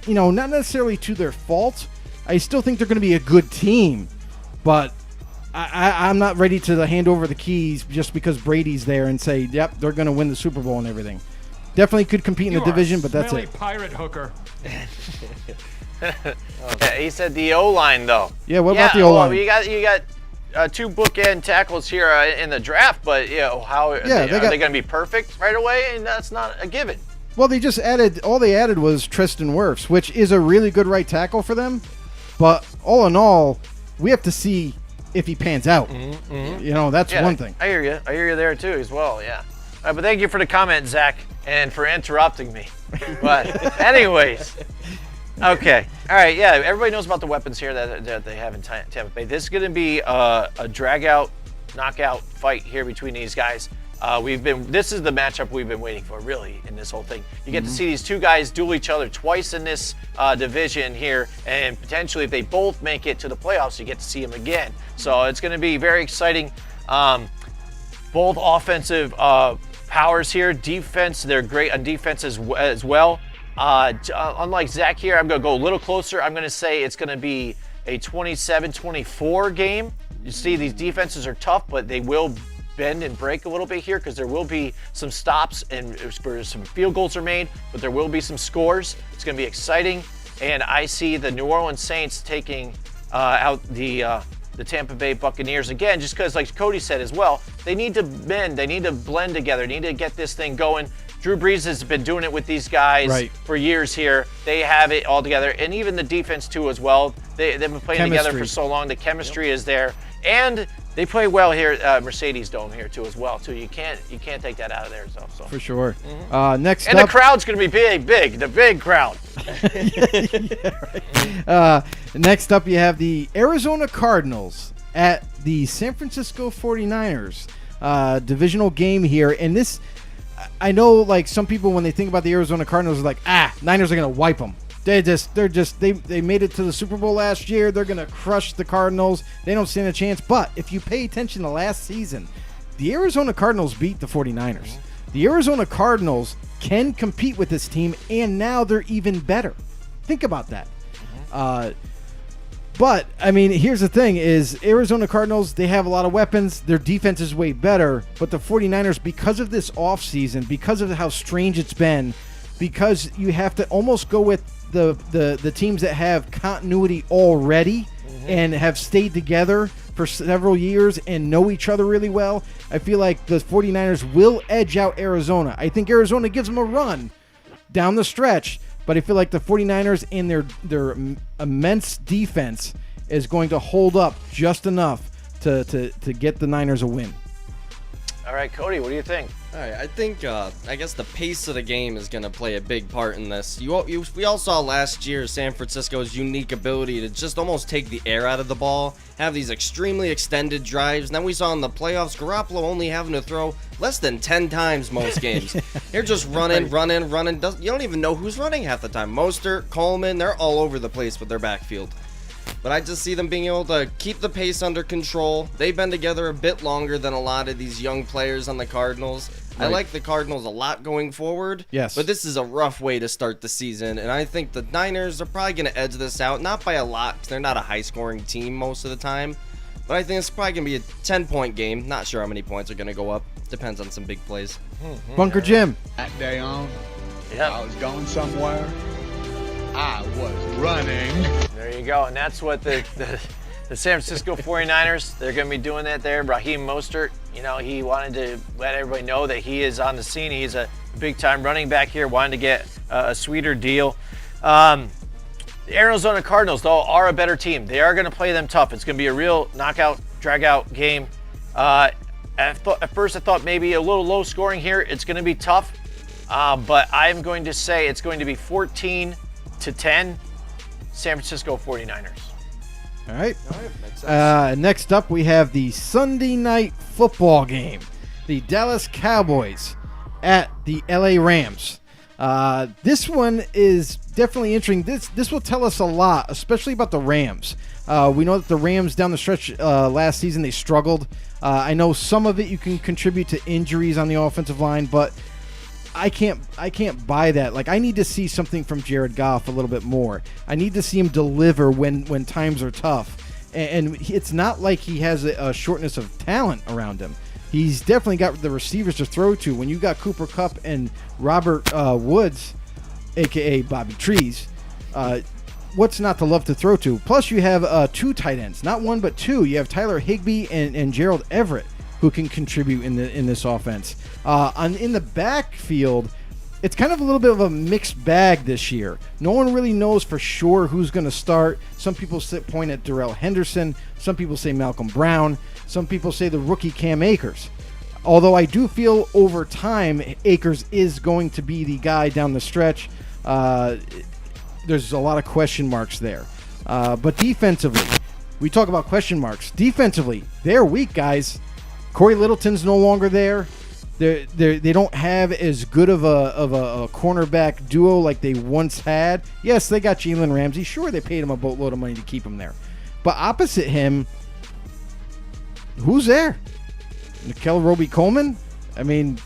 not necessarily to their fault. I still think they're going to be a good team, but I'm not ready to hand over the keys just because Brady's there and say, yep, they're going to win the Super Bowl and everything. Definitely could compete in the division, but that's it. Pirate hooker. Yeah, he said the O-line, though. Yeah, what about the O-line? Well, you got 2 bookend tackles here in the draft, but how are they going to be perfect right away? And that's not a given. Well, all they added was Tristan Wirfs, which is a really good right tackle for them. But all in all, we have to see if he pans out. That's one thing. I hear you there too as well. Yeah. All right, but thank you for the comment, Zach, and for interrupting me. But anyways, okay. All right. Yeah. Everybody knows about the weapons here that they have in Tampa Bay. This is going to be a drag-out, knockout fight here between these guys. This is the matchup we've been waiting for, really, in this whole thing. You get to see these 2 guys duel each other twice in this division here, and potentially if they both make it to the playoffs, you get to see them again. So it's going to be very exciting. Both offensive powers here. Defense, they're great on defense as well. Unlike Zach here, I'm going to go a little closer. I'm going to say it's going to be a 27-24 game. You see, these defenses are tough, but they will bend and break a little bit here because there will be some stops and some field goals are made, but there will be some scores. It's going to be exciting, and I see the New Orleans Saints taking out the Tampa Bay Buccaneers again, just because, like Cody said as well, they need to bend, they need to blend together, they need to get this thing going. Drew Brees has been doing it with these guys for years here. They have it all together, and even the defense too as well. They've been playing together for so long. The chemistry is there, and they play well here at Mercedes Dome here too as well too. You can't take that out of there. So. For sure. Next up, the crowd's going to be big. The big crowd. Next up, you have the Arizona Cardinals at the San Francisco 49ers. Divisional game here, and this, I know, like some people when they think about the Arizona Cardinals are like, Niners are going to wipe them. They made it to the Super Bowl last year. They're going to crush the Cardinals. They don't stand a chance. But if you pay attention to last season, the Arizona Cardinals beat the 49ers. The Arizona Cardinals can compete with this team, and now they're even better. Think about that. But, I mean, here's the thing is Arizona Cardinals, they have a lot of weapons. Their defense is way better. But the 49ers, because of this offseason, because of how strange it's been, because you have to almost go with the teams that have continuity already and have stayed together for several years and know each other really well, I feel like the 49ers will edge out Arizona. I think Arizona gives them a run down the stretch, but I feel like the 49ers and their immense defense is going to hold up just enough to get the Niners a win. All right, Cody, what do you think? All right, I think, I guess the pace of the game is going to play a big part in this. We all saw last year San Francisco's unique ability to just almost take the air out of the ball, have these extremely extended drives. Now we saw in the playoffs, Garoppolo only having to throw less than 10 times most games. They're just running. You don't even know who's running half the time. Mostert, Coleman, they're all over the place with their backfield. But I just see them being able to keep the pace under control. They've been together a bit longer than a lot of these young players on the Cardinals. Right. I like the Cardinals a lot going forward. Yes. But this is a rough way to start the season. And I think the Niners are probably going to edge this out. Not by a lot, because they're not a high-scoring team most of the time. But I think it's probably going to be a 10-point game. Not sure how many points are going to go up. Depends on some big plays. Bunker Jim. That day on, I was going somewhere. I was running. There you go. And that's what the San Francisco 49ers, they're going to be doing that there. Raheem Mostert, he wanted to let everybody know that he is on the scene. He's a big-time running back here, wanted to get a sweeter deal. The Arizona Cardinals, though, are a better team. They are going to play them tough. It's going to be a real knockout, drag-out game. At first, I thought maybe a little low scoring here. It's going to be tough, but I'm going to say it's going to be 14-10, San Francisco 49ers. All right. Makes sense. Next up, we have the Sunday night football game. The Dallas Cowboys at the LA Rams. This one is definitely interesting. This will tell us a lot, especially about the Rams. We know that the Rams down the stretch last season, they struggled. I know some of it you can contribute to injuries on the offensive line, but I can't buy that. Like, I need to see something from Jared Goff a little bit more. I need to see him deliver when times are tough. And it's not like he has a shortness of talent around him. He's definitely got the receivers to throw to. When you got Cooper Kupp and Robert Woods, a.k.a. Bobby Trees, what's not to love to throw to? Plus, you have 2 tight ends, not 1 but 2. You have Tyler Higbee and Gerald Everett, who can contribute in this offense. In the backfield, it's kind of a little bit of a mixed bag this year. No one really knows for sure who's going to start. Some people point at Darrell Henderson. Some people say Malcolm Brown. Some people say the rookie Cam Akers. Although I do feel over time Akers is going to be the guy down the stretch. There's a lot of question marks there. But defensively, we talk about question marks. Defensively, they're weak, guys. Corey Littleton's no longer there. They don't have as good of a cornerback duo like they once had. Yes, they got Jalen Ramsey. Sure, they paid him a boatload of money to keep him there. But opposite him, who's there? Nickel Roby-Coleman? I mean,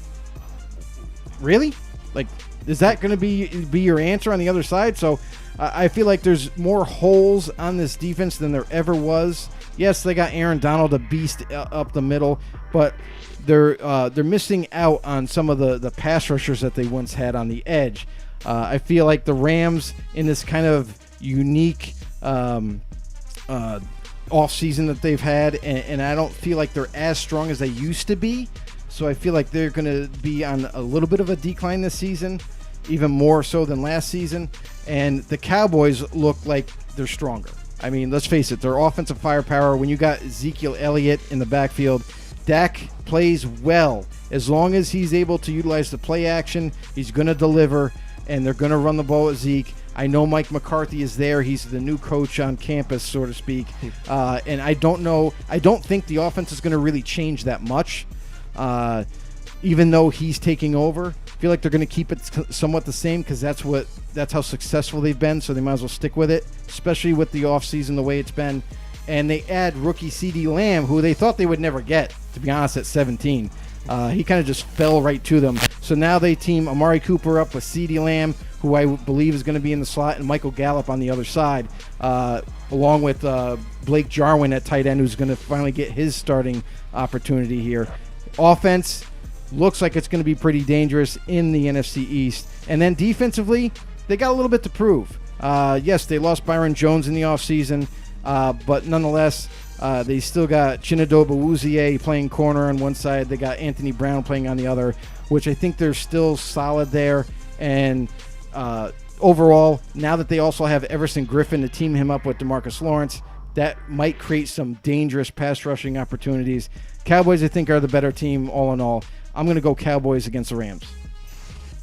really? Like, is that going to be your answer on the other side? So I feel like there's more holes on this defense than there ever was. Yes, they got Aaron Donald, a beast up the middle, but they're missing out on some of the pass rushers that they once had on the edge. I feel like the Rams in this kind of unique offseason that they've had, and I don't feel like they're as strong as they used to be. So I feel like they're going to be on a little bit of a decline this season, even more so than last season. And the Cowboys look like they're stronger. I mean, let's face it, their offensive firepower, when you got Ezekiel Elliott in the backfield, Dak plays well. As long as he's able to utilize the play action, he's going to deliver, and they're going to run the ball with Zeke. I know Mike McCarthy is there. He's the new coach on campus, so to speak. And I don't think the offense is going to really change that much, even though he's taking over. I feel like they're going to keep it somewhat the same because that's how successful they've been, so they might as well stick with it, especially with the offseason the way it's been. And they add rookie CeeDee Lamb, who they thought they would never get, to be honest, at 17. He kind of just fell right to them. So now they team Amari Cooper up with CeeDee Lamb, who I believe is going to be in the slot, and Michael Gallup on the other side, along with Blake Jarwin at tight end, who's going to finally get his starting opportunity here. Offense looks like it's going to be pretty dangerous in the NFC East. And then defensively, they got a little bit to prove. Yes, they lost Byron Jones in the offseason, but nonetheless, they still got Chinedobe Awuzie playing corner on one side. They got Anthony Brown playing on the other, which I think they're still solid there. And overall, now that they also have Everson Griffin to team him up with DeMarcus Lawrence, that might create some dangerous pass rushing opportunities. Cowboys, I think, are the better team all in all. I'm going to go Cowboys against the Rams.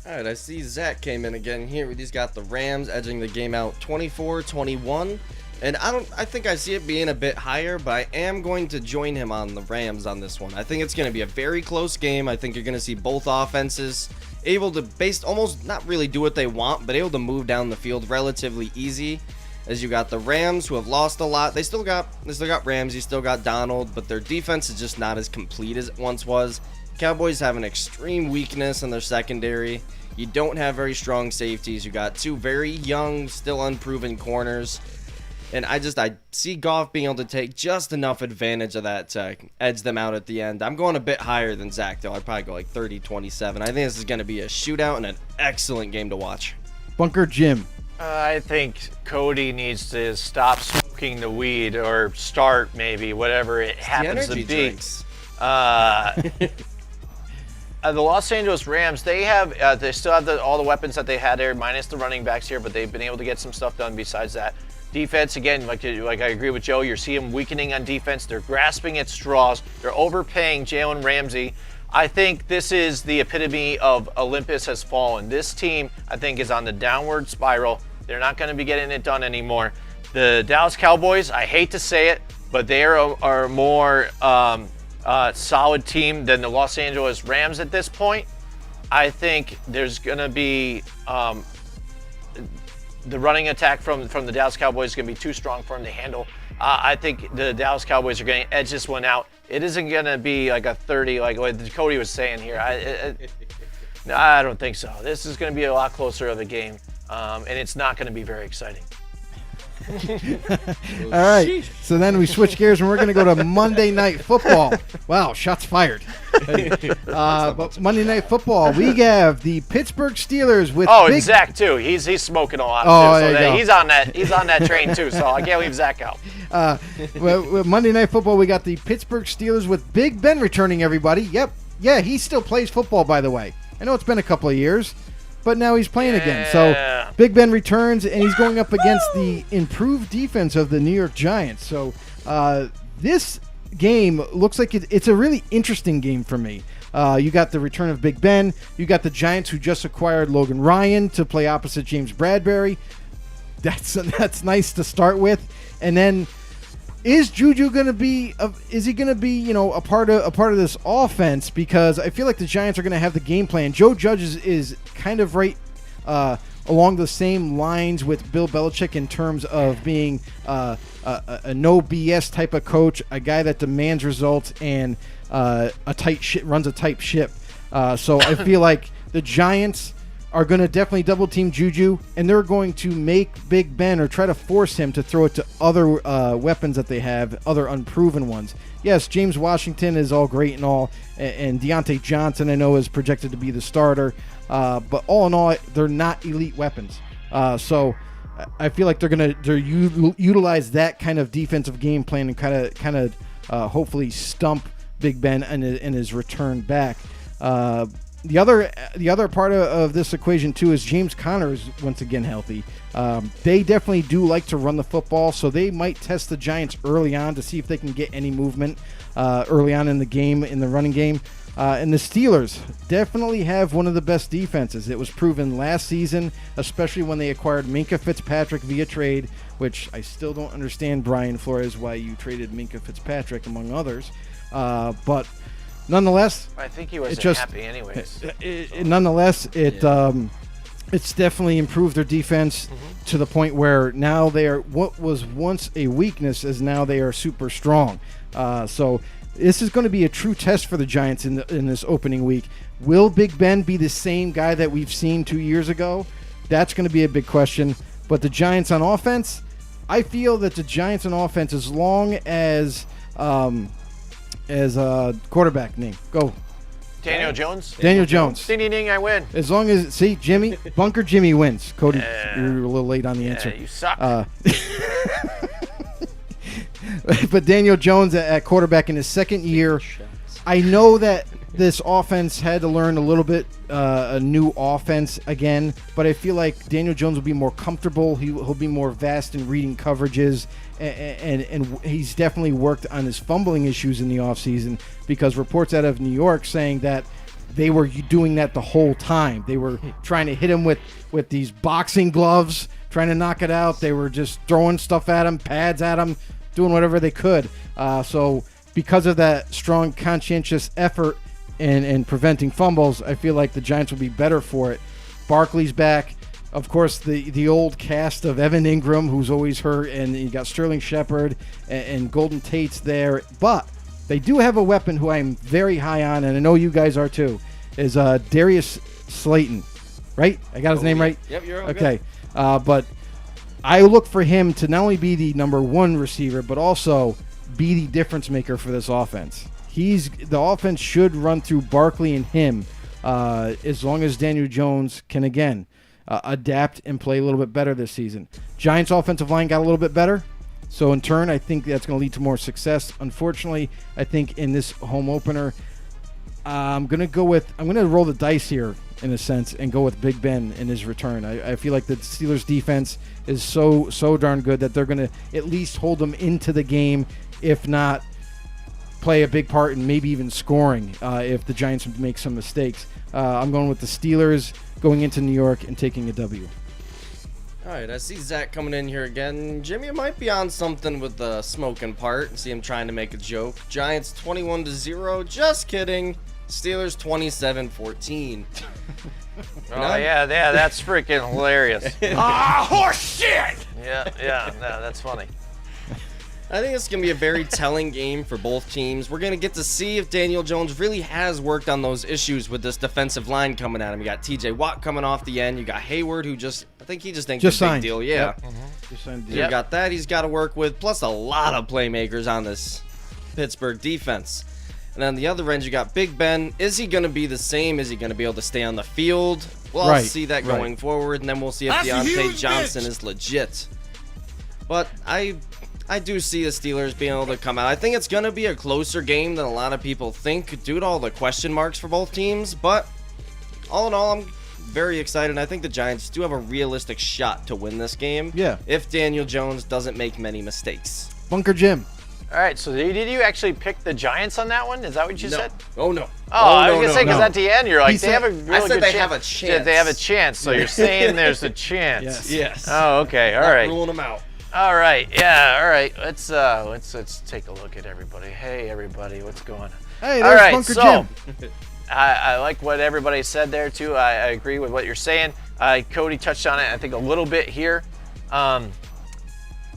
All right, I see Zach came in again here. He's got the Rams edging the game out 24-21. And I think I see it being a bit higher, but I am going to join him on the Rams on this one. I think it's going to be a very close game. I think you're going to see both offenses able to almost not really do what they want, but able to move down the field relatively easy. As you got the Rams, who have lost a lot. They still got Ramsey, still got Donald, but their defense is just not as complete as it once was. Cowboys have an extreme weakness in their secondary. You don't have very strong safeties. You got two very young, still unproven corners. And I see Goff being able to take just enough advantage of that to edge them out at the end. I'm going a bit higher than Zach, though. I'd probably go like 30-27. I think this is going to be a shootout and an excellent game to watch. Bunker Jim. I think Cody needs to stop smoking the weed or start maybe, whatever it happens to be. Drinks. The Los Angeles Rams, they still have all the weapons that they had there, minus the running backs here, but they've been able to get some stuff done besides that. Defense, again, like I agree with Joe, you're seeing them weakening on defense. They're grasping at straws. They're overpaying Jalen Ramsey. I think this is the epitome of Olympus has fallen. This team, I think, is on the downward spiral. They're not going to be getting it done anymore. The Dallas Cowboys, I hate to say it, but they are a more solid team than the Los Angeles Rams at this point. I think there's going to be the running attack from the Dallas Cowboys is going to be too strong for them to handle. I think the Dallas Cowboys are going to edge this one out. It isn't going to be like a 30, like what Cody was saying here. No, I don't think so. This is going to be a lot closer of a game, and it's not going to be very exciting. All right. So then we switch gears and we're going to go to Monday Night Football. Wow, shots fired. But Monday Night Football, we have the Pittsburgh Steelers with and Zach too. He's smoking a lot too. So he's on that train too. So I can't leave Zach out. With Monday Night Football, we got the Pittsburgh Steelers with Big Ben returning. Everybody, yep, yeah, he still plays football. By the way, I know it's been a couple of years, but now he's playing again. So Big Ben returns, and he's going up against the improved defense of the New York Giants. So this game looks like it's a really interesting game for me. You got the return of Big Ben. You got the Giants, who just acquired Logan Ryan to play opposite James Bradbury. That's nice to start with. And then, is Juju going to be? Is he going to be? A part of this offense? Because I feel like the Giants are going to have the game plan. Joe Judge is kind of right along the same lines with Bill Belichick in terms of being a no BS type of coach, a guy that demands results and runs a tight ship. So I feel like the Giants are going to definitely double team Juju, and they're going to make Big Ben or try to force him to throw it to other weapons that they have, other unproven ones. Yes, James Washington is all great and all, and Deontay Johnson I know is projected to be the starter, but all in all, they're not elite weapons. So I feel like they're utilize that kind of defensive game plan and kind of hopefully stump Big Ben in his return back. The other part of this equation too is James Conner is once again healthy. They definitely do like to run the football, so they might test the Giants early on to see if they can get any movement early on in the game, in the running game. And the Steelers definitely have one of the best defenses. It was proven last season, especially when they acquired Minkah Fitzpatrick via trade, which I still don't understand, Brian Flores, why you traded Minkah Fitzpatrick among others. But nonetheless, I think he wasn't happy anyways. Nonetheless, it's definitely improved their defense to the point where now they are, what was once a weakness is now they are super strong. So this is going to be a true test for the Giants in this opening week. Will Big Ben be the same guy that we've seen 2 years ago? That's going to be a big question. But the Giants on offense, I feel that the Giants on offense, as long as a quarterback name. Go. Daniel Jones? Daniel Jones. Ding, ding, ding, I win. As long as, Jimmy, Bunker Jimmy wins. Cody, you're a little late on the answer. You suck. But Daniel Jones at quarterback in his second year, I know that this offense had to learn a little bit, a new offense again, but I feel like Daniel Jones will be more comfortable. He'll be more vast in reading coverages, and he's definitely worked on his fumbling issues in the offseason, because reports out of New York saying that they were doing that the whole time. They were trying to hit him with these boxing gloves, trying to knock it out. They were just throwing stuff at him, pads at him, doing whatever they could. So because of that strong, conscientious effort in preventing fumbles, I feel like the Giants will be better for it. Barkley's back. Of course, the old cast of Evan Ingram, who's always hurt, and you got Sterling Shepard and Golden Tate's there. But they do have a weapon who I'm very high on, and I know you guys are too, is Darius Slayton. Right? I got his name right? Yep, you're all okay. But I look for him to not only be the number one receiver, but also be the difference maker for this offense. The offense should run through Barkley and him, as long as Daniel Jones can again adapt and play a little bit better this season. Giants offensive line got a little bit better, so in turn I think that's going to lead to more success. Unfortunately, I think in this home opener, I'm going to roll the dice here in a sense and go with Big Ben in his return. I feel like the Steelers defense is so darn good that they're going to at least hold them into the game, if not play a big part in maybe even scoring if the Giants make some mistakes. I'm going with the Steelers going into New York and taking a W. All right, I see Zach coming in here again. Jimmy might be on something with the smoking part. See him trying to make a joke. Giants 21-0. Just kidding. Steelers 27-14. Oh, yeah, that's freaking hilarious. Ah, horse shit! Yeah, no, that's funny. I think it's going to be a very telling game for both teams. We're going to get to see if Daniel Jones really has worked on those issues with this defensive line coming at him. You got TJ Watt coming off the end. You got Hayward, who I think he just thinks it's a big deal. Yeah. Yep. Just signed. You got that he's got to work with, plus a lot of playmakers on this Pittsburgh defense. And on the other end, you got Big Ben. Is he going to be the same? Is he going to be able to stay on the field? We'll all see that going forward, and then we'll see if Deontay Johnson is legit. But I do see the Steelers being able to come out. I think it's going to be a closer game than a lot of people think due to all the question marks for both teams. But all in all, I'm very excited. I think the Giants do have a realistic shot to win this game. Yeah. If Daniel Jones doesn't make many mistakes. Bunker Jim. All right, so did you actually pick the Giants on that one? Is that what you said? Oh, no. I was going to say, because at the end, you're like, they have a really I said good they chance. have a chance. They have a chance, so you're saying there's a chance. Yes. Oh, okay, all Not right. ruling them out. All right, yeah, all right. Let's take a look at everybody. Hey, everybody, what's going on? Hey, all there's right, Bunker so Jim. I like what everybody said there too. I agree with what you're saying. Cody touched on it, I think, a little bit here.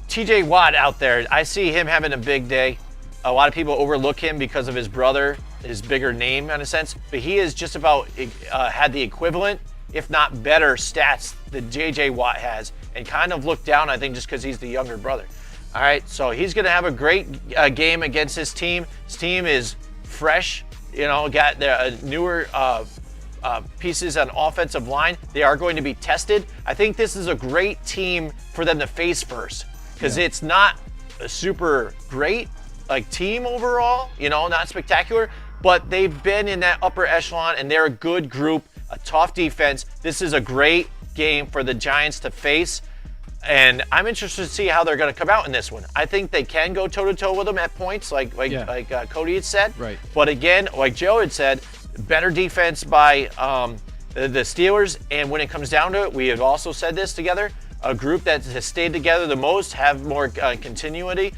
TJ Watt out there, I see him having a big day. A lot of people overlook him because of his brother, his bigger name in a sense, but he is just about had the equivalent, if not better, stats that JJ Watt has, and kind of looked down, I think, just because he's the younger brother. All right, so he's going to have a great game against his team. His team is fresh, got their newer pieces on offensive line. They are going to be tested. I think this is a great team for them to face first, because it's not a super great team overall, not spectacular, but they've been in that upper echelon and they're a good group, a tough defense. This is a great game for the Giants to face, and I'm interested to see how they're going to come out in this one. I think they can go toe-to-toe with them at points, like Cody had said. Right. But again, like Joe had said, better defense by the Steelers, and when it comes down to it, we have also said this together, a group that has stayed together the most, have more continuity.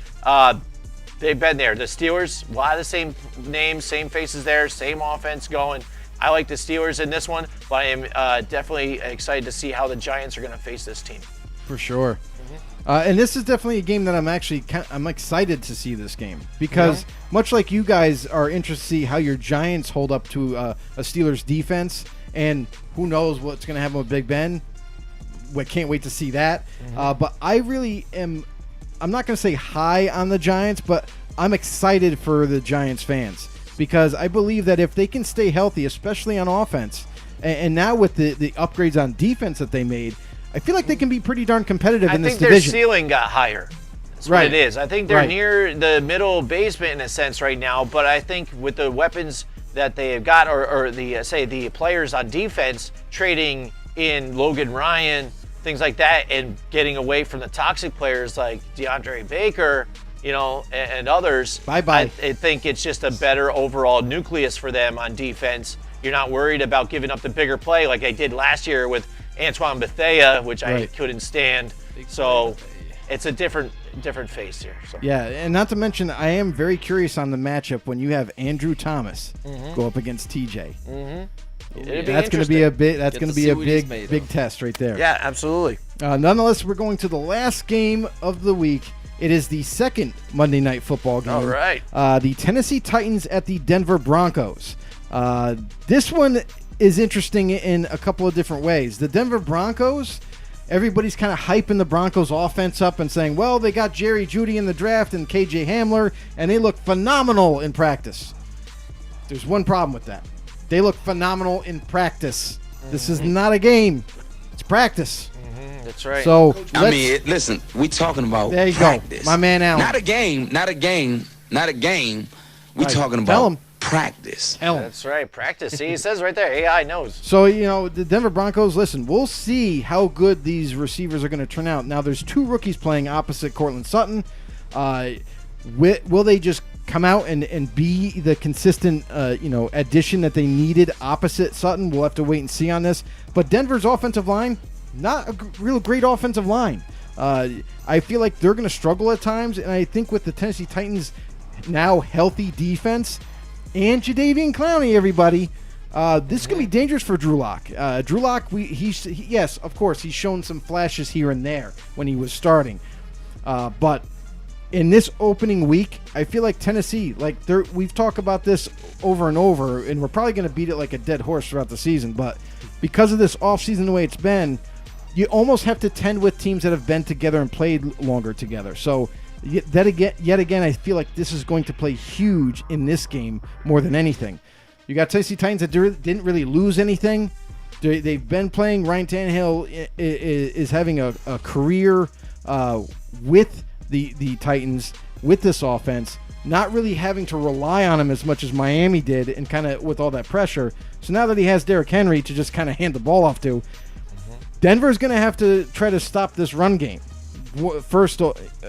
They've been there. The Steelers, a lot of the same names, same faces there, same offense going. I like the Steelers in this one, but I am definitely excited to see how the Giants are going to face this team. For sure. And this is definitely a game that I'm excited to see this game because much like you guys are interested to see how your Giants hold up to a Steelers defense, and who knows what's going to happen with Big Ben. We can't wait to see that. But I really am. I'm not going to say high on the Giants, but I'm excited for the Giants fans because I believe that if they can stay healthy, especially on offense, and now with the upgrades on defense that they made, I feel like they can be pretty darn competitive in this division. I think their ceiling got higher. That's what it is. I think they're near the middle basement in a sense right now, but I think with the weapons that they have got, or the players on defense, trading in Logan Ryan, things like that, and getting away from the toxic players like DeAndre Baker, and others. Bye-bye. I think it's just a better overall nucleus for them on defense. You're not worried about giving up the bigger play like they did last year with Antoine Bethea, which I couldn't stand. So it's a different face here. So. Yeah, and not to mention, I am very curious on the matchup when you have Andrew Thomas go up against TJ. That's going to be a big. That's going to be a big test right there. Yeah, absolutely. Nonetheless, we're going to the last game of the week. It is the second Monday Night Football game. All right. The Tennessee Titans at the Denver Broncos. This one is interesting in a couple of different ways. The Denver Broncos, everybody's kind of hyping the Broncos offense up and saying, well, they got Jerry Jeudy in the draft and KJ Hamler, and they look phenomenal in practice. There's one problem with that. They look phenomenal in practice. This is not a game. It's practice. That's right. So listen, we talking about there you practice. Go. My man Allen. Not a game. We talking Tell about him. practice. That's right. Practice. See, it says right there, AI knows. So, the Denver Broncos, listen, we'll see how good these receivers are going to turn out. Now, there's two rookies playing opposite Cortland Sutton. Will they just come out and be the consistent, addition that they needed opposite Sutton? We'll have to wait and see on this. But Denver's offensive line, not a real great offensive line. I feel like they're going to struggle at times, and I think with the Tennessee Titans now healthy defense and Jadeveon Clowney, everybody, this is going to be dangerous for Drew Lock. Drew Lock, yes, of course, he's shown some flashes here and there when he was starting. But in this opening week, I feel like Tennessee, we've talked about this over and over, and we're probably going to beat it like a dead horse throughout the season, but because of this offseason, the way it's been, you almost have to tend with teams that have been together and played longer together. So yet again, I feel like this is going to play huge in this game more than anything. You got Tennessee Titans that didn't really lose anything. They've been playing. Ryan Tannehill is having a career with the Titans with this offense, not really having to rely on him as much as Miami did, and kind of with all that pressure. So now that he has Derrick Henry to just kind of hand the ball off to, Denver's going to have to try to stop this run game first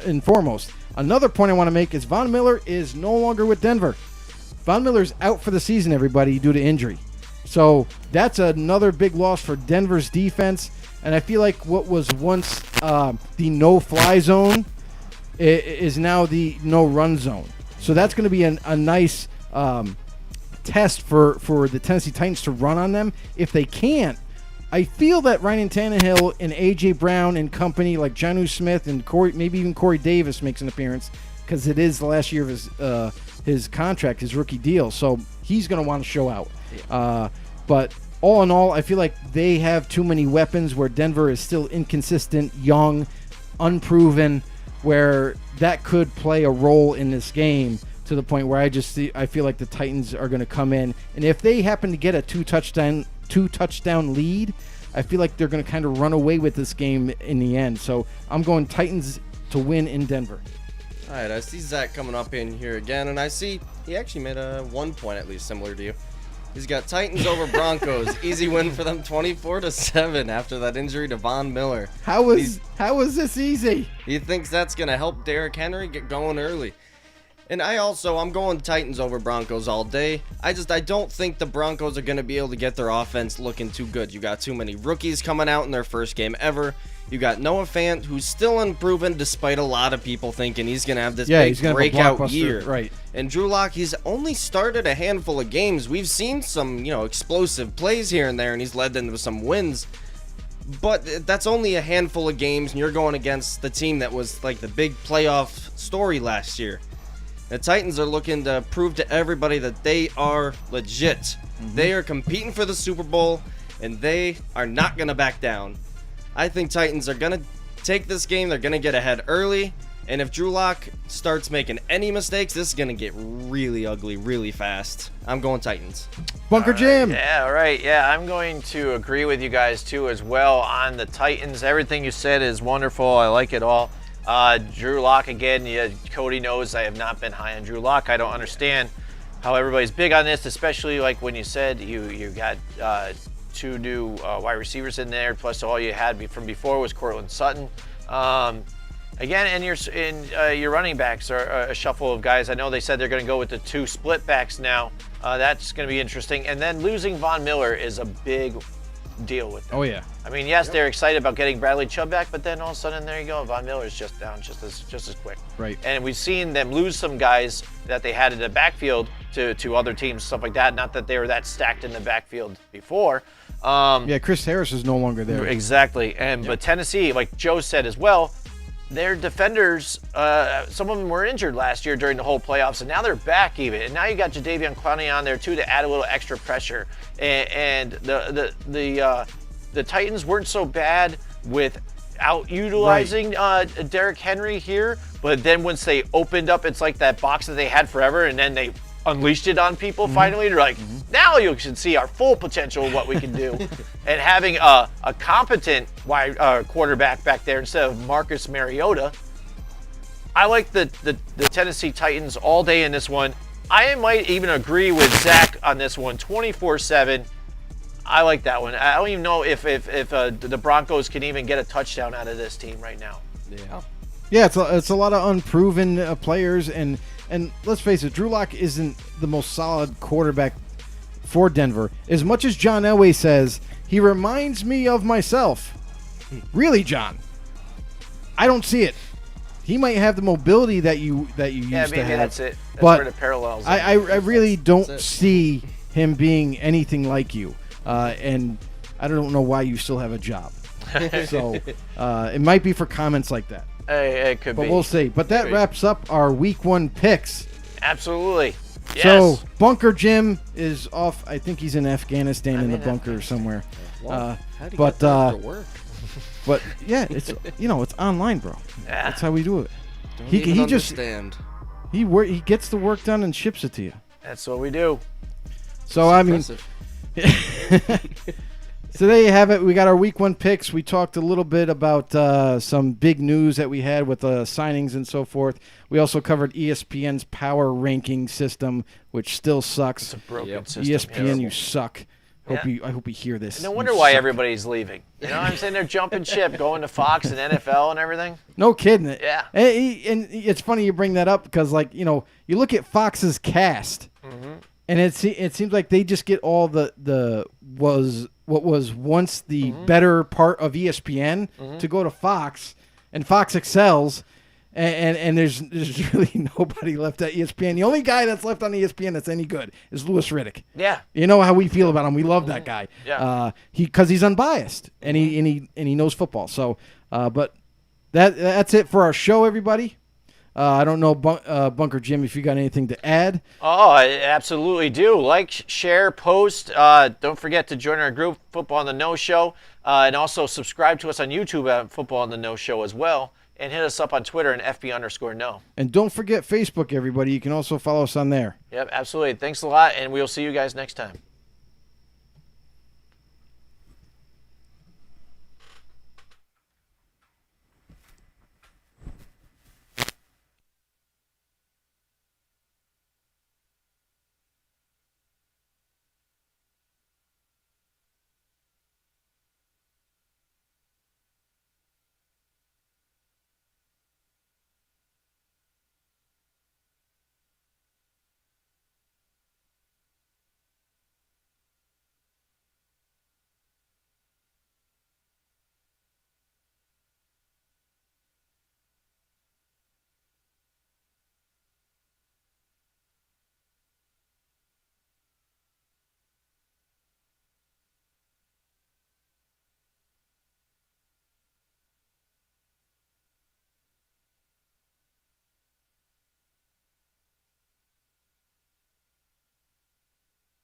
and foremost. Another point I want to make is Von Miller is no longer with Denver. Von Miller's out for the season, everybody, due to injury. So that's another big loss for Denver's defense. And I feel like what was once the no-fly zone is now the no-run zone. So that's going to be a nice test for the Tennessee Titans to run on them. If they can't, I feel that Ryan Tannehill and A.J. Brown and company, like Jonnu Smith and maybe even Corey Davis makes an appearance, because it is the last year of his contract, his rookie deal. So he's going to want to show out. But all in all, I feel like they have too many weapons where Denver is still inconsistent, young, unproven, where that could play a role in this game to the point where I feel like the Titans are going to come in. And if they happen to get a two-touchdown lead, I feel like they're going to kind of run away with this game in the end. So I'm going Titans to win in Denver. All right, I see Zach coming up in here again, and I see he actually made a 1 point at least similar to you. He's got Titans over Broncos. Easy win for them, 24-7 after that injury to Von Miller. How is this easy? He thinks that's going to help Derrick Henry get going early. And I'm going Titans over Broncos all day. I don't think the Broncos are going to be able to get their offense looking too good. You got too many rookies coming out in their first game ever. You got Noah Fant, who's still unproven despite a lot of people thinking he's going to have this big breakout year. Right. And Drew Lock, he's only started a handful of games. We've seen some, explosive plays here and there, and he's led them to some wins. But that's only a handful of games, and you're going against the team that was like the big playoff story last year. The Titans are looking to prove to everybody that they are legit. Mm-hmm. They are competing for the Super Bowl, and they are not going to back down. I think Titans are going to take this game. They're going to get ahead early. And if Drew Lock starts making any mistakes, this is going to get really ugly really fast. I'm going Titans. Bunker Jim. Yeah, all right. Yeah, I'm going to agree with you guys, too, as well on the Titans. Everything you said is wonderful. I like it all. Drew Lock again. Yeah, Cody knows I have not been high on Drew Lock. I don't understand how everybody's big on this, especially like when you said you got two new wide receivers in there, plus all you had from before was Cortland Sutton. Again, and your running backs are a shuffle of guys. I know they said they're going to go with the two split backs now. That's going to be interesting. And then losing Von Miller is a big deal with them. Oh, yeah. I mean, yes, they're excited about getting Bradley Chubb back, but then all of a sudden, there you go. Von Miller's just down just as quick. Right. And we've seen them lose some guys that they had in the backfield to other teams, stuff like that. Not that they were that stacked in the backfield before. Chris Harris is no longer there. Exactly. But Tennessee, like Joe said as well, their defenders, some of them were injured last year during the whole playoffs, and now they're back even. And now you got Jadeveon Clowney on there too to add a little extra pressure. And the Titans weren't so bad without utilizing Derrick Henry here, but then once they opened up, it's like that box that they had forever, and then they unleashed it on people finally. They're like, now you should see our full potential of what we can do. And having a competent quarterback back there instead of Marcus Mariota, I like the Tennessee Titans all day in this one. I might even agree with Zach on this one, 24-7. I like that one. I don't even know if the Broncos can even get a touchdown out of this team right now. Yeah, it's a lot of unproven players, and let's face it, Drew Lock isn't the most solid quarterback for Denver. As much as John Elway says, he reminds me of myself. Really, John? I don't see it. He might have the mobility that you used to have. Yeah, maybe that's it. That's but where the parallels are. I really don't see him being anything like you. And I don't know why you still have a job. So it might be for comments like that. It could but be. we'll see. But that wraps up our Week 1 picks. Absolutely. Yes. So Bunker Jim is off. I think he's in Afghanistan in the bunker somewhere. How'd he but get there after work? But yeah, it's it's online, bro. Yeah. That's how we do it. Don't He even just understand. he gets the work done and ships it to you. That's what we do. So I mean, so there you have it. We got our Week 1 picks. We talked a little bit about some big news that we had with signings and so forth. We also covered ESPN's Power Ranking system, which still sucks. It's a broken system. ESPN, you suck. Yeah. I hope you hear this. No wonder You why suck. everybody's leaving. You know what I'm saying? They're jumping ship, going to Fox and NFL and everything. No kidding. Yeah. And it's funny you bring that up because, like, you look at Fox's cast, and it seems like they just get all what was once the better part of ESPN to go to Fox, and Fox excels, and there's really nobody left at ESPN. The only guy that's left on ESPN that's any good is Louis Riddick. Yeah. You know how we feel about him. We love that guy. Yeah. Because he's unbiased and he knows football. So, but that's it for our show, everybody. I don't know, Bunker Jim, if you got anything to add. Oh, I absolutely do. Like, share, post. Don't forget to join our group, Football on the No Show, and also subscribe to us on YouTube at Football on the No Show as well, and hit us up on Twitter and FB_no. And don't forget Facebook, everybody. You can also follow us on there. Yep, absolutely. Thanks a lot, and we'll see you guys next time.